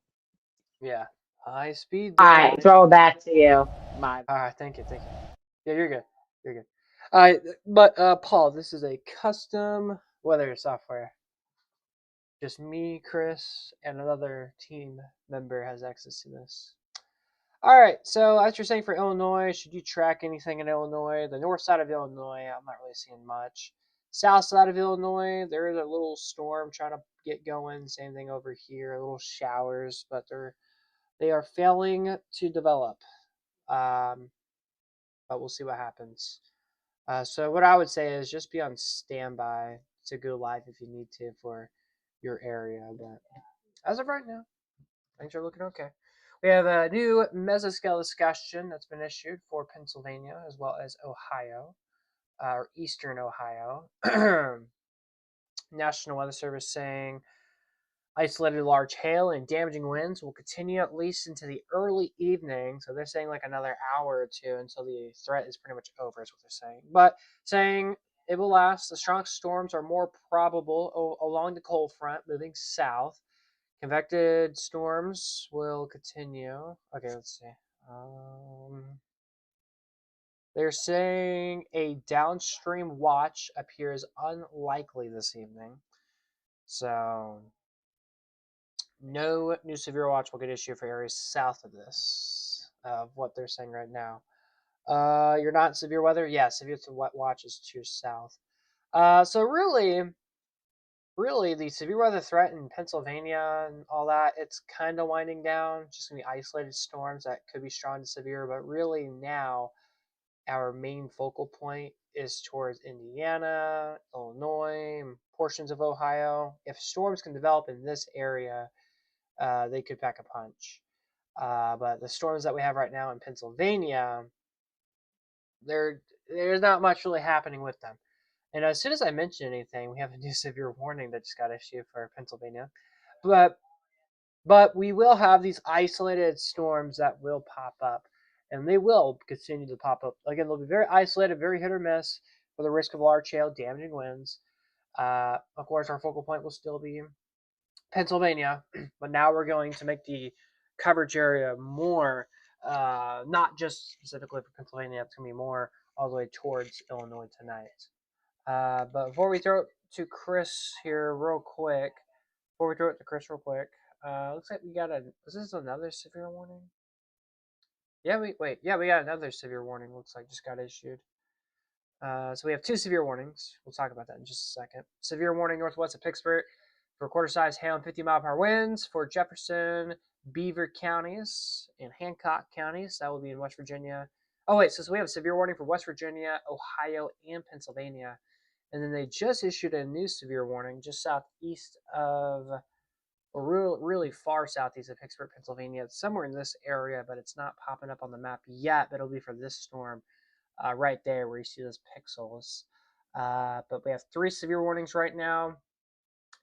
Yeah, high speed, All baby. right, throw it back to you. My. All right, thank you. Yeah, you're good. You're good. All right, but Paul, this is a custom weather software. Just me, Chris, and another team member has access to this. All right, so as you're saying for Illinois, should you track anything in Illinois? The north side of Illinois, I'm not really seeing much. South side of Illinois, there is a little storm trying to get going. Same thing over here, little showers, but they are failing to develop. Um, but we'll see what happens. So what I would say is just be on standby to go live if you need to for your area. But as of right now, things are looking okay. We have a new mesoscale discussion that's been issued for Pennsylvania as well as Ohio, or Eastern Ohio. National Weather Service saying isolated large hail and damaging winds will continue at least into the early evening. So they're saying like another hour or two until the threat is pretty much over, is what they're saying. But saying it will last. The strong storms are more probable along the cold front moving south. Convected storms will continue. Okay, let's see. They're saying a downstream watch appears unlikely this evening. So no new severe watch will get issued for areas south of this, of what they're saying right now. You're not in severe weather? Yeah, severe watch is to your south. So really, the severe weather threat in Pennsylvania and all that, it's kind of winding down. Just going to be isolated storms that could be strong to severe, but really now our main focal point is towards Indiana, Illinois, and portions of Ohio. If storms can develop in this area, they could pack a punch. But the storms that we have right now in Pennsylvania, there's not much really happening with them. And as soon as I mention anything, we have a new severe warning that just got issued for Pennsylvania. But we will have these isolated storms that will pop up, and they will continue to pop up. Again, they'll be very isolated, very hit or miss for the risk of large hail, damaging winds. Of course, our focal point will still be Pennsylvania, but now we're going to make the coverage area more, not just specifically for Pennsylvania. It's going to be more all the way towards Illinois tonight. But before we throw it to Chris here, real quick, looks like we got is this another severe warning? Yeah, we got another severe warning. Looks like just got issued. So we have 2 severe warnings. We'll talk about that in just a second. Severe warning northwest of Pittsburgh for quarter-size hail and 50-mile-per-hour winds for Jefferson, Beaver counties, and Hancock counties. That will be in West Virginia. Oh wait, so we have a severe warning for West Virginia, Ohio, and Pennsylvania. And then they just issued a new severe warning just southeast of, or really far southeast of Pittsburgh, Pennsylvania. It's somewhere in this area, but it's not popping up on the map yet. But it'll be for this storm right there where you see those pixels. But we have 3 severe warnings right now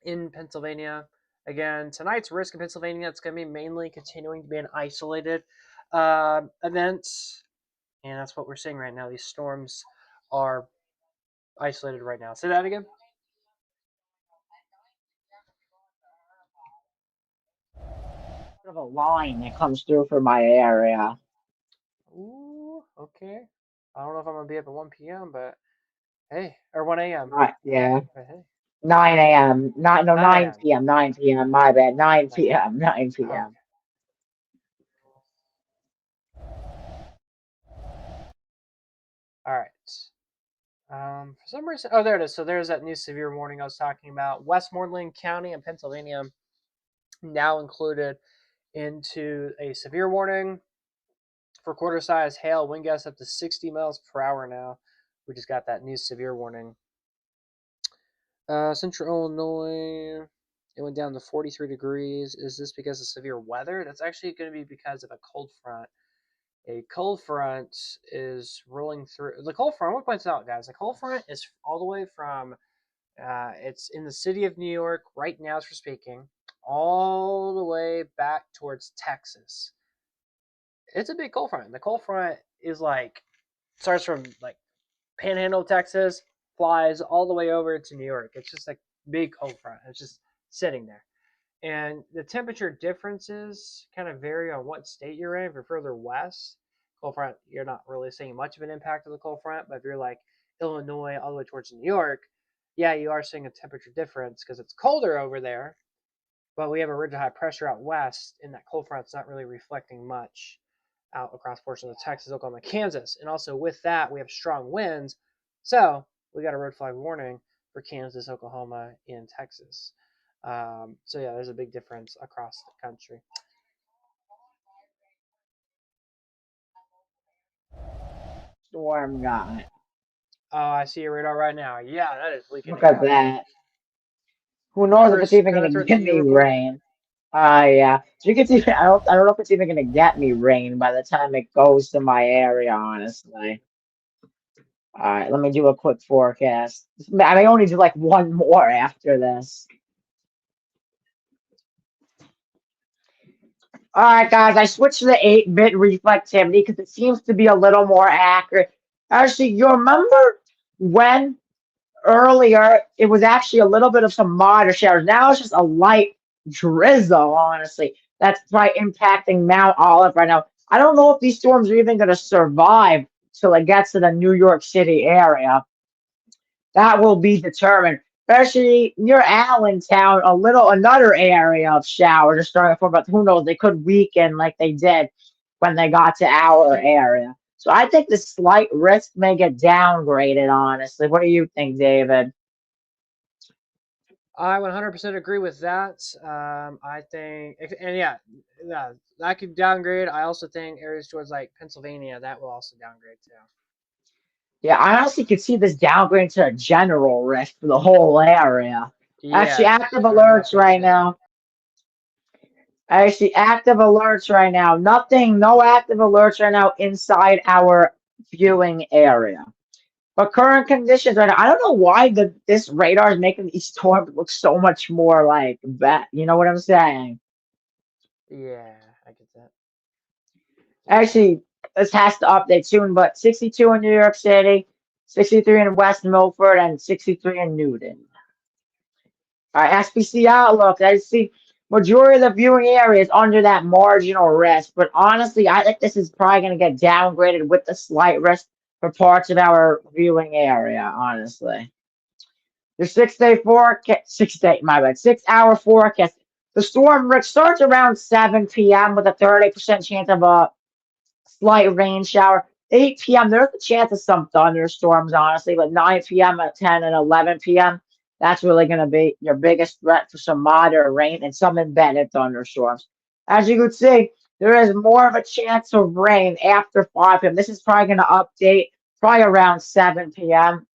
in Pennsylvania. Again, tonight's risk in Pennsylvania, it's going to be mainly continuing to be an isolated event. And that's what we're seeing right now. These storms are isolated right now. Say that again. Of a line that comes through for my area. Ooh, okay. I don't know if I'm going to be up at 1 p.m., but hey, or 1 a.m. Right, yeah. But hey, 9 a.m. Not no 9 9 a.m. p.m. 9 p.m. My bad. 9 9 p.m. p.m. 9 Okay. p.m. All right. For some reason, oh, there it is. So there's that new severe warning I was talking about. Westmoreland County in Pennsylvania now included into a severe warning for quarter-size hail, wind gusts up to 60 miles per hour now. We just got that new severe warning. Central Illinois, it went down to 43 degrees. Is this because of severe weather? That's actually going to be because of a cold front. A cold front is rolling through. The cold front, I want to point this out, guys. The cold front is all the way from, it's in the city of New York right now as we're speaking, all the way back towards Texas. It's a big cold front. The cold front is like, starts from like Panhandle, Texas, flies all the way over to New York. It's just like big cold front. It's just sitting there. And the temperature differences kind of vary on what state you're in. If you're further west, cold front, you're not really seeing much of an impact of the cold front. But if you're like Illinois all the way towards New York, yeah, you are seeing a temperature difference because it's colder over there. But we have a ridge of high pressure out west, and that cold front's not really reflecting much out across portions of Texas, Oklahoma, Kansas. And also with that, we have strong winds. So we got a red flag warning for Kansas, Oklahoma, and Texas. So yeah, there's a big difference across the country. Storm got. Oh, I see your radar right now. Yeah, that is leaking Look at heavily. that. Who knows if it's even Coming gonna towards give you me real quick. rain? Yeah. So you can see. I don't know if it's even gonna get me rain by the time it goes to my area. Honestly. All right. Let me do a quick forecast. I may only do like one more after this. All right, guys, I switched to the 8-bit reflectivity because it seems to be a little more accurate. Actually, you remember when earlier it was actually a little bit of some moderate showers. Now it's just a light drizzle, honestly. That's probably impacting Mount Olive right now. I don't know if these storms are even going to survive till it gets to the New York City area. That will be determined. Especially near Allentown, another area of showers are starting to form, but who knows? They could weaken like they did when they got to our area. So I think the slight risk may get downgraded, honestly. What do you think, David? I 100% agree with that. I think, and yeah, that could downgrade. I also think areas towards like Pennsylvania that will also downgrade too. Yeah, I honestly could see this downgrading to a general risk for the whole area. Actually, Yeah, active I know alerts for right sure. now. Actually, active alerts right now. Nothing, no active alerts right now inside our viewing area. But current conditions right now, I don't know why this radar is making these storms look so much more like that. You know what I'm saying? Yeah, I get that. Actually, this has to update soon, but 62 in New York City, 63 in West Milford, and 63 in Newton. All right, SPC Outlook. I see majority of the viewing area is under that marginal risk, but honestly, I think this is probably going to get downgraded with the slight risk for parts of our viewing area, honestly. Your 6-day forecast, 6-day, my bad, 6-hour forecast. The storm starts around 7 p.m. with a 30% chance of a slight rain shower. 8 p.m., there's a chance of some thunderstorms, honestly, but 9 p.m. at 10 and 11 p.m., that's really going to be your biggest threat for some moderate rain and some embedded thunderstorms. As you can see, there is more of a chance of rain after 5 p.m. This is probably going to update probably around 7 p.m.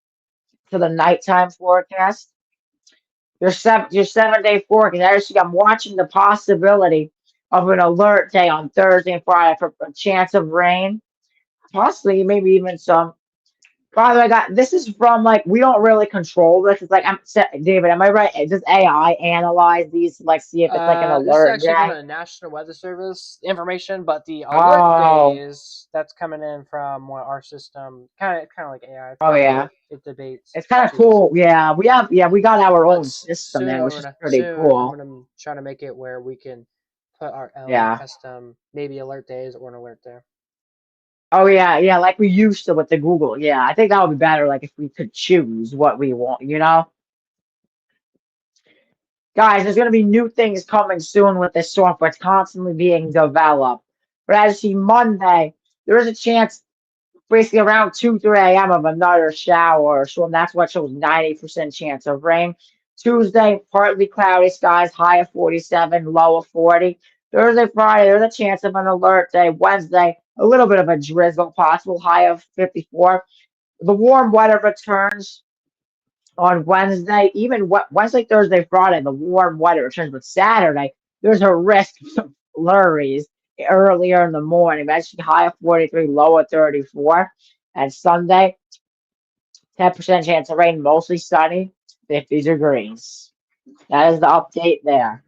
to the nighttime forecast. Your 7-day forecast. Actually, I'm watching the possibility of an alert day on Thursday and Friday for a chance of rain, possibly maybe even some By the way, guys, this is from like we don't really control this. It's like David, am I right? Does AI analyze these to like see if it's like an This is alert actually from day? the National Weather Service information, but the alert Oh, days that's coming in from our system, kind of like AI. It's oh kind of yeah. it debates It's kind of too. cool. Yeah, we got our But own system soon there, I'm which is gonna pretty cool. try to make it where we can put our own Yeah. custom maybe alert days or an alert day. Oh yeah, like we used to with the Google. Yeah, I think that would be better, like if we could choose what we want, you know? Guys, there's gonna be new things coming soon with this software. It's constantly being developed. But as you see, Monday, there is a chance basically around 2, 3 a.m. of another shower or storm. That's what shows 90% chance of rain. Tuesday, partly cloudy skies, high of 47, low of 40. Thursday, Friday, there's a chance of an alert day. Wednesday, a little bit of a drizzle possible, high of 54. The warm weather returns on Wednesday, even Wednesday, Thursday, Friday, the warm weather returns. But Saturday, there's a risk of some flurries earlier in the morning. That's high of 43, low of 34. And Sunday, 10% chance of rain, mostly sunny, 50 degrees. That is the update there.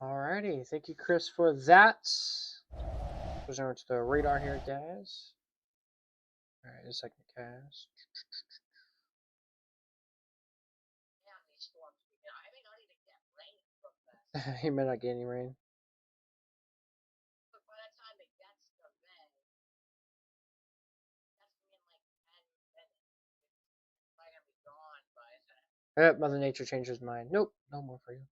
Alrighty, thank you, Chris, for that. Goes over to the radar here, guys. Alright, a second cast. Damn, these storms, I may not even get rain from this. He may not get any rain. But by the time it gets to May, that's gonna be in like 10 minutes. It's probably gonna be gone by then. Yep, Mother Nature changed his mind. Nope, no more for you.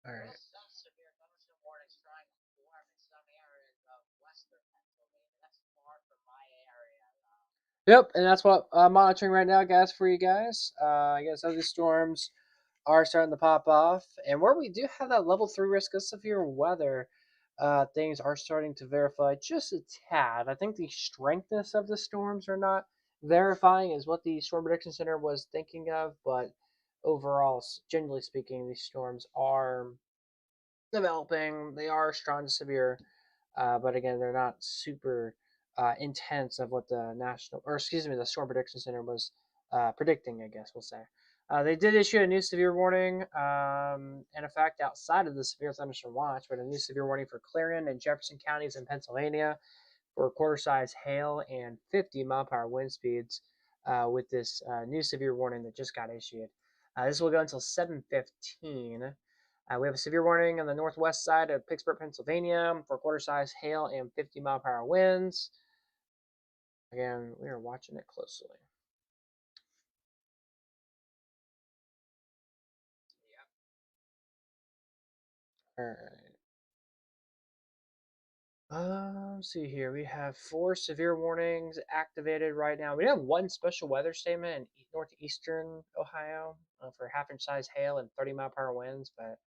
Alright. Some severe thunderstorm warnings trying to form in some areas of western Pennsylvania. That's far from my area, though. Yep, and that's what I'm monitoring right now, guys, for you guys. I guess other storms are starting to pop off, and where we do have that level 3 risk of severe weather, things are starting to verify just a tad. I think the strengthness of the storms are not verifying is what the Storm Prediction Center was thinking of, but overall, generally speaking, these storms are developing. They are strong to severe, but again, they're not super intense of what the the Storm Prediction Center was predicting. I guess we'll say. They did issue a new severe warning, in effect, outside of the severe thunderstorm watch, but a new severe warning for Clarion and Jefferson counties in Pennsylvania for quarter-size hail and 50-mile-per-hour wind speeds. With this new severe warning that just got issued, this will go until 7:15. We have a severe warning on the northwest side of Pittsburgh, Pennsylvania for quarter-size hail and 50-mile-per-hour winds. Again, we are watching it closely. All right. Let's see here. We have 4 severe warnings activated right now. We have 1 special weather statement in northeastern Ohio for half-inch size hail and 30-mile-per-hour winds, but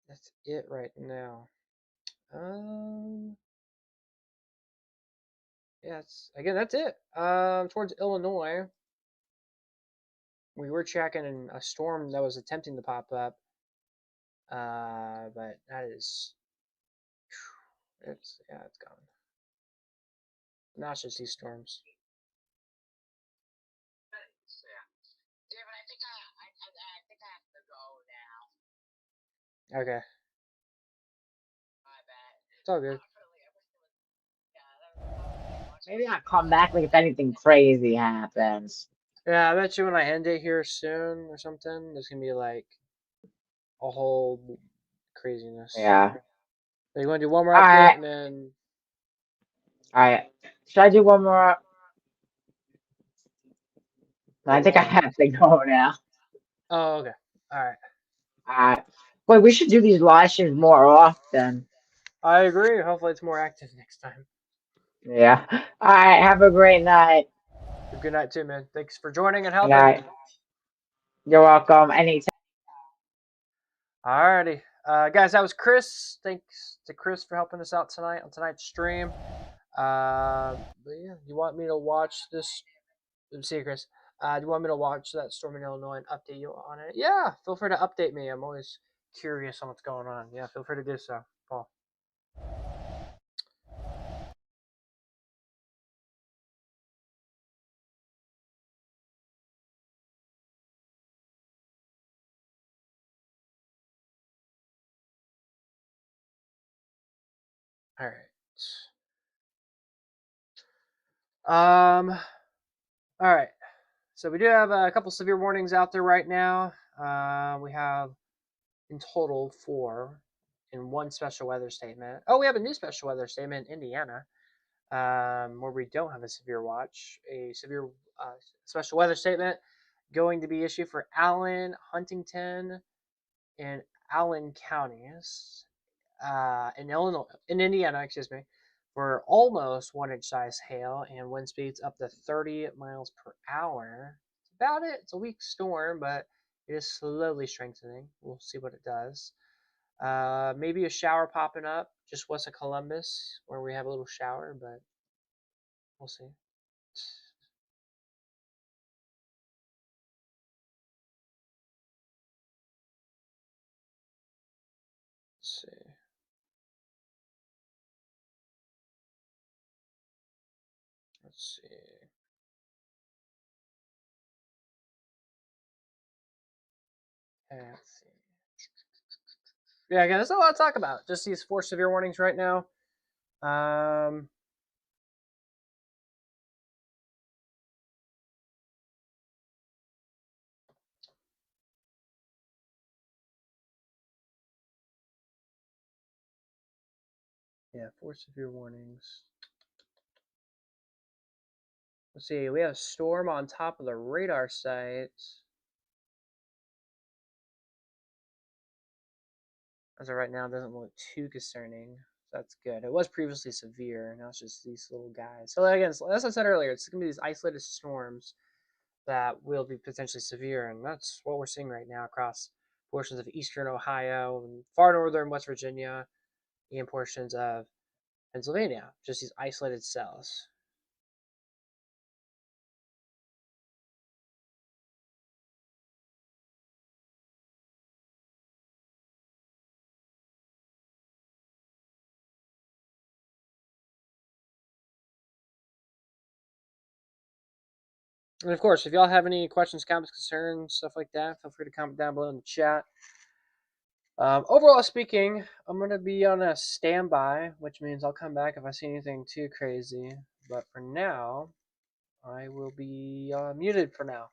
that's it right now. Yes, again, that's it. Towards Illinois, we were tracking a storm that was attempting to pop up, but that is, it's gone. Not just these storms. David, I think I have to go now. Okay, My bad. it's all good. Maybe I'll come back like if anything crazy happens. Yeah, I bet you when I end it here soon or something, there's gonna be like a whole craziness. Yeah. So you want to do one more update Alright. and then? Alright. Should I do one more? I think I have to go now. Oh, okay. All right. Alright. Boy, we should do these live streams more often. I agree. Hopefully, it's more active next time. Yeah. Alright, have a great night. Good night, too, man. Thanks for joining and Good helping. night. You're welcome. Anytime. Alrighty. Guys, that was Chris. Thanks to Chris for helping us out tonight on tonight's stream. But yeah, you want me to watch this? See you, Chris. Do you want me to watch that storm in Illinois and update you on it? Yeah, feel free to update me. I'm always curious on what's going on. Yeah, feel free to do so, Paul. All right. All right. So we do have a couple severe warnings out there right now. We have in total 4 in one special weather statement. Oh, we have a new special weather statement in Indiana, where we don't have a severe watch. A severe special weather statement going to be issued for Allen, Huntington, and Allen counties in Illinois, in Indiana, excuse me, for almost 1 inch size hail and wind speeds up to 30 miles per hour. That's about it. It's a weak storm, but it is slowly strengthening. We'll see what it does. Maybe a shower popping up just west of Columbus, where we have a little shower, but we'll see. Let's see. Let's see. Okay, let's see. Yeah, again, there's a lot to talk about. Just these 4 severe warnings right now. Um, yeah, 4 severe warnings. Let's see. We have a storm on top of the radar site. As of right now, it doesn't look too concerning. That's good. It was previously severe. Now it's just these little guys. So again, as I said earlier, it's going to be these isolated storms that will be potentially severe, and that's what we're seeing right now across portions of eastern Ohio and far northern West Virginia and portions of Pennsylvania. Just these isolated cells. And of course, if y'all have any questions, comments, concerns, stuff like that, feel free to comment down below in the chat. Overall speaking, I'm going to be on a standby, which means I'll come back if I see anything too crazy. But for now, I will be muted for now.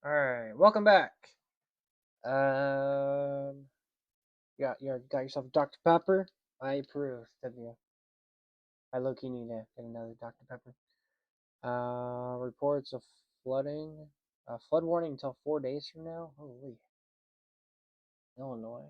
All right, welcome back. Um, you got yourself a Dr. Pepper. I approve. W. I low-key need to get another Dr. Pepper. Reports of flooding. Flood warning until 4 days from now. Holy, Illinois.